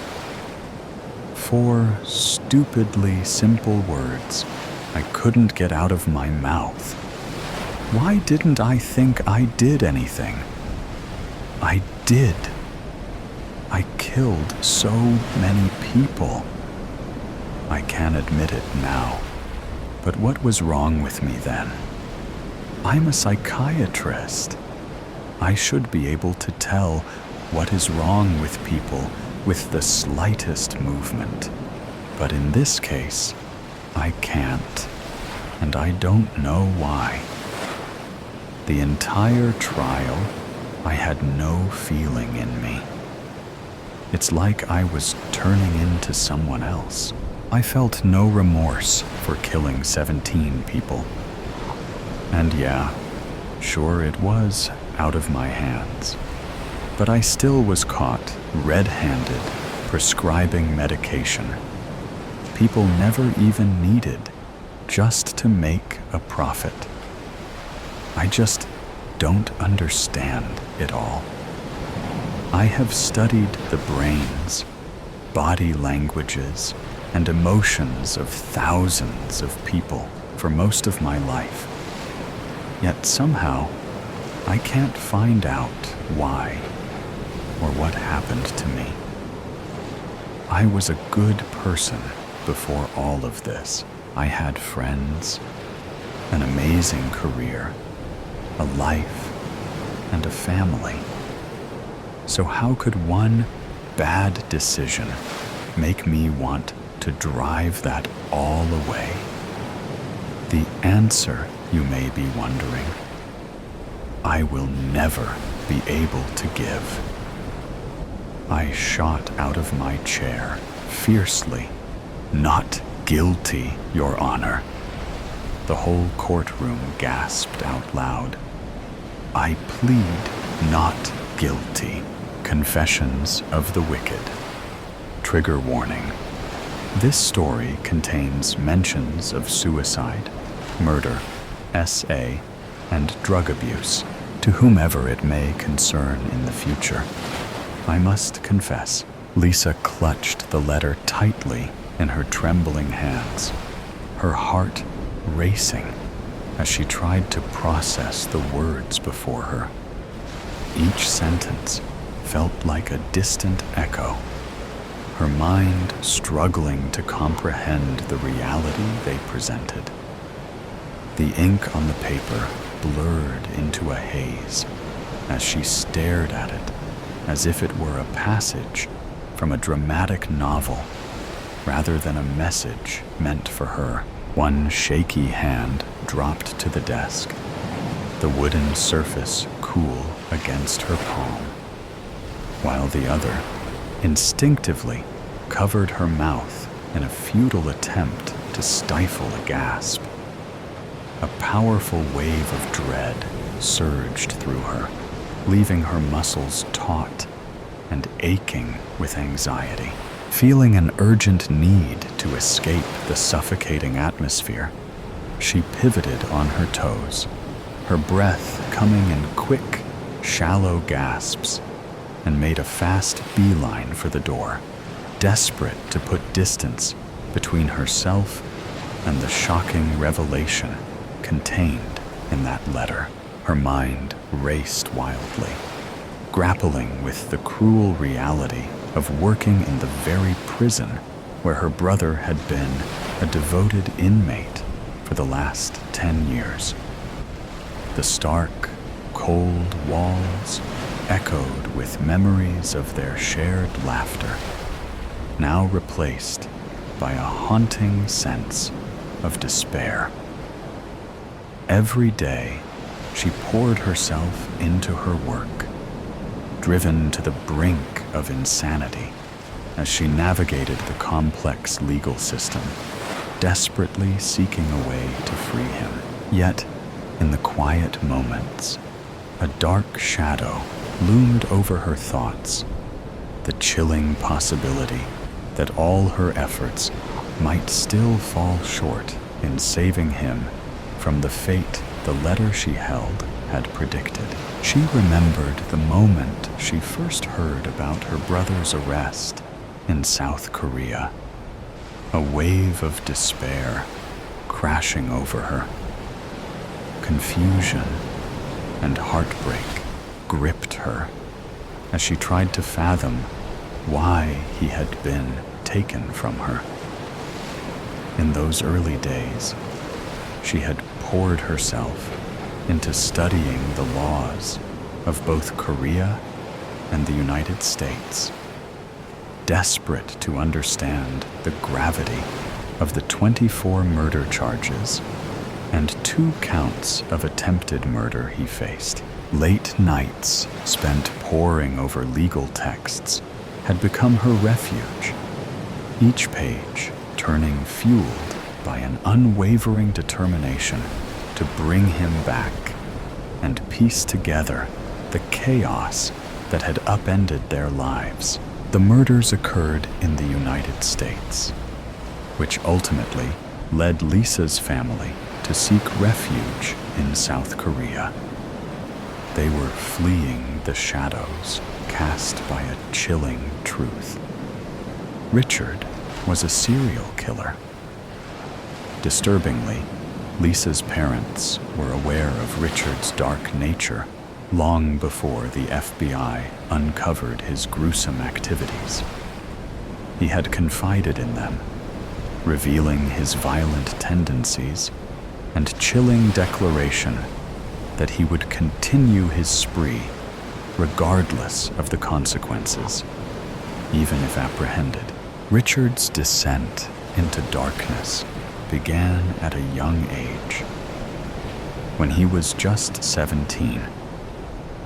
A: 4 stupidly simple words I couldn't get out of my mouth. Why didn't I think I did anything? I did. I killed so many people. I can admit it now. But what was wrong with me then? I'm a psychiatrist. I should be able to tell what is wrong with people with the slightest movement. But in this case, I can't, and I don't know why. The entire trial, I had no feeling in me. It's like I was turning into someone else. I felt no remorse for killing 17 people. And yeah, sure it was out of my hands. But I still was caught red-handed prescribing medication people never even needed just to make a profit. I just don't understand it all. I have studied the brains, body languages, and emotions of thousands of people for most of my life. Yet somehow, I can't find out why or what happened to me. I was a good person before all of this. I had friends, an amazing career, a life, and a family. So how could one bad decision make me want to drive that all away? The answer, you may be wondering, I will never be able to give. I shot out of my chair fiercely. Not guilty, Your Honor. The whole courtroom gasped out loud. I plead not guilty. Confessions of the Wicked. Trigger warning. This story contains mentions of suicide, murder, SA, and drug abuse to whomever it may concern in the future. I must confess, Lisa clutched the letter tightly in her trembling hands, her heart racing as she tried to process the words before her. Each sentence felt like a distant echo, her mind struggling to comprehend the reality they presented. The ink on the paper blurred into a haze as she stared at it, as if it were a passage from a dramatic novel rather than a message meant for her. One shaky hand dropped to the desk, the wooden surface cool against her palm, while the other instinctively covered her mouth in a futile attempt to stifle a gasp. A powerful wave of dread surged through her, leaving her muscles taut and aching with anxiety. Feeling an urgent need to escape the suffocating atmosphere, she pivoted on her toes, her breath coming in quick, shallow gasps, and made a fast beeline for the door, desperate to put distance between herself and the shocking revelation contained in that letter. Her mind raced wildly, grappling with the cruel reality of working in the very prison where her brother had been a devoted inmate for the last 10 years. The stark, cold walls echoed with memories of their shared laughter, now replaced by a haunting sense of despair. Every day, she poured herself into her work, driven to the brink of insanity as she navigated the complex legal system, desperately seeking a way to free him. Yet, in the quiet moments, a dark shadow loomed over her thoughts, the chilling possibility that all her efforts might still fall short in saving him from the fate the letter she held had predicted. She remembered the moment she first heard about her brother's arrest in South Korea, a wave of despair crashing over her. Confusion and heartbreak gripped her as she tried to fathom why he had been taken from her. In those early days, she had poured herself into studying the laws of both Korea and the United States, desperate to understand the gravity of the 24 murder charges and 2 counts of attempted murder he faced. Late nights spent poring over legal texts had become her refuge, each page turning fueled by an unwavering determination to bring him back and piece together the chaos that had upended their lives. The murders occurred in the United States, which ultimately led Lisa's family to seek refuge in South Korea. They were fleeing the shadows cast by a chilling truth. Richard was a serial killer. Disturbingly, Lisa's parents were aware of Richard's dark nature long before the FBI uncovered his gruesome activities. He had confided in them, revealing his violent tendencies and chilling declaration that he would continue his spree regardless of the consequences, even if apprehended. Richard's descent into darkness began at a young age. When he was just 17,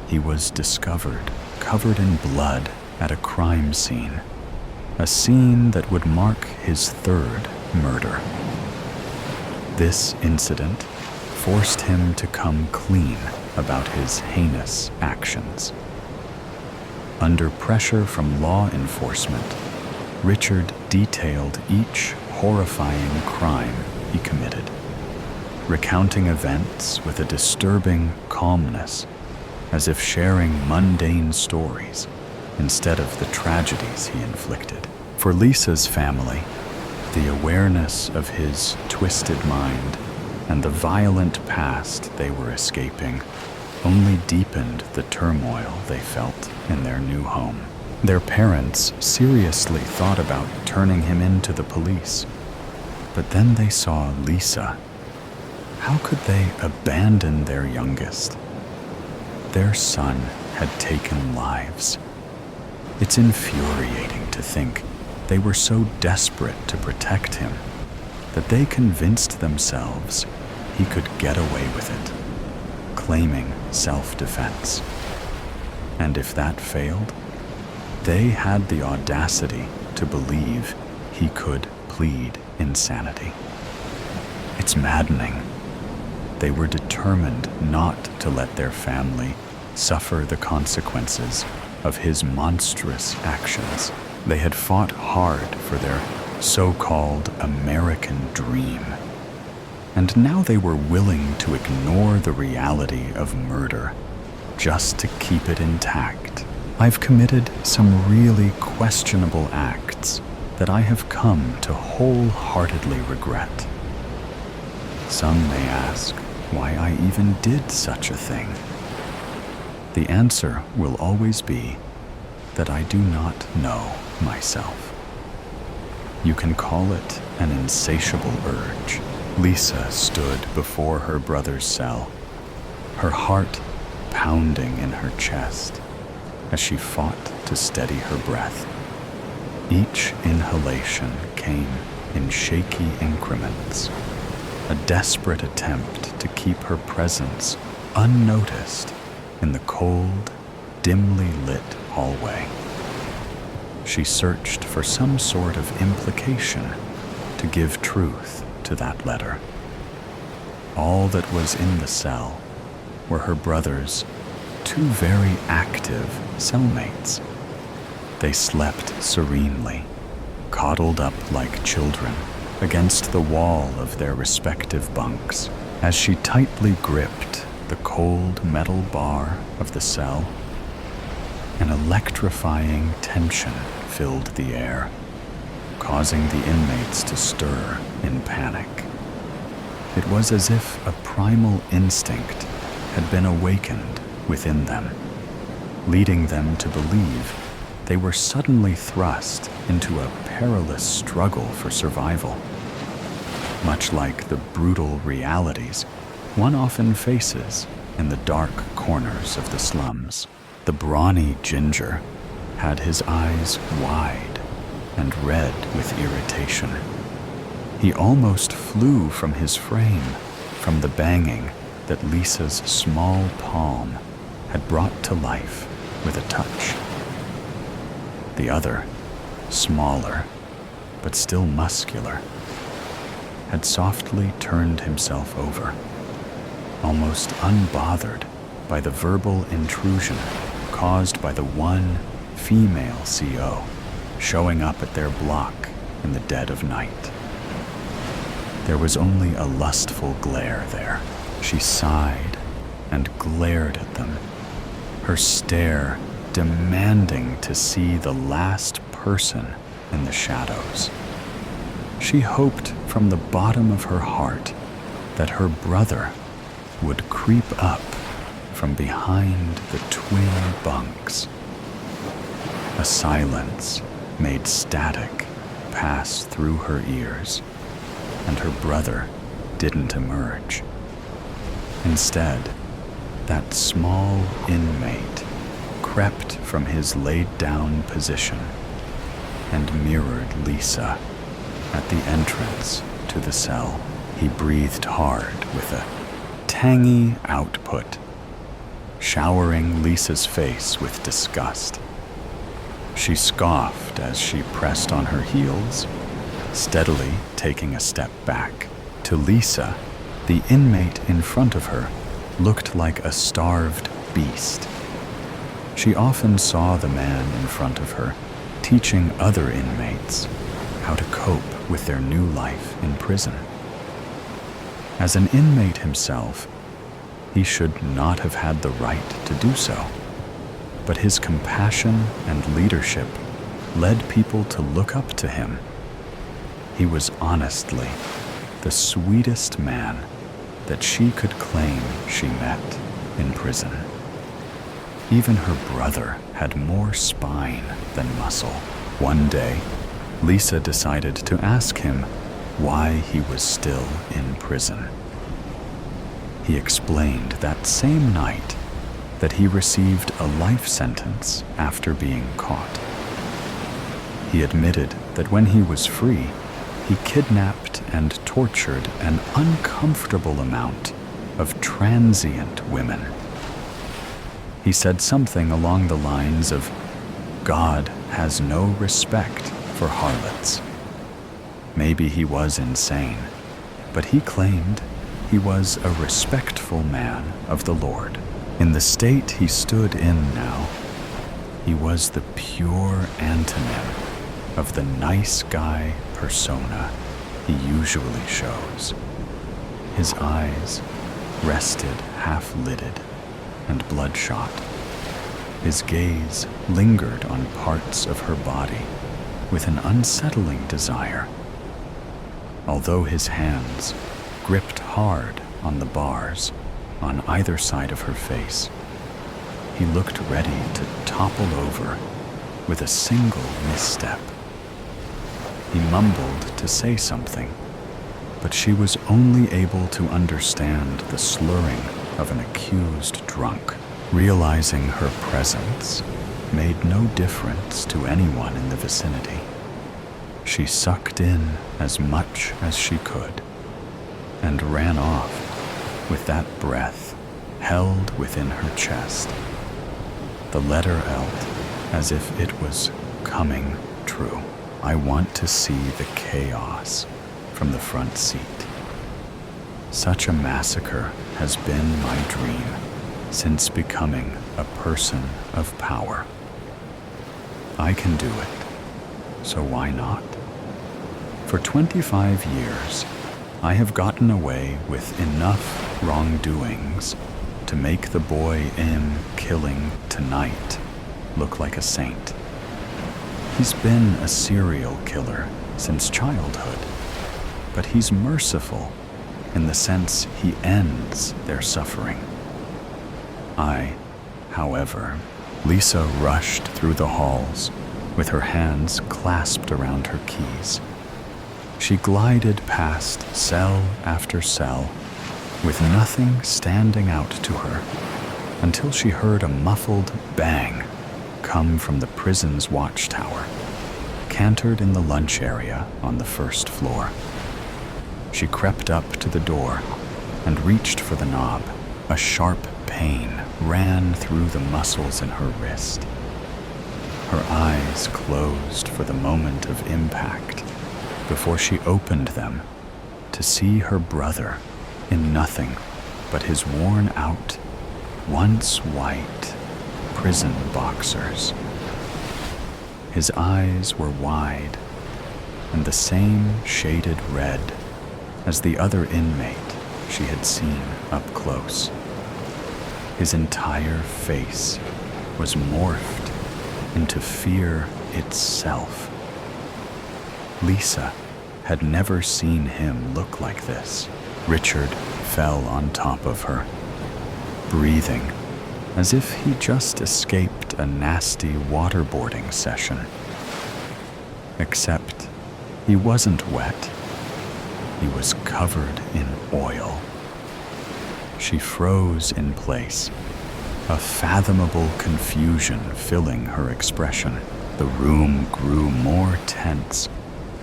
A: he was discovered covered in blood at a crime scene, a scene that would mark his 3rd murder. This incident forced him to come clean about his heinous actions. Under pressure from law enforcement, Richard detailed each horrifying crime he committed, recounting events with a disturbing calmness, as if sharing mundane stories instead of the tragedies he inflicted. For Lisa's family, the awareness of his twisted mind and the violent past they were escaping only deepened the turmoil they felt in their new home. Their parents seriously thought about turning him in to the police, but then they saw Lisa. How could they abandon their youngest? Their son had taken lives, It's infuriating to think they were so desperate to protect him that they convinced themselves he could get away with it, claiming self-defense. And if that failed, they had the audacity to believe he could plead insanity. It's maddening. They were determined not to let their family suffer the consequences of his monstrous actions. They had fought hard for their so-called American dream, and now they were willing to ignore the reality of murder just to keep it intact. I've committed some really questionable acts that I have come to wholeheartedly regret. Some may ask why I even did such a thing. The answer will always be that I do not know myself. You can call it an insatiable urge. Lisa stood before her brother's cell, her heart pounding in her chest as she fought to steady her breath. Each inhalation came in shaky increments, a desperate attempt to keep her presence unnoticed in the cold, dimly lit hallway. She searched for some sort of implication to give truth to that letter. All that was in the cell were her brother's two very active cellmates. They slept serenely, coddled up like children against the wall of their respective bunks. As she tightly gripped the cold metal bar of the cell, an electrifying tension filled the air, causing the inmates to stir in panic. It was as if a primal instinct had been awakened within them, leading them to believe they were suddenly thrust into a perilous struggle for survival. Much like the brutal realities one often faces in the dark corners of the slums. The brawny ginger had his eyes wide and red with irritation. He almost flew from his frame from the banging that Lisa's small palm had brought to life with a touch. The other, smaller but still muscular, had softly turned himself over, almost unbothered by the verbal intrusion caused by the one female CO showing up at their block in the dead of night. There was only a lustful glare there. She sighed and glared at them, her stare demanding to see the last person in the shadows. She hoped from the bottom of her heart that her brother would creep up from behind the twin bunks. A silence made static pass through her ears, and her brother didn't emerge. Instead, that small inmate crept from his laid-down position and mirrored Lisa at the entrance to the cell. He breathed hard with a tangy output, showering Lisa's face with disgust. She scoffed as she pressed on her heels, steadily taking a step back. To Lisa, the inmate in front of her looked like a starved beast. She often saw the man in front of her teaching other inmates how to cope with their new life in prison. As an inmate himself, he should not have had the right to do so, but his compassion and leadership led people to look up to him. He was honestly the sweetest man that she could claim she met in prison. Even her brother had more spine than muscle. One day, Lisa decided to ask him why he was still in prison. He explained that same night that he received a life sentence after being caught. He admitted that when he was free, he kidnapped and tortured an uncomfortable amount of transient women. He said something along the lines of, "God has no respect for harlots." Maybe he was insane, but he claimed he was a respectful man of the Lord. In the state he stood in now, he was the pure antonym of the nice guy persona he usually shows. His eyes rested half-lidded and bloodshot. His gaze lingered on parts of her body with an unsettling desire. Although his hands gripped hard on the bars on either side of her face, he looked ready to topple over with a single misstep. He mumbled to say something, but she was only able to understand the slurring of an accused drunk. Realizing her presence made no difference to anyone in the vicinity. She sucked in as much as she could and ran off with that breath held within her chest, the letter L as if it was coming true. I want to see the chaos from the front seat. Such a massacre has been my dream since becoming a person of power. I can do it, so why not? For 25 years, I have gotten away with enough wrongdoings to make the boy I'm killing tonight look like a saint. He's been a serial killer since childhood, but he's merciful in the sense he ends their suffering. However, Lisa rushed through the halls with her hands clasped around her keys. She glided past cell after cell with nothing standing out to her until she heard a muffled bang come from the prison's watchtower, cantered in the lunch area on the first floor. She crept up to the door and reached for the knob. A sharp pain ran through the muscles in her wrist. Her eyes closed for the moment of impact before she opened them to see her brother in nothing but his worn-out, once white, prison boxers. His eyes were wide and the same shaded red as the other inmate she had seen up close. His entire face was morphed into fear itself. Lisa had never seen him look like this. Richard fell on top of her, breathing as if he just escaped a nasty waterboarding session. Except he wasn't wet. He was covered in oil. She froze in place, a fathomable confusion filling her expression. The room grew more tense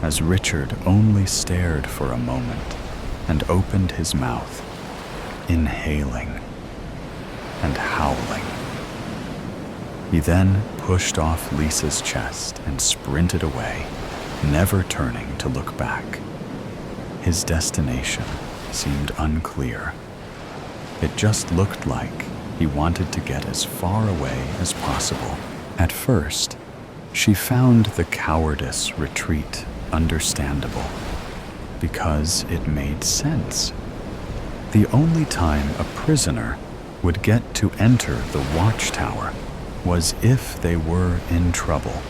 A: as Richard only stared for a moment and opened his mouth, inhaling and howling. He then pushed off Lisa's chest and sprinted away, never turning to look back. His destination seemed unclear. It just looked like he wanted to get as far away as possible. At first, she found the cowardice retreat understandable because it made sense. The only time a prisoner would get to enter the watchtower was if they were in trouble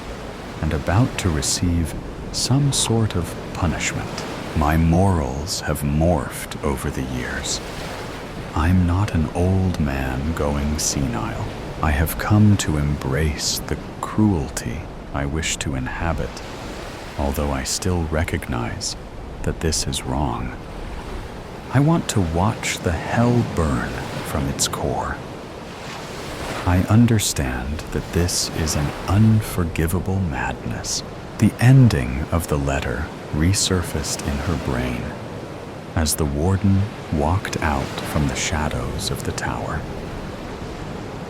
A: and about to receive some sort of punishment. My morals have morphed over the years. I'm not an old man going senile. I have come to embrace the cruelty I wish to inhabit, although I still recognize that this is wrong. I want to watch the hell burn from its core. I understand that this is an unforgivable madness. The ending of the letter resurfaced in her brain as the warden walked out from the shadows of the tower.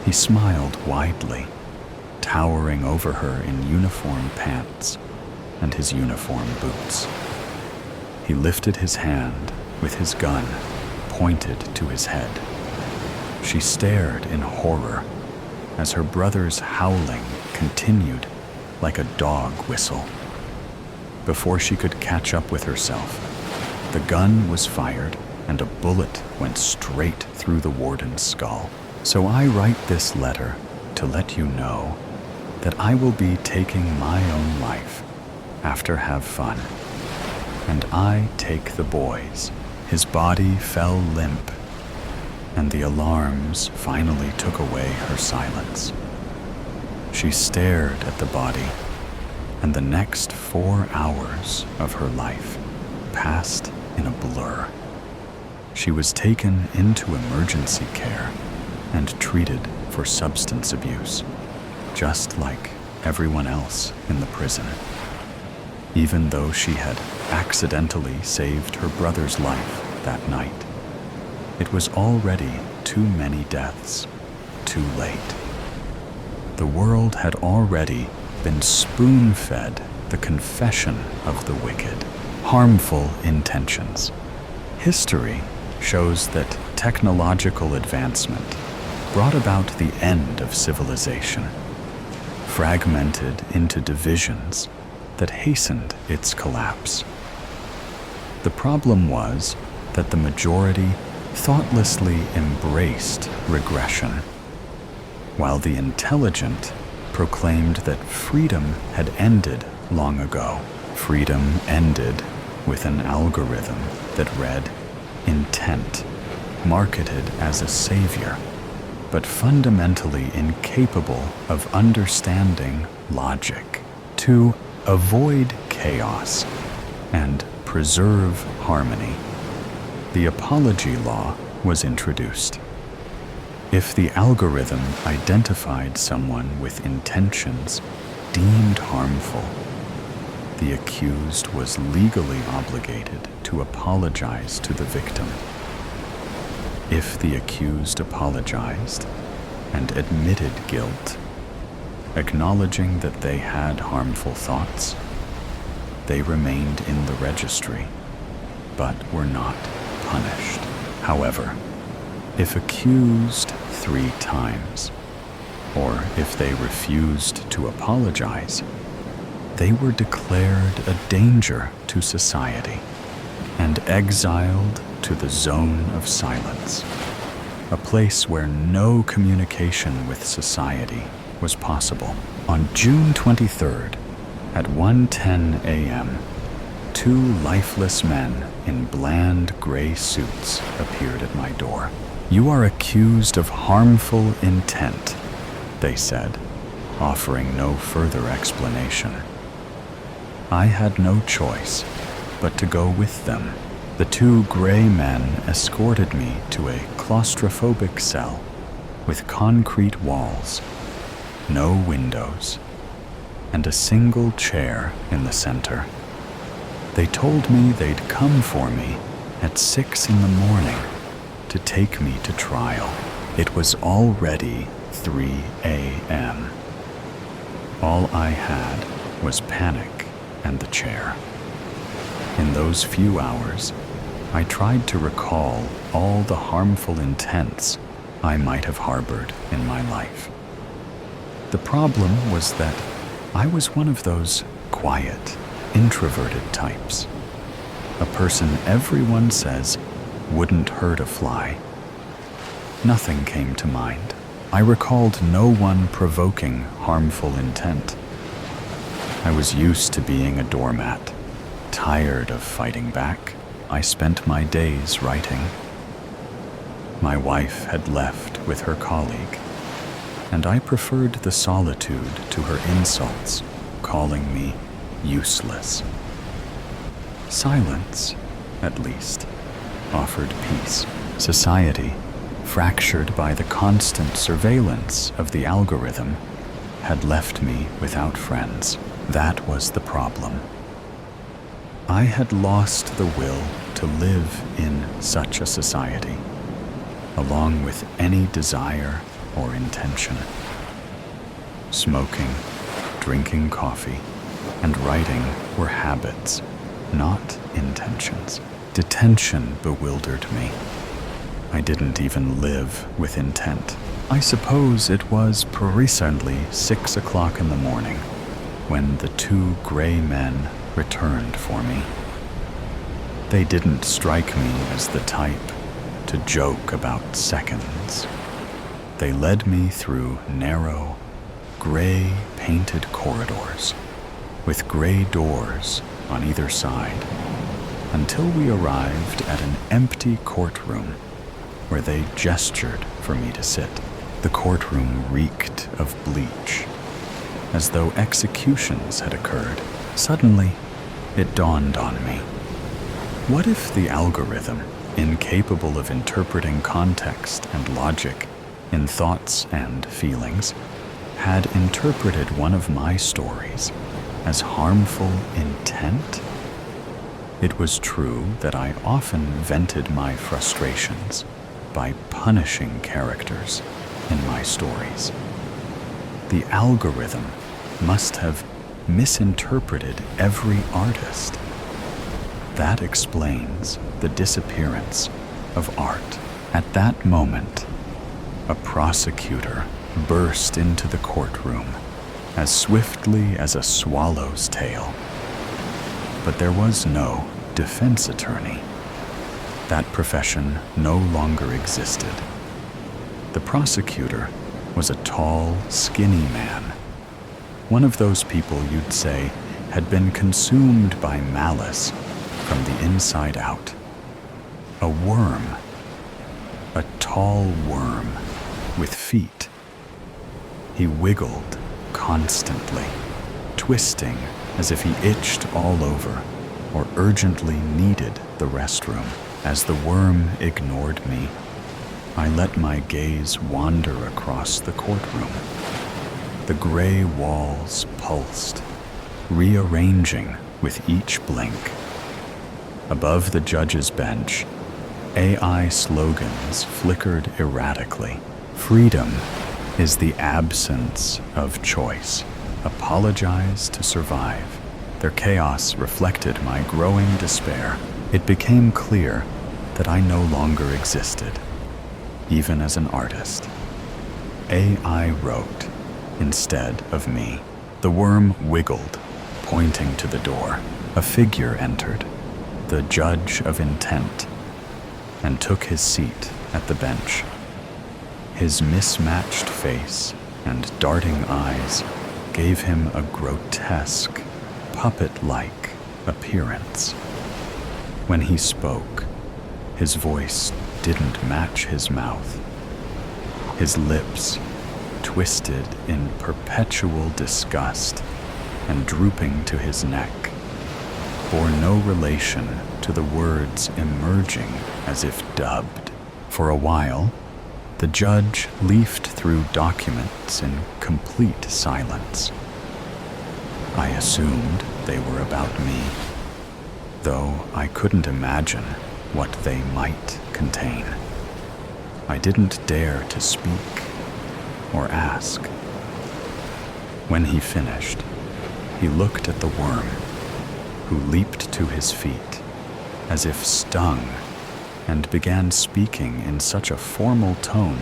A: He smiled widely, towering over her in uniform pants and his uniform boots. He lifted his hand with his gun pointed to his head. She stared in horror as her brother's howling continued like a dog whistle. Before she could catch up with herself, the gun was fired and a bullet went straight through the warden's skull. So I write this letter to let you know that I will be taking my own life after have fun. And I take the boy's. His body fell limp, and the alarms finally took away her silence. She stared at the body, and the next 4 hours of her life passed in a blur. She was taken into emergency care and treated for substance abuse, just like everyone else in the prison. Even though she had accidentally saved her brother's life that night, it was already too many deaths, too late. The world had already been spoon-fed the confession of the wicked, harmful intentions. History shows that technological advancement brought about the end of civilization, fragmented into divisions that hastened its collapse. The problem was that the majority thoughtlessly embraced regression, while the intelligent proclaimed that freedom had ended long ago. Freedom ended with an algorithm that read intent, marketed as a savior, but fundamentally incapable of understanding logic. To avoid chaos and preserve harmony, the apology law was introduced. If the algorithm identified someone with intentions deemed harmful, the accused was legally obligated to apologize to the victim. If the accused apologized and admitted guilt, acknowledging that they had harmful thoughts, they remained in the registry, but were not punished. However, if accused 3 times, or if they refused to apologize, they were declared a danger to society and exiled to the zone of silence, a place where no communication with society was possible. On June 23rd, at 1:10 a.m., 2 lifeless men in bland gray suits appeared at my door. "You are accused of harmful intent," they said, offering no further explanation. I had no choice but to go with them. The 2 gray men escorted me to a claustrophobic cell with concrete walls, no windows, and a single chair in the center. They told me they'd come for me at 6 in the morning to take me to trial. It was already 3 a.m. All I had was panic and the chair. In those few hours, I tried to recall all the harmful intents I might have harbored in my life. The problem was that I was one of those quiet, introverted types. A person everyone says wouldn't hurt a fly. Nothing came to mind. I recalled no one provoking harmful intent. I was used to being a doormat. Tired of fighting back, I spent my days writing. My wife had left with her colleague, and I preferred the solitude to her insults, calling me useless. Silence, at least, offered peace. Society, fractured by the constant surveillance of the algorithm, had left me without friends. That was the problem. I had lost the will to live in such a society, along with any desire or intention. Smoking, drinking coffee, and writing were habits, not intentions. Detention bewildered me. I didn't even live with intent. I suppose it was precisely 6 o'clock in the morning when the two gray men returned for me. They didn't strike me as the type to joke about seconds. They led me through narrow, gray painted corridors with gray doors on either side until we arrived at an empty courtroom where they gestured for me to sit. The courtroom reeked of bleach, as though executions had occurred. Suddenly, it dawned on me. What if the algorithm, incapable of interpreting context and logic in thoughts and feelings, had interpreted one of my stories as harmful intent? It was true that I often vented my frustrations by punishing characters in my stories. The algorithm must have misinterpreted every artist. That explains the disappearance of art. At that moment, a prosecutor burst into the courtroom as swiftly as a swallow's tail. But there was no defense attorney. That profession no longer existed. The prosecutor was a tall, skinny man, one of those people you'd say had been consumed by malice from the inside out. A worm, a tall worm with feet. He wiggled constantly, twisting as if he itched all over or urgently needed the restroom. As the worm ignored me, I let my gaze wander across the courtroom. The gray walls pulsed, rearranging with each blink. Above the judge's bench, AI slogans flickered erratically. Freedom is the absence of choice. Apologize to survive. Their chaos reflected my growing despair. It became clear that I no longer existed, even as an artist. AI wrote instead of me. The worm wiggled, pointing to the door. A figure entered, the judge of intent, and took his seat at the bench. His mismatched face and darting eyes gave him a grotesque, puppet-like appearance. When he spoke, his voice didn't match his mouth. His lips, twisted in perpetual disgust and drooping to his neck, bore no relation to the words emerging as if dubbed. For a while, the judge leafed through documents in complete silence. I assumed they were about me, though I couldn't imagine what they might contain. I didn't dare to speak or ask. When he finished, he looked at the worm, who leaped to his feet as if stung and began speaking in such a formal tone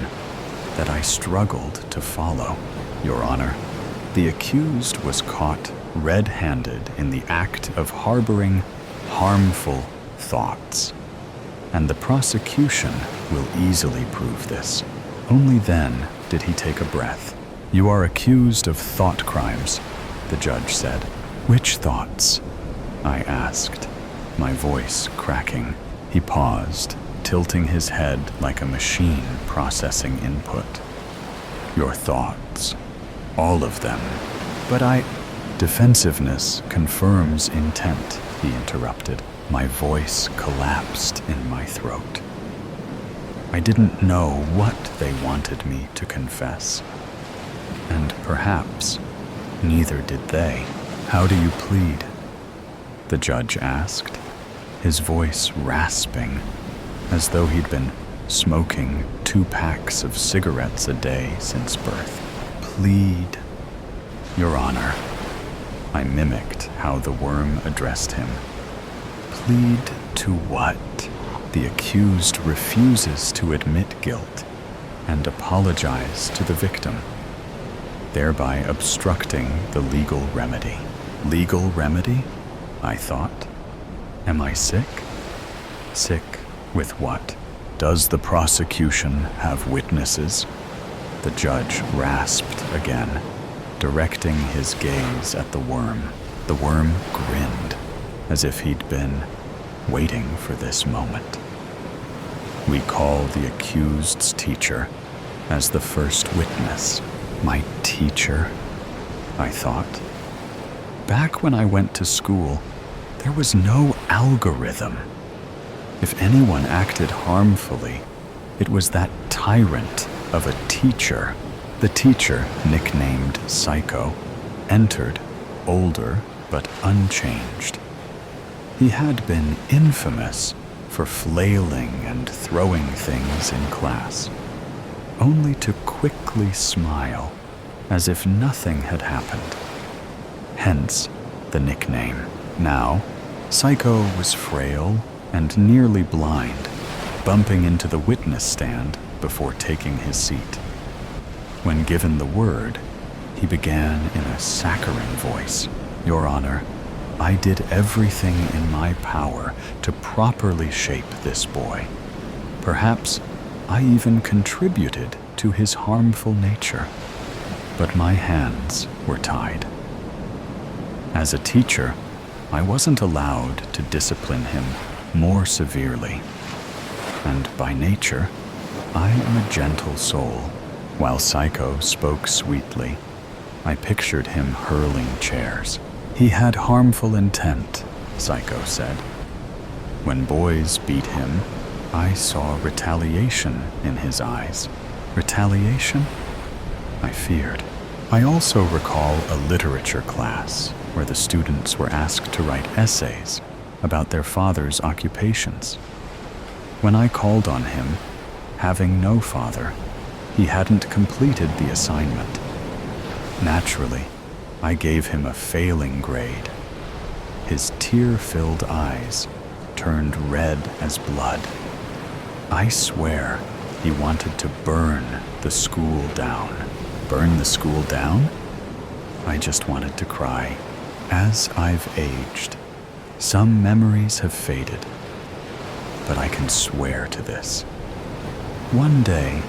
A: that I struggled to follow. Your Honor, the accused was caught red-handed in the act of harboring harmful thoughts, and the prosecution will easily prove this. Only then did he take a breath. You are accused of thought crimes, the judge said. Which thoughts? I asked, my voice cracking. He paused, tilting his head like a machine processing input. Your thoughts. All of them. But Defensiveness confirms intent, he interrupted. My voice collapsed in my throat. I didn't know what they wanted me to confess. And perhaps neither did they. How do you plead? The judge asked, his voice rasping, as though he'd been smoking 2 packs of cigarettes a day since birth. Plead, Your Honor. I mimicked how the worm addressed him. Plead to what? The accused refuses to admit guilt and apologize to the victim, thereby obstructing the legal remedy. Legal remedy? I thought. Am I sick? Sick with what? Does the prosecution have witnesses? The judge rasped again, directing his gaze at the worm. The worm grinned, as if he'd been waiting for this moment. We call the accused's teacher as the first witness. My teacher, I thought. Back when I went to school, there was no algorithm. If anyone acted harmfully, it was that tyrant of a teacher. The teacher, nicknamed Psycho, entered, older but unchanged. He had been infamous for flailing and throwing things in class, only to quickly smile as if nothing had happened. Hence the nickname. Now, Psycho was frail and nearly blind, bumping into the witness stand before taking his seat. When given the word, he began in a saccharine voice. Your Honor, I did everything in my power to properly shape this boy. Perhaps I even contributed to his harmful nature, but my hands were tied. As a teacher, I wasn't allowed to discipline him more severely, and by nature, I am a gentle soul. While Psycho spoke sweetly, I pictured him hurling chairs. He had harmful intent, Psycho said. When boys beat him, I saw retaliation in his eyes. Retaliation? I feared. I also recall a literature class where the students were asked to write essays about their father's occupations. When I called on him, having no father, he hadn't completed the assignment. Naturally, I gave him a failing grade. His tear-filled eyes turned red as blood. I swear he wanted to burn the school down. Burn the school down? I just wanted to cry. As I've aged, some memories have faded, but I can swear to this. One day,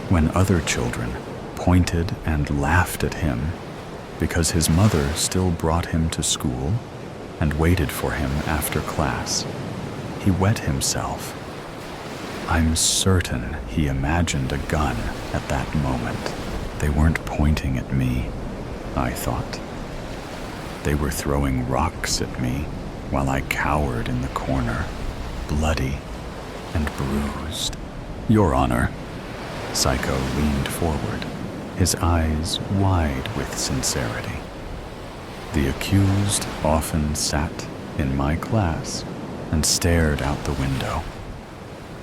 A: when other children pointed and laughed at him because his mother still brought him to school and waited for him after class, he wet himself. I'm certain he imagined a gun at that moment. They weren't pointing at me, I thought. They were throwing rocks at me while I cowered in the corner, bloody and bruised. Your Honor. Psycho leaned forward, his eyes wide with sincerity. The accused often sat in my class and stared out the window.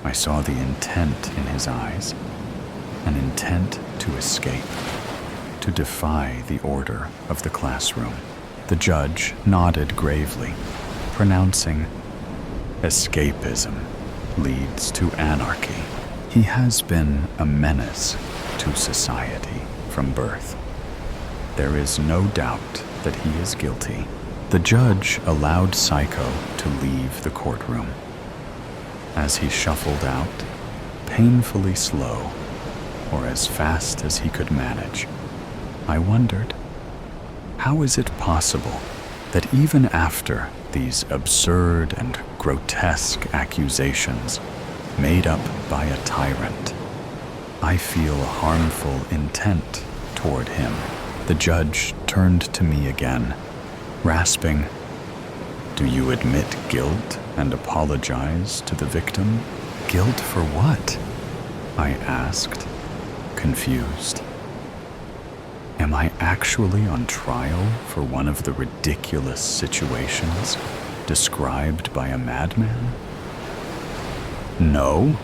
A: I saw the intent in his eyes, an intent to escape, to defy the order of the classroom. The judge nodded gravely, pronouncing, "Escapism leads to anarchy." He has been a menace to society from birth. There is no doubt that he is guilty. The judge allowed Psycho to leave the courtroom. As he shuffled out, painfully slow, or as fast as he could manage, I wondered, how is it possible that even after these absurd and grotesque accusations made up by a tyrant, I feel harmful intent toward him? The judge turned to me again, rasping, "Do you admit guilt and apologize to the victim?" Guilt for what? I asked, confused. Am I actually on trial for one of the ridiculous situations described by a madman? No,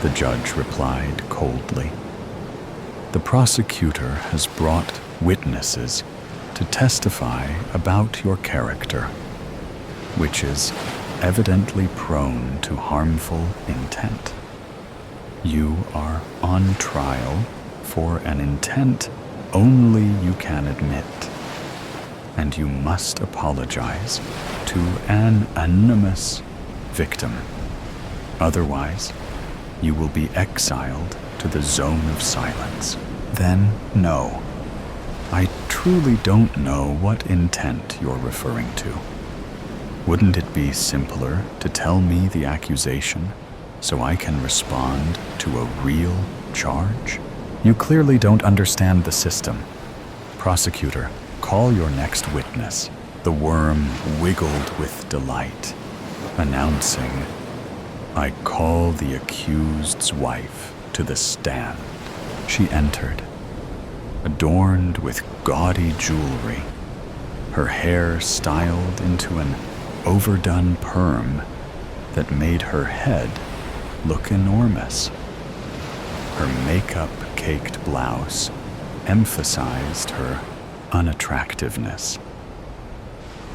A: the judge replied coldly. The prosecutor has brought witnesses to testify about your character, which is evidently prone to harmful intent. You are on trial for an intent only you can admit, and you must apologize to an anonymous victim. Otherwise, you will be exiled to the zone of silence. Then, no, I truly don't know what intent you're referring to. Wouldn't it be simpler to tell me the accusation so I can respond to a real charge? You clearly don't understand the system. Prosecutor, call your next witness. The worm wiggled with delight, announcing, I call the accused's wife to the stand. She entered, adorned with gaudy jewelry, her hair styled into an overdone perm that made her head look enormous. Her makeup-caked blouse emphasized her unattractiveness.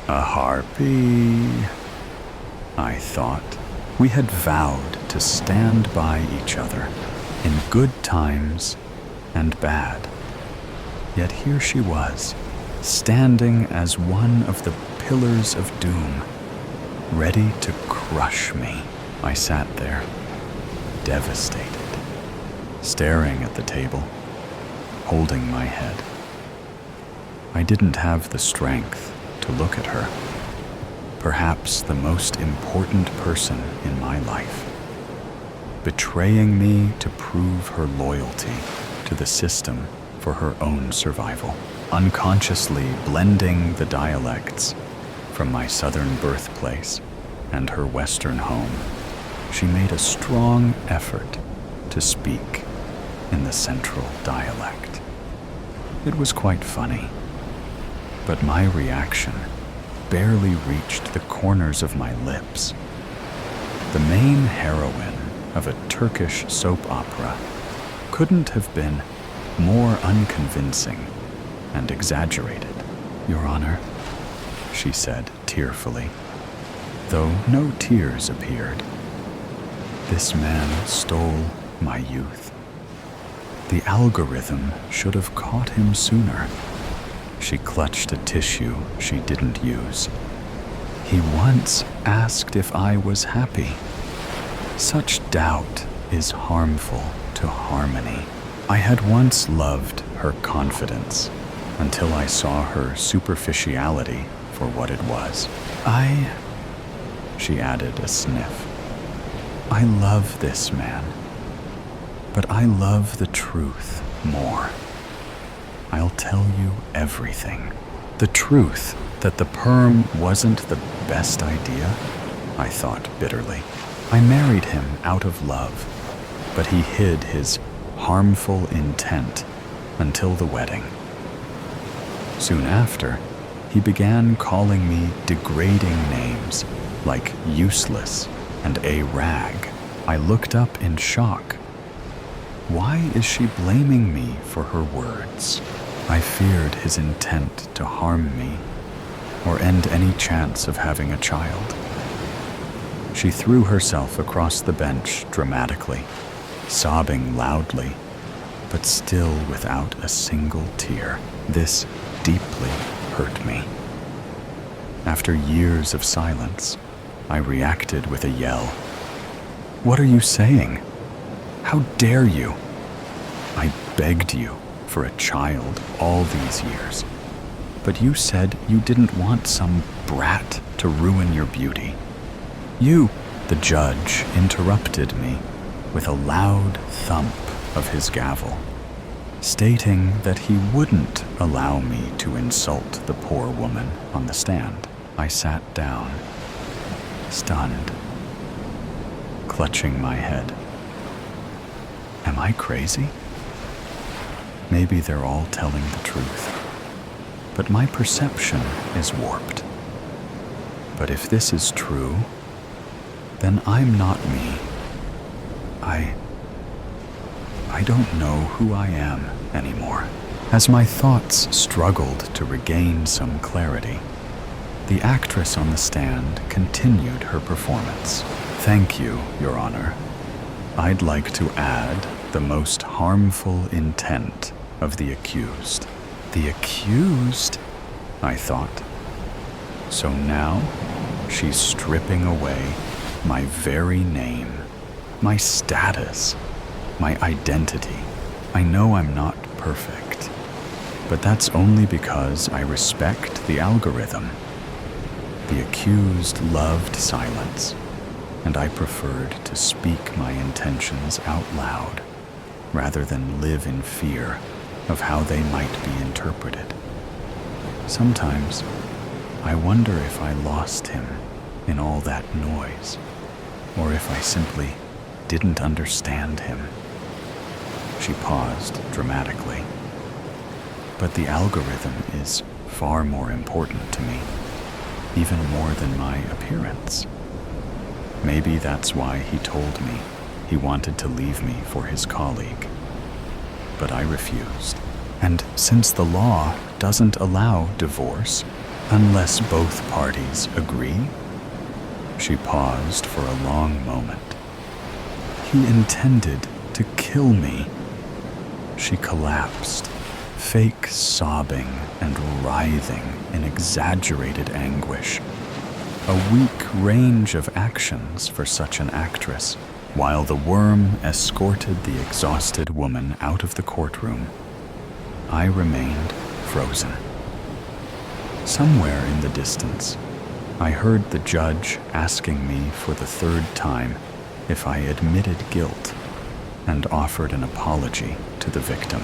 A: A harpy, I thought. We had vowed to stand by each other in good times and bad. Yet here she was, standing as one of the pillars of doom, ready to crush me. I sat there, devastated, staring at the table, holding my head. I didn't have the strength to look at her, perhaps the most important person in my life, betraying me to prove her loyalty to the system for her own survival, unconsciously blending the dialects from my southern birthplace and her western home. She made a strong effort to speak in the central dialect. It was quite funny, but my reaction barely reached the corners of my lips. The main heroine of a Turkish soap opera couldn't have been more unconvincing and exaggerated. Your Honor, she said tearfully, though no tears appeared. This man stole my youth. The algorithm should have caught him sooner. She clutched a tissue she didn't use. He once asked if I was happy. Such doubt is harmful to harmony. I had once loved her confidence until I saw her superficiality for what it was. She added a sniff. I love this man, but I love the truth more. I'll tell you everything. The truth that the perm wasn't the best idea, I thought bitterly. I married him out of love, but he hid his harmful intent until the wedding. Soon after, he began calling me degrading names like useless and a rag. I looked up in shock. Why is she blaming me for her words? I feared his intent to harm me or end any chance of having a child. She threw herself across the bench dramatically, sobbing loudly, but still without a single tear. This deeply hurt me. After years of silence, I reacted with a yell. What are you saying? How dare you? I begged you for a child all these years, but you said you didn't want some brat to ruin your beauty. The judge interrupted me with a loud thump of his gavel, stating that he wouldn't allow me to insult the poor woman on the stand. I sat down, stunned, clutching my head. Am I crazy? Maybe they're all telling the truth, but my perception is warped. But if this is true, then I'm not me. I don't know who I am anymore. As my thoughts struggled to regain some clarity, the actress on the stand continued her performance. Thank you, Your Honor. I'd like to add the most harmful intent of the accused. The accused? I thought. So now she's stripping away my very name, my status, my identity. I know I'm not perfect, but that's only because I respect the algorithm. The accused loved silence, and I preferred to speak my intentions out loud rather than live in fear of how they might be interpreted. Sometimes I wonder if I lost him in all that noise, or if I simply didn't understand him. She paused dramatically. But the algorithm is far more important to me, even more than my appearance. Maybe that's why he told me he wanted to leave me for his colleague. But I refused. And since the law doesn't allow divorce unless both parties agree, she paused for a long moment. He intended to kill me. She collapsed, fake sobbing and writhing in exaggerated anguish. A weak range of actions for such an actress, while the worm escorted the exhausted woman out of the courtroom. I remained frozen. Somewhere in the distance, I heard the judge asking me for the third time if I admitted guilt and offered an apology to the victim.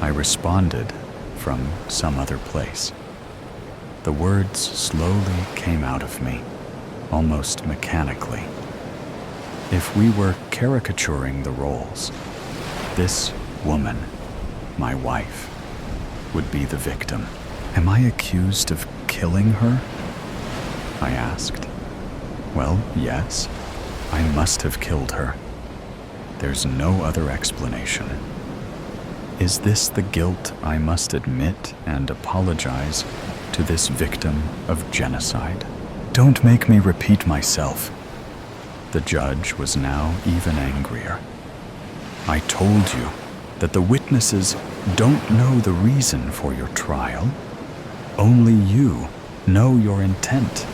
A: I responded from some other place. The words slowly came out of me, almost mechanically. If we were caricaturing the roles, this woman, my wife, would be the victim. Am I accused of killing her? I asked. Well, yes, I must have killed her. There's no other explanation. Is this the guilt I must admit and apologize to this victim of genocide? Don't make me repeat myself. The judge was now even angrier. I told you that the witnesses don't know the reason for your trial. Only you know your intent.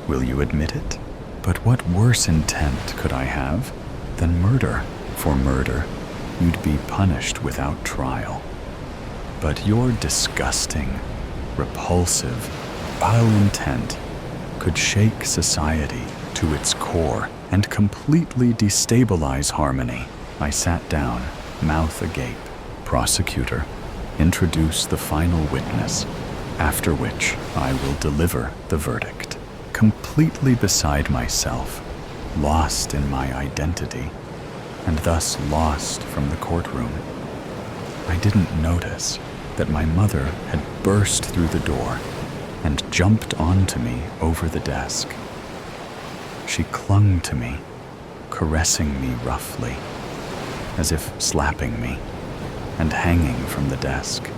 A: Will you admit it? But what worse intent could I have than murder? For murder, you'd be punished without trial. But your disgusting, repulsive, vile intent could shake society to its core and completely destabilize harmony. I sat down, mouth agape. Prosecutor, introduce the final witness, after which I will deliver the verdict. Completely beside myself, lost in my identity, and thus lost from the courtroom, I didn't notice that my mother had burst through the door and jumped onto me over the desk. She clung to me, caressing me roughly, as if slapping me, and hanging from the desk,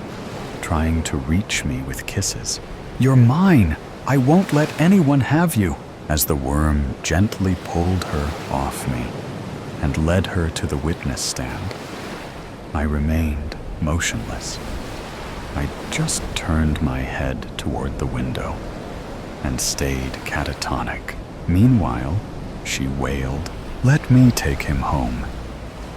A: trying to reach me with kisses. You're mine! I won't let anyone have you! As the worm gently pulled her off me and led her to the witness stand, I remained motionless. I just turned my head toward the window and stayed catatonic. Meanwhile, she wailed, "Let me take him home.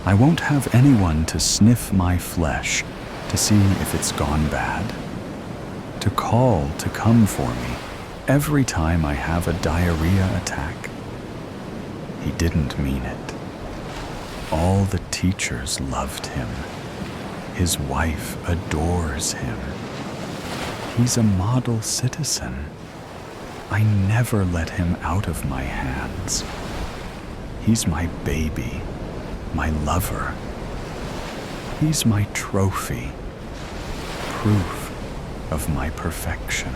A: I won't have anyone to sniff my flesh to see if it's gone bad, to call to come for me every time I have a diarrhea attack." He didn't mean it. All the teachers loved him. His wife adores him. He's a model citizen. I never let him out of my hands. He's my baby, my lover. He's my trophy, proof of my perfection.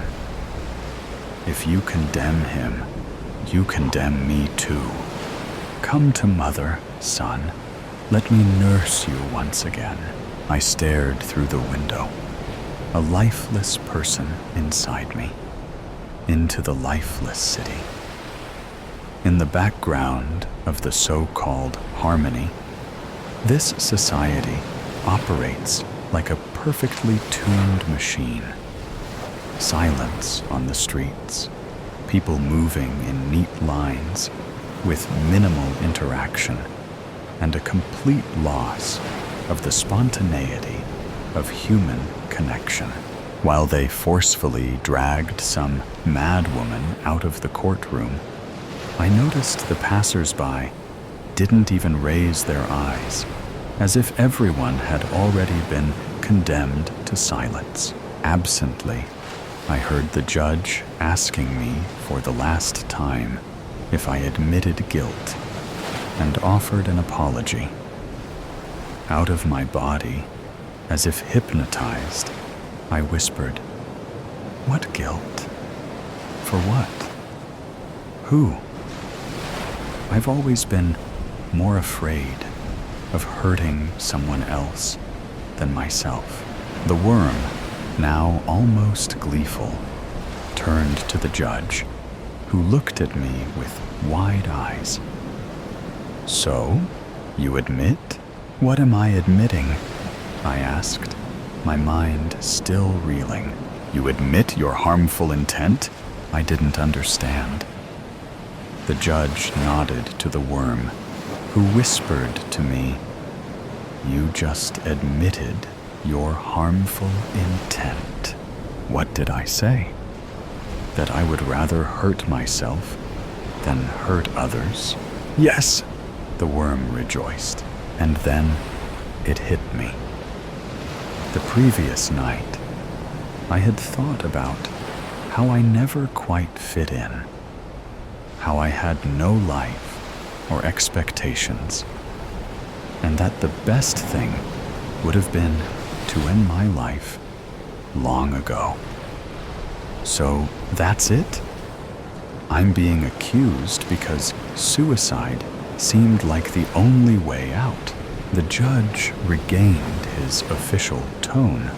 A: If you condemn him, you condemn me too. Come to mother, son. Let me nurse you once again. I stared through the window, a lifeless person inside me, into the lifeless city. In the background of the so-called harmony, this society operates like a perfectly tuned machine. Silence on the streets, people moving in neat lines with minimal interaction, and a complete loss of the spontaneity of human connection. While they forcefully dragged some madwoman out of the courtroom, I noticed the passers-by didn't even raise their eyes, as if everyone had already been condemned to silence. Absently, I heard the judge asking me for the last time if I admitted guilt and offered an apology. Out of my body, as if hypnotized, I whispered, "What guilt? For what? Who?" I've always been more afraid of hurting someone else than myself. The worm, now almost gleeful, turned to the judge, who looked at me with wide eyes. "So, you admit?" "What am I admitting?" I asked, my mind still reeling. "You admit your harmful intent?" I didn't understand. The judge nodded to the worm, who whispered to me, "You just admitted your harmful intent." What did I say? That I would rather hurt myself than hurt others? "Yes," the worm rejoiced, and then it hit me. The previous night, I had thought about how I never quite fit in, how I had no life or expectations, and that the best thing would have been to end my life long ago. So that's it? I'm being accused because suicide seemed like the only way out. The judge regained his official tone.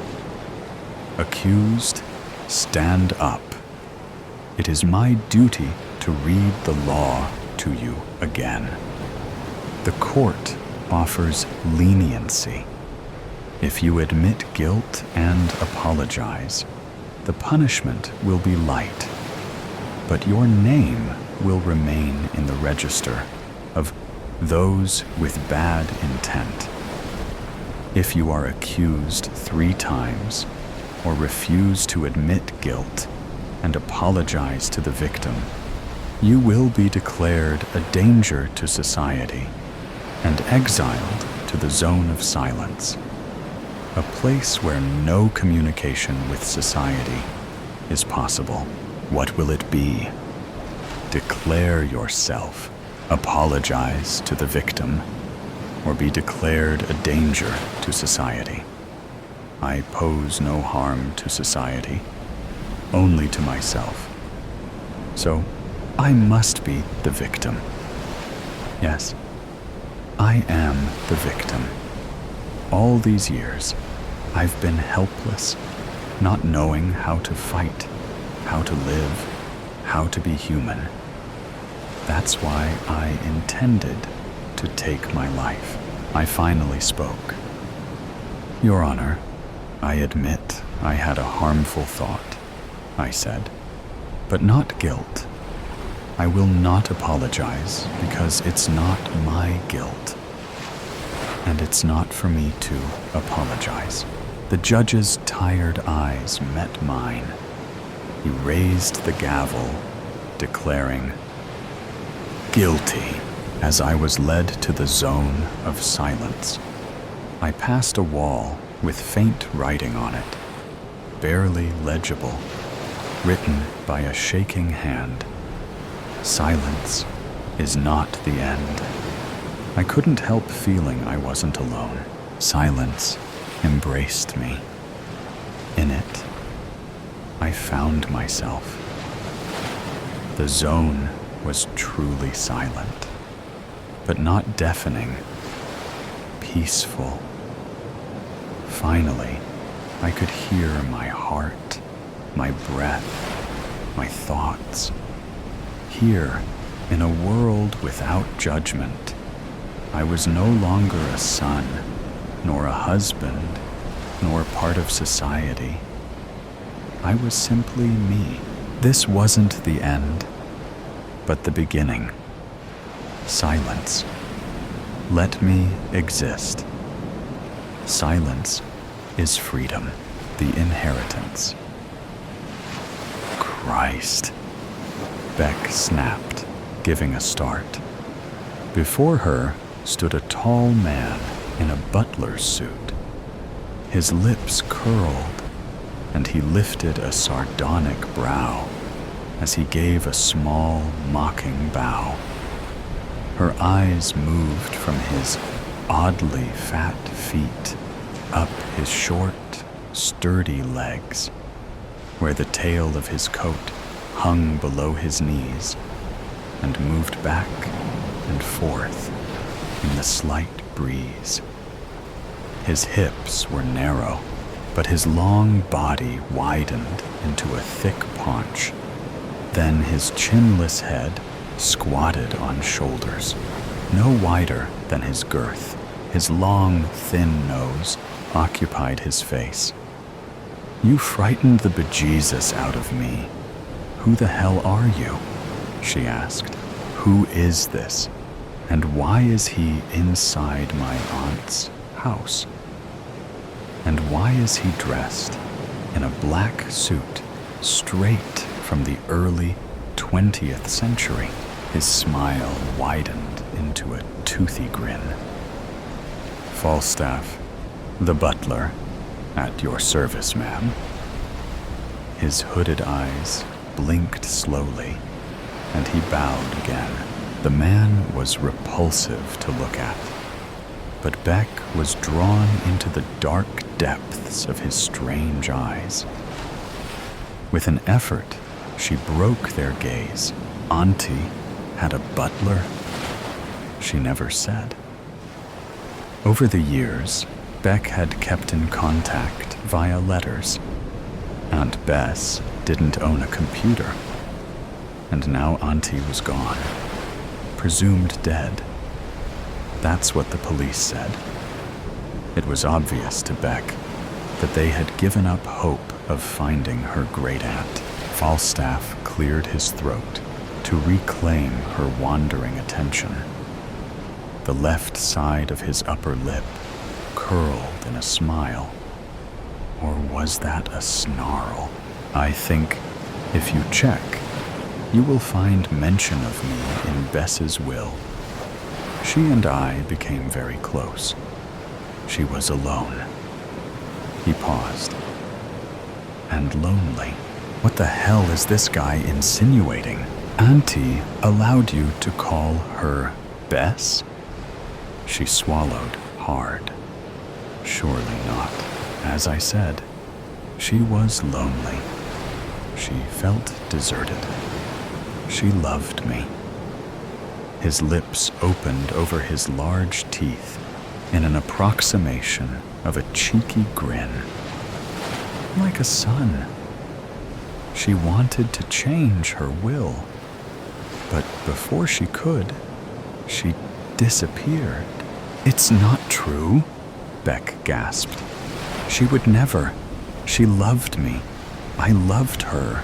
A: "Accused, stand up. It is my duty to read the law to you again. The court offers leniency. If you admit guilt and apologize, the punishment will be light, but your name will remain in the register of those with bad intent. If you are accused 3 times or refuse to admit guilt and apologize to the victim, you will be declared a danger to society and exiled to the zone of silence, a place where no communication with society is possible." What will it be? Declare yourself, apologize to the victim, or be declared a danger to society. I pose no harm to society, only to myself. So I must be the victim. Yes, I am the victim. All these years, I've been helpless, not knowing how to fight, how to live, how to be human. That's why I intended to take my life. I finally spoke. "Your Honor, I admit I had a harmful thought," I said, "but not guilt. I will not apologize because it's not my guilt, and it's not for me to apologize." The judge's tired eyes met mine. He raised the gavel, declaring, "Guilty." As I was led to the zone of silence, I passed a wall with faint writing on it, barely legible, written by a shaking hand. "Silence is not the end." I couldn't help feeling I wasn't alone. Silence embraced me. In it, I found myself. The zone was truly silent, but not deafening, peaceful. Finally, I could hear my heart, my breath, my thoughts. Here, in a world without judgment, I was no longer a son, nor a husband, nor part of society. I was simply me. This wasn't the end, but the beginning. Silence. Let me exist. Silence is freedom, the inheritance. Christ. Beck snapped, giving a start. Before her stood a tall man in a butler's suit. His lips curled, and he lifted a sardonic brow as he gave a small, mocking bow. Her eyes moved from his oddly fat feet up his short, sturdy legs, where the tail of his coat hung below his knees and moved back and forth in the slight breeze. His hips were narrow, but his long body widened into a thick paunch. Then his chinless head squatted on shoulders, no wider than his girth. His long, thin nose occupied his face. "You frightened the bejesus out of me. Who the hell are you?" she asked. "Who is this? And why is he inside my aunt's house? And why is he dressed in a black suit straight from the early 20th century?" His smile widened into a toothy grin. "Falstaff, the butler, at your service, ma'am." His hooded eyes blinked slowly, and he bowed again. The man was repulsive to look at, but Beck was drawn into the dark depths of his strange eyes. With an effort, she broke their gaze. Auntie had a butler? She never said. Over the years, Beck had kept in contact via letters. Aunt Bess didn't own a computer, and now Auntie was gone, presumed dead. That's what the police said. It was obvious to Beck that they had given up hope of finding her great-aunt. Falstaff cleared his throat to reclaim her wandering attention. The left side of his upper lip curled in a smile. Or was that a snarl? "I think, if you check, you will find mention of me in Bess's will. She and I became very close. She was alone." He paused. "And lonely. What the hell is this guy insinuating? Auntie allowed you to call her Bess?" She swallowed hard. "Surely not. As I said, she was lonely. She felt deserted. She loved me." His lips opened over his large teeth in an approximation of a cheeky grin. Like a son. She wanted to change her will, but before she could, she disappeared. "It's not true," Beck gasped. "She would never. She loved me. I loved her.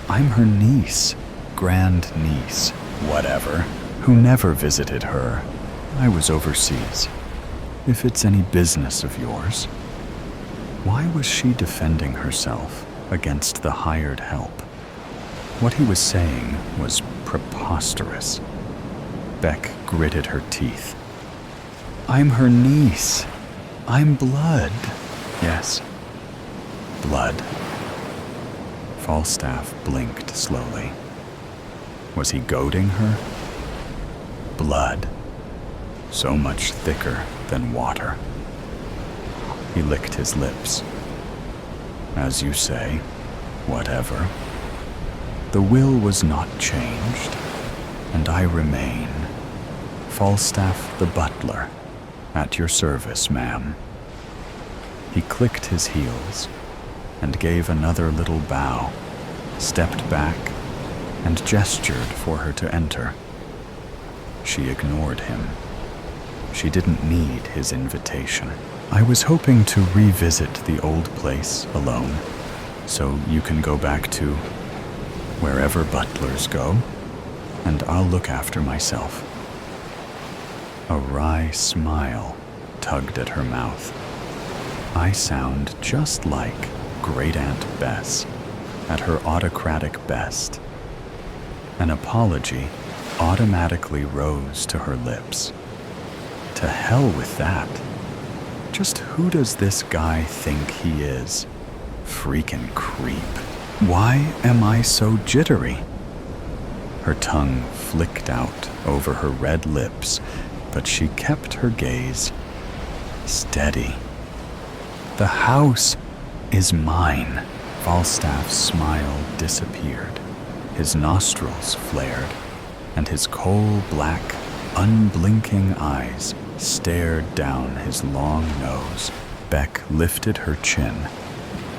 A: I'm her niece, grand niece, whatever, who never visited her. I was overseas. If it's any business of yours." Why was she defending herself against the hired help? What he was saying was preposterous. Beck gritted her teeth. "I'm her niece. I'm blood." "Yes, blood." Falstaff blinked slowly. Was he goading her? Blood. So much thicker than water. He licked his lips. As you say, whatever. The will was not changed, and I remain. Falstaff the butler, at your service, ma'am. He clicked his heels and gave another little bow, stepped back, and gestured for her to enter. She ignored him. She didn't need his invitation. I was hoping to revisit the old place alone, so you can go back to wherever butlers go, and I'll look after myself. A wry smile tugged at her mouth. I sound just like Great Aunt Bess at her autocratic best. An apology automatically rose to her lips. To hell with that. Just who does this guy think he is? Freaking creep. Why am I so jittery? Her tongue flicked out over her red lips, but she kept her gaze steady. The house is mine. Falstaff's smile disappeared. His nostrils flared, and his coal-black, unblinking eyes stared down his long nose. Beck lifted her chin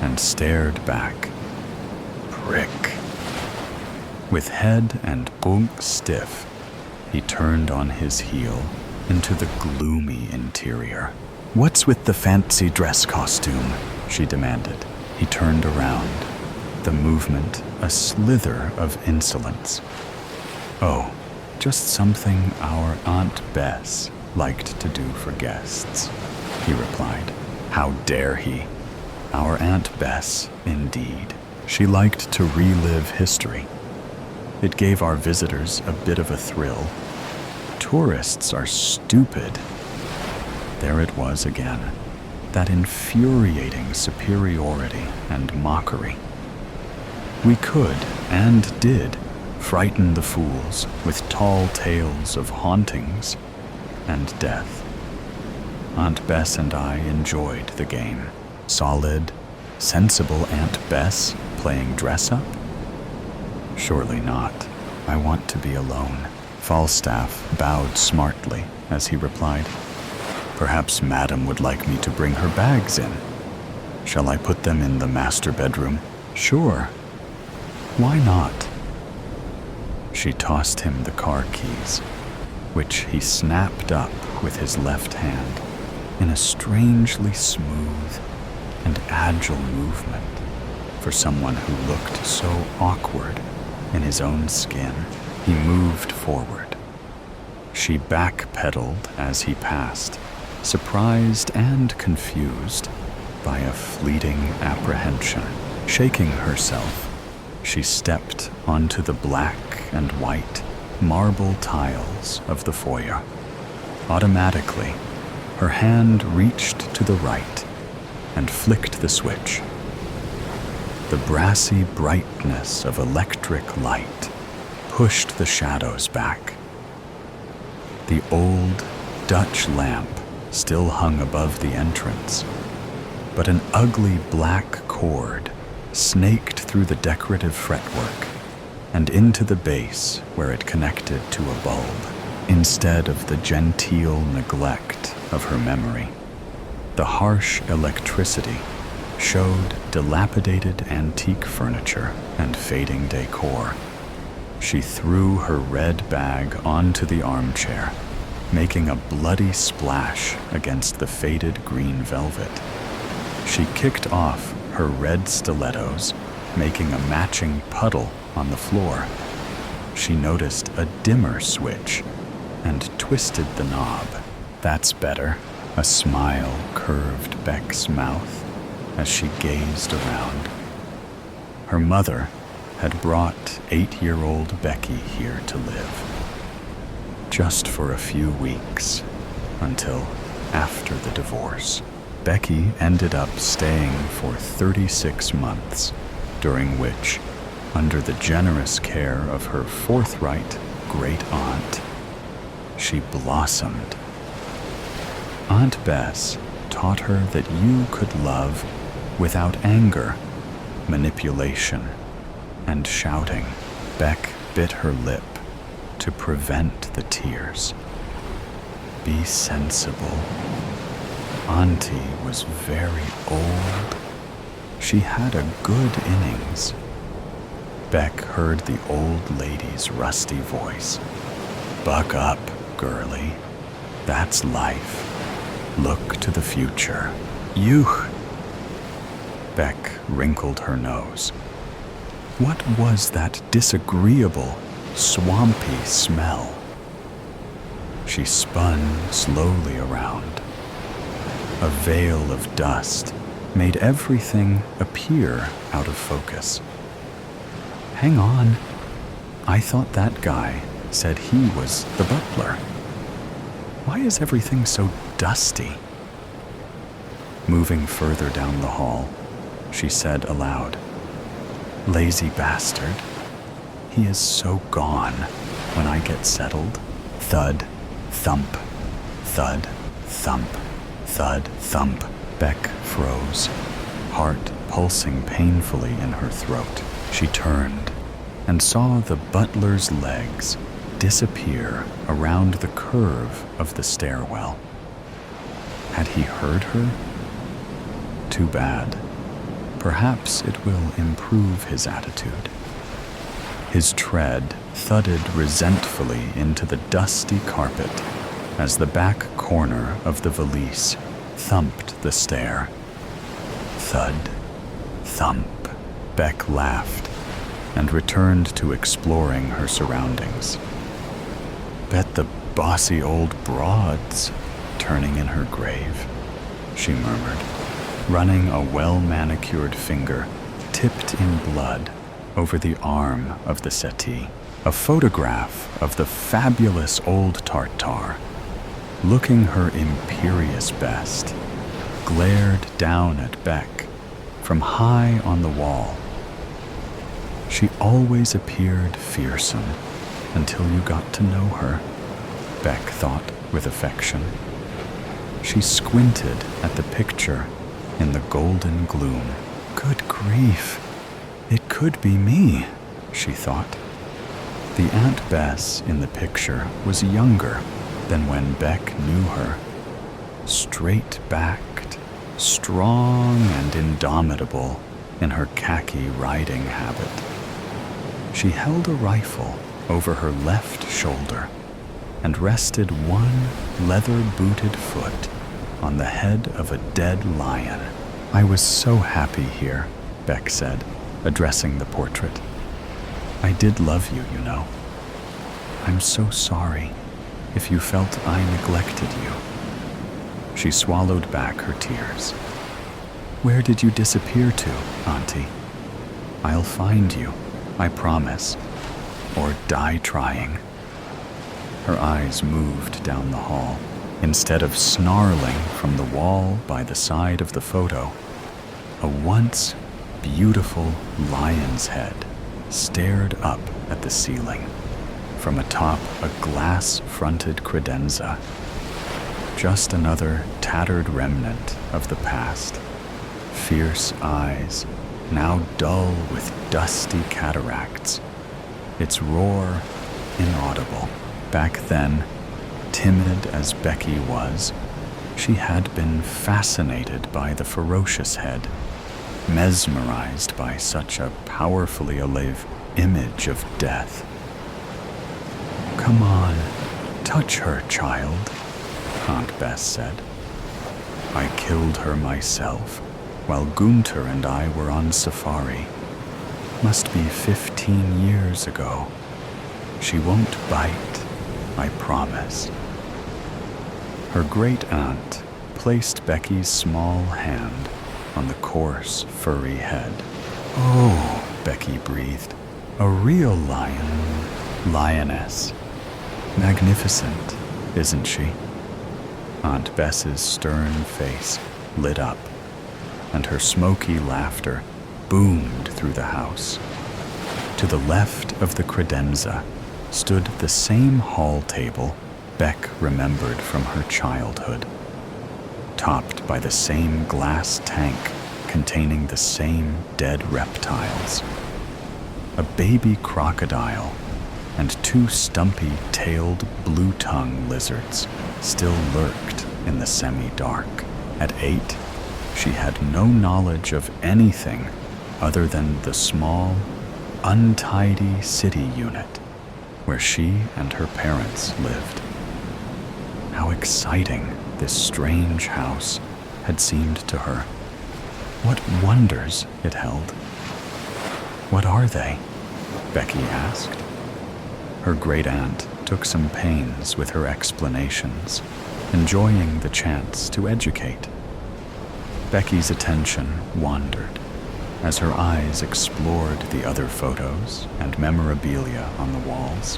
A: and stared back. Prick. With head and bunk stiff, he turned on his heel into the gloomy interior. What's with the fancy dress costume? She demanded. He turned around, the movement a slither of insolence. Oh, just something our Aunt Bess liked to do for guests, he replied. How dare he? Our Aunt Bess, indeed. She liked to relive history. It gave our visitors a bit of a thrill. Tourists are stupid. There it was again, that infuriating superiority and mockery. We could, and did, frighten the fools with tall tales of hauntings and death. Aunt Bess and I enjoyed the game. Solid, sensible Aunt Bess playing dress-up? Surely not. I want to be alone. Falstaff bowed smartly as he replied, Perhaps Madam would like me to bring her bags in. Shall I put them in the master bedroom? Sure. Why not? She tossed him the car keys, which he snapped up with his left hand in a strangely smooth and agile movement for someone who looked so awkward in his own skin. He moved forward. She backpedaled as he passed, surprised and confused by a fleeting apprehension. Shaking herself, she stepped onto the black and white marble tiles of the foyer. Automatically, her hand reached to the right and flicked the switch. The brassy brightness of electric light pushed the shadows back. The old Dutch lamp still hung above the entrance, but an ugly black cord snaked through the decorative fretwork and into the base where it connected to a bulb, instead of the genteel neglect of her memory. The harsh electricity showed dilapidated antique furniture and fading decor. She threw her red bag onto the armchair, making a bloody splash against the faded green velvet. She kicked off her red stilettos, making a matching puddle on the floor. She noticed a dimmer switch and twisted the knob. That's better. A smile curved Beck's mouth as she gazed around. Her mother had brought 8-year-old Becky here to live, just for a few weeks, until after the divorce. Becky ended up staying for 36 months, during which, under the generous care of her forthright great-aunt, she blossomed. Aunt Bess taught her that you could love without anger, manipulation, and shouting. Beck bit her lip to prevent the tears. Be sensible. Auntie was very old. She had a good innings. Beck heard the old lady's rusty voice. Buck up, girlie. That's life. Look to the future. Yuh! Beck wrinkled her nose. What was that disagreeable, swampy smell? She spun slowly around. A veil of dust made everything appear out of focus. Hang on. I thought that guy said he was the butler. Why is everything so dusty? Moving further down the hall, she said aloud, Lazy bastard. He is so gone when I get settled. Thud, thump, thud, thump, thud, thump. Beck froze, heart pulsing painfully in her throat. She turned and saw the butler's legs disappear around the curve of the stairwell. Had he heard her? Too bad. Perhaps it will improve his attitude. His tread thudded resentfully into the dusty carpet as the back corner of the valise thumped the stair. Thud, thump. Beck laughed and returned to exploring her surroundings. Bet the bossy old broad's turning in her grave, she murmured, running a well-manicured finger tipped in blood over the arm of the settee. A photograph of the fabulous old Tartar, looking her imperious best, glared down at Beck from high on the wall. She always appeared fearsome until you got to know her, Beck thought with affection. She squinted at the picture in the golden gloom. Good grief, it could be me, she thought. The Aunt Bess in the picture was younger than when Beck knew her. Straight-backed, strong and indomitable in her khaki riding habit. She held a rifle over her left shoulder and rested one leather-booted foot on the head of a dead lion. I was so happy here, Beck said, addressing the portrait. I did love you, you know. I'm so sorry if you felt I neglected you. She swallowed back her tears. Where did you disappear to, Auntie? I'll find you, I promise, or die trying. Her eyes moved down the hall. Instead of snarling from the wall by the side of the photo, a once beautiful lion's head stared up at the ceiling from atop a glass-fronted credenza. Just another tattered remnant of the past. Fierce eyes, now dull with dusty cataracts. Its roar inaudible. Back then, timid as Becky was, she had been fascinated by the ferocious head, mesmerized by such a powerfully alive image of death. Come on, touch her, child, Aunt Bess said. I killed her myself while Gunter and I were on safari. Must be 15 years ago. She won't bite, I promise. Her great-aunt placed Becky's small hand on the coarse, furry head. Oh, Becky breathed. A real lioness. Magnificent, isn't she? Aunt Bess's stern face lit up, and her smoky laughter boomed through the house. To the left of the credenza stood the same hall table Beck remembered from her childhood. topped by the same glass tank containing the same dead reptiles. A baby crocodile and 2 stumpy-tailed blue-tongue lizards still lurked in the semi-dark. At 8, she had no knowledge of anything other than the small, untidy city unit where she and her parents lived. How exciting this strange house had seemed to her. What wonders it held. "What are they?" Becky asked. Her great-aunt took some pains with her explanations, enjoying the chance to educate. Becky's attention wandered as her eyes explored the other photos and memorabilia on the walls.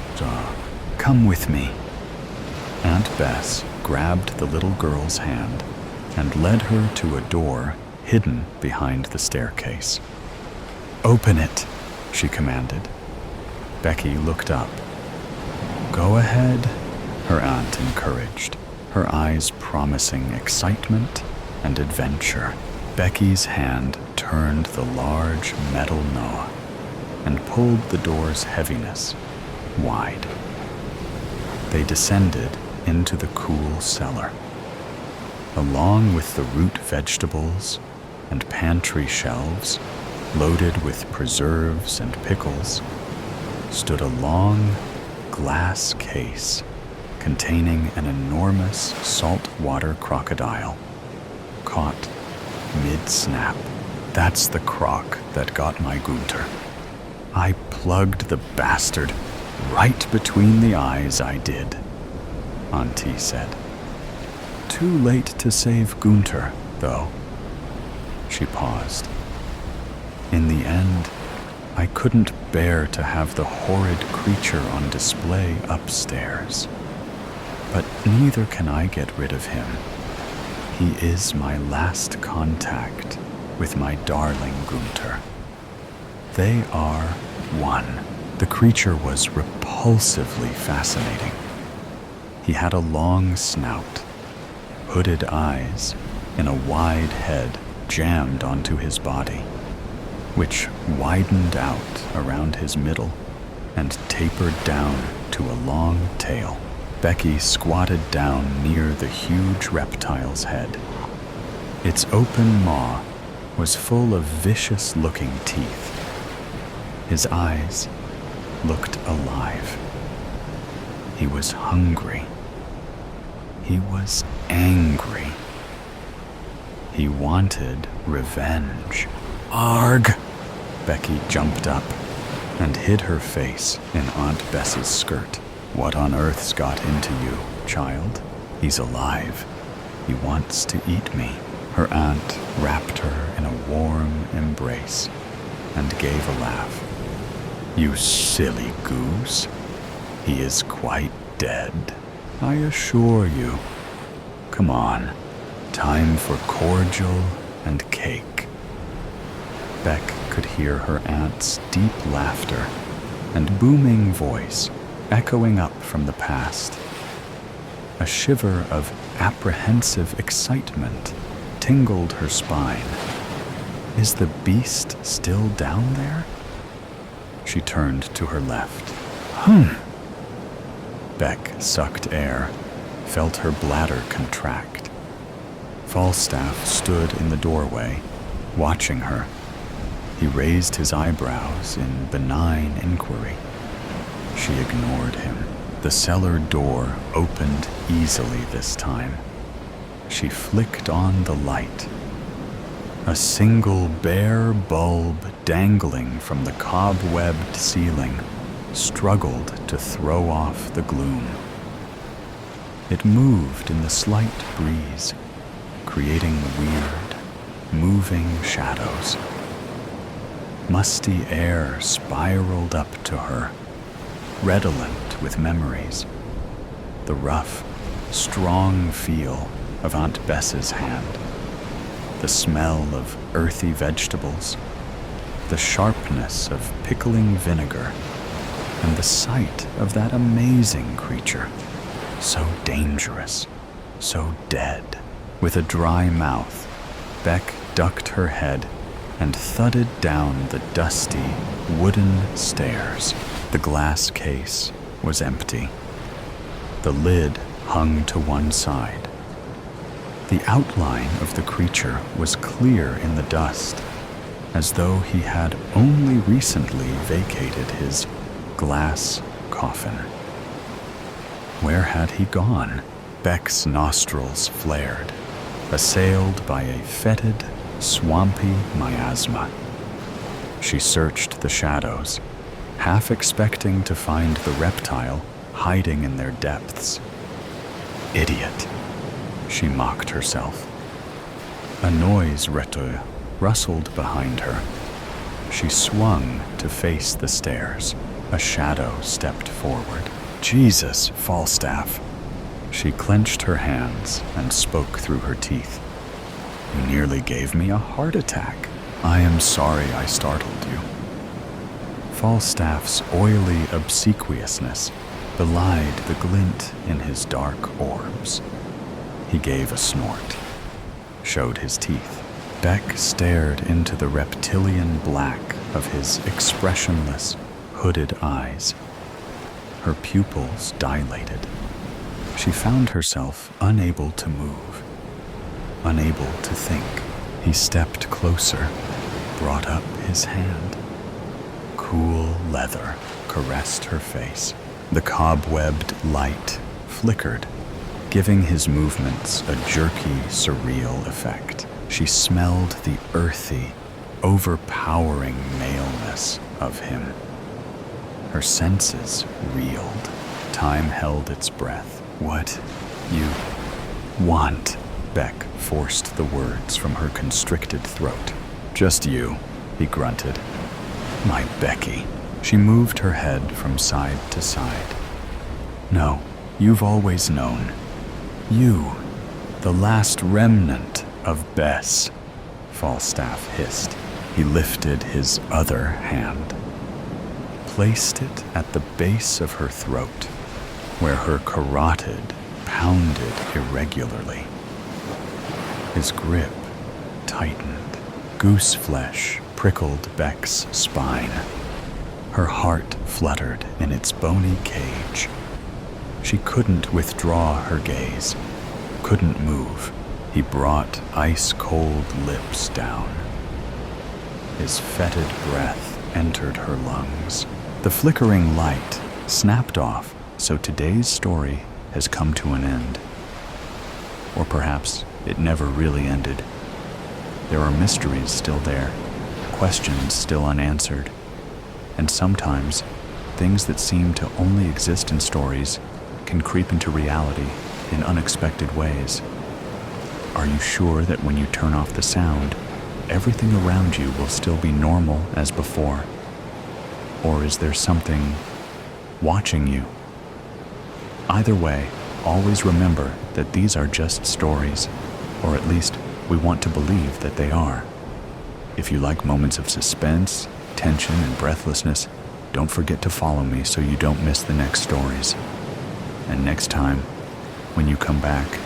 A: "Come with me." Aunt Bess grabbed the little girl's hand and led her to a door hidden behind the staircase. "Open it," she commanded. Becky looked up. "Go ahead," her aunt encouraged, her eyes promising excitement and adventure. Becky's hand turned the large metal knob and pulled the door's heaviness wide. They descended into the cool cellar. Along with the root vegetables and pantry shelves loaded with preserves and pickles, stood a long glass case containing an enormous saltwater crocodile, caught mid-snap. "That's the croc that got my Gunter. I plugged the bastard right between the eyes, I did," Auntie said. "Too late to save Gunter, though." She paused. "In the end, I couldn't bear to have the horrid creature on display upstairs. But neither can I get rid of him. He is my last contact with my darling Gunter. They are one." The creature was repulsively fascinating. He had a long snout, hooded eyes, and a wide head jammed onto his body, which widened out around his middle and tapered down to a long tail. Becky squatted down near the huge reptile's head. Its open maw was full of vicious-looking teeth. His eyes looked alive. He was hungry. He was angry. He wanted revenge. "Arg!" Becky jumped up and hid her face in Aunt Bess's skirt. "What on earth's got into you, child? He's alive. He wants to eat me." Her aunt wrapped her in a warm embrace and gave a laugh. "You silly goose. He is quite dead, I assure you. Come on, time for cordial and cake." Beck could hear her aunt's deep laughter and booming voice echoing up from the past. A shiver of apprehensive excitement tingled her spine. Is the beast still down there? She turned to her left. Beck sucked air, felt her bladder contract. Falstaff stood in the doorway, watching her. He raised his eyebrows in benign inquiry. She ignored him. The cellar door opened easily this time. She flicked on the light. A single bare bulb dangling from the cobwebbed ceiling struggled to throw off the gloom. It moved in the slight breeze, creating weird, moving shadows. Musty air spiraled up to her, redolent with memories. The rough, strong feel of Aunt Bess's hand, the smell of earthy vegetables, the sharpness of pickling vinegar, and the sight of that amazing creature, so dangerous, so dead. With a dry mouth, Beck ducked her head and thudded down the dusty, wooden stairs. The glass case was empty. The lid hung to one side. The outline of the creature was clear in the dust, as though he had only recently vacated his glass coffin. Where had he gone? Beck's nostrils flared, assailed by a fetid, swampy miasma. She searched the shadows, half expecting to find the reptile hiding in their depths. Idiot, she mocked herself. A noise rustled behind her. She swung to face the stairs. A shadow stepped forward. Jesus, Falstaff. She clenched her hands and spoke through her teeth. You nearly gave me a heart attack. I am sorry I startled you. Falstaff's oily obsequiousness belied the glint in his dark orbs. He gave a snort, showed his teeth. Beck stared into the reptilian black of his expressionless, hooded eyes. Her pupils dilated. She found herself unable to move, unable to think. He stepped closer, brought up his hand. Cool leather caressed her face. The cobwebbed light flickered, giving his movements a jerky, surreal effect. She smelled the earthy, overpowering maleness of him. Her senses reeled. Time held its breath. What you want? Beck forced the words from her constricted throat. Just you, he grunted. My Becky. She moved her head from side to side. No, you've always known. You, the last remnant of Bess, Falstaff hissed. He lifted his other hand, placed it at the base of her throat, where her carotid pounded irregularly. His grip tightened. Goose flesh prickled Beck's spine. Her heart fluttered in its bony cage. She couldn't withdraw her gaze, couldn't move. He brought ice-cold lips down. His fetid breath entered her lungs. The flickering light snapped off, so today's story has come to an end. Or perhaps it never really ended. There are mysteries still there, questions still unanswered, and sometimes things that seem to only exist in stories can creep into reality in unexpected ways. Are you sure that when you turn off the sound, everything around you will still be normal as before? Or is there something watching you? Either way, always remember that these are just stories, or at least we want to believe that they are. If you like moments of suspense, tension, and breathlessness, don't forget to follow me so you don't miss the next stories. And next time, when you come back,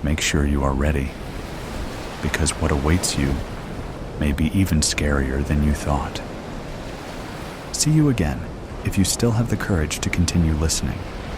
A: make sure you are ready, because what awaits you may be even scarier than you thought. See you again if you still have the courage to continue listening.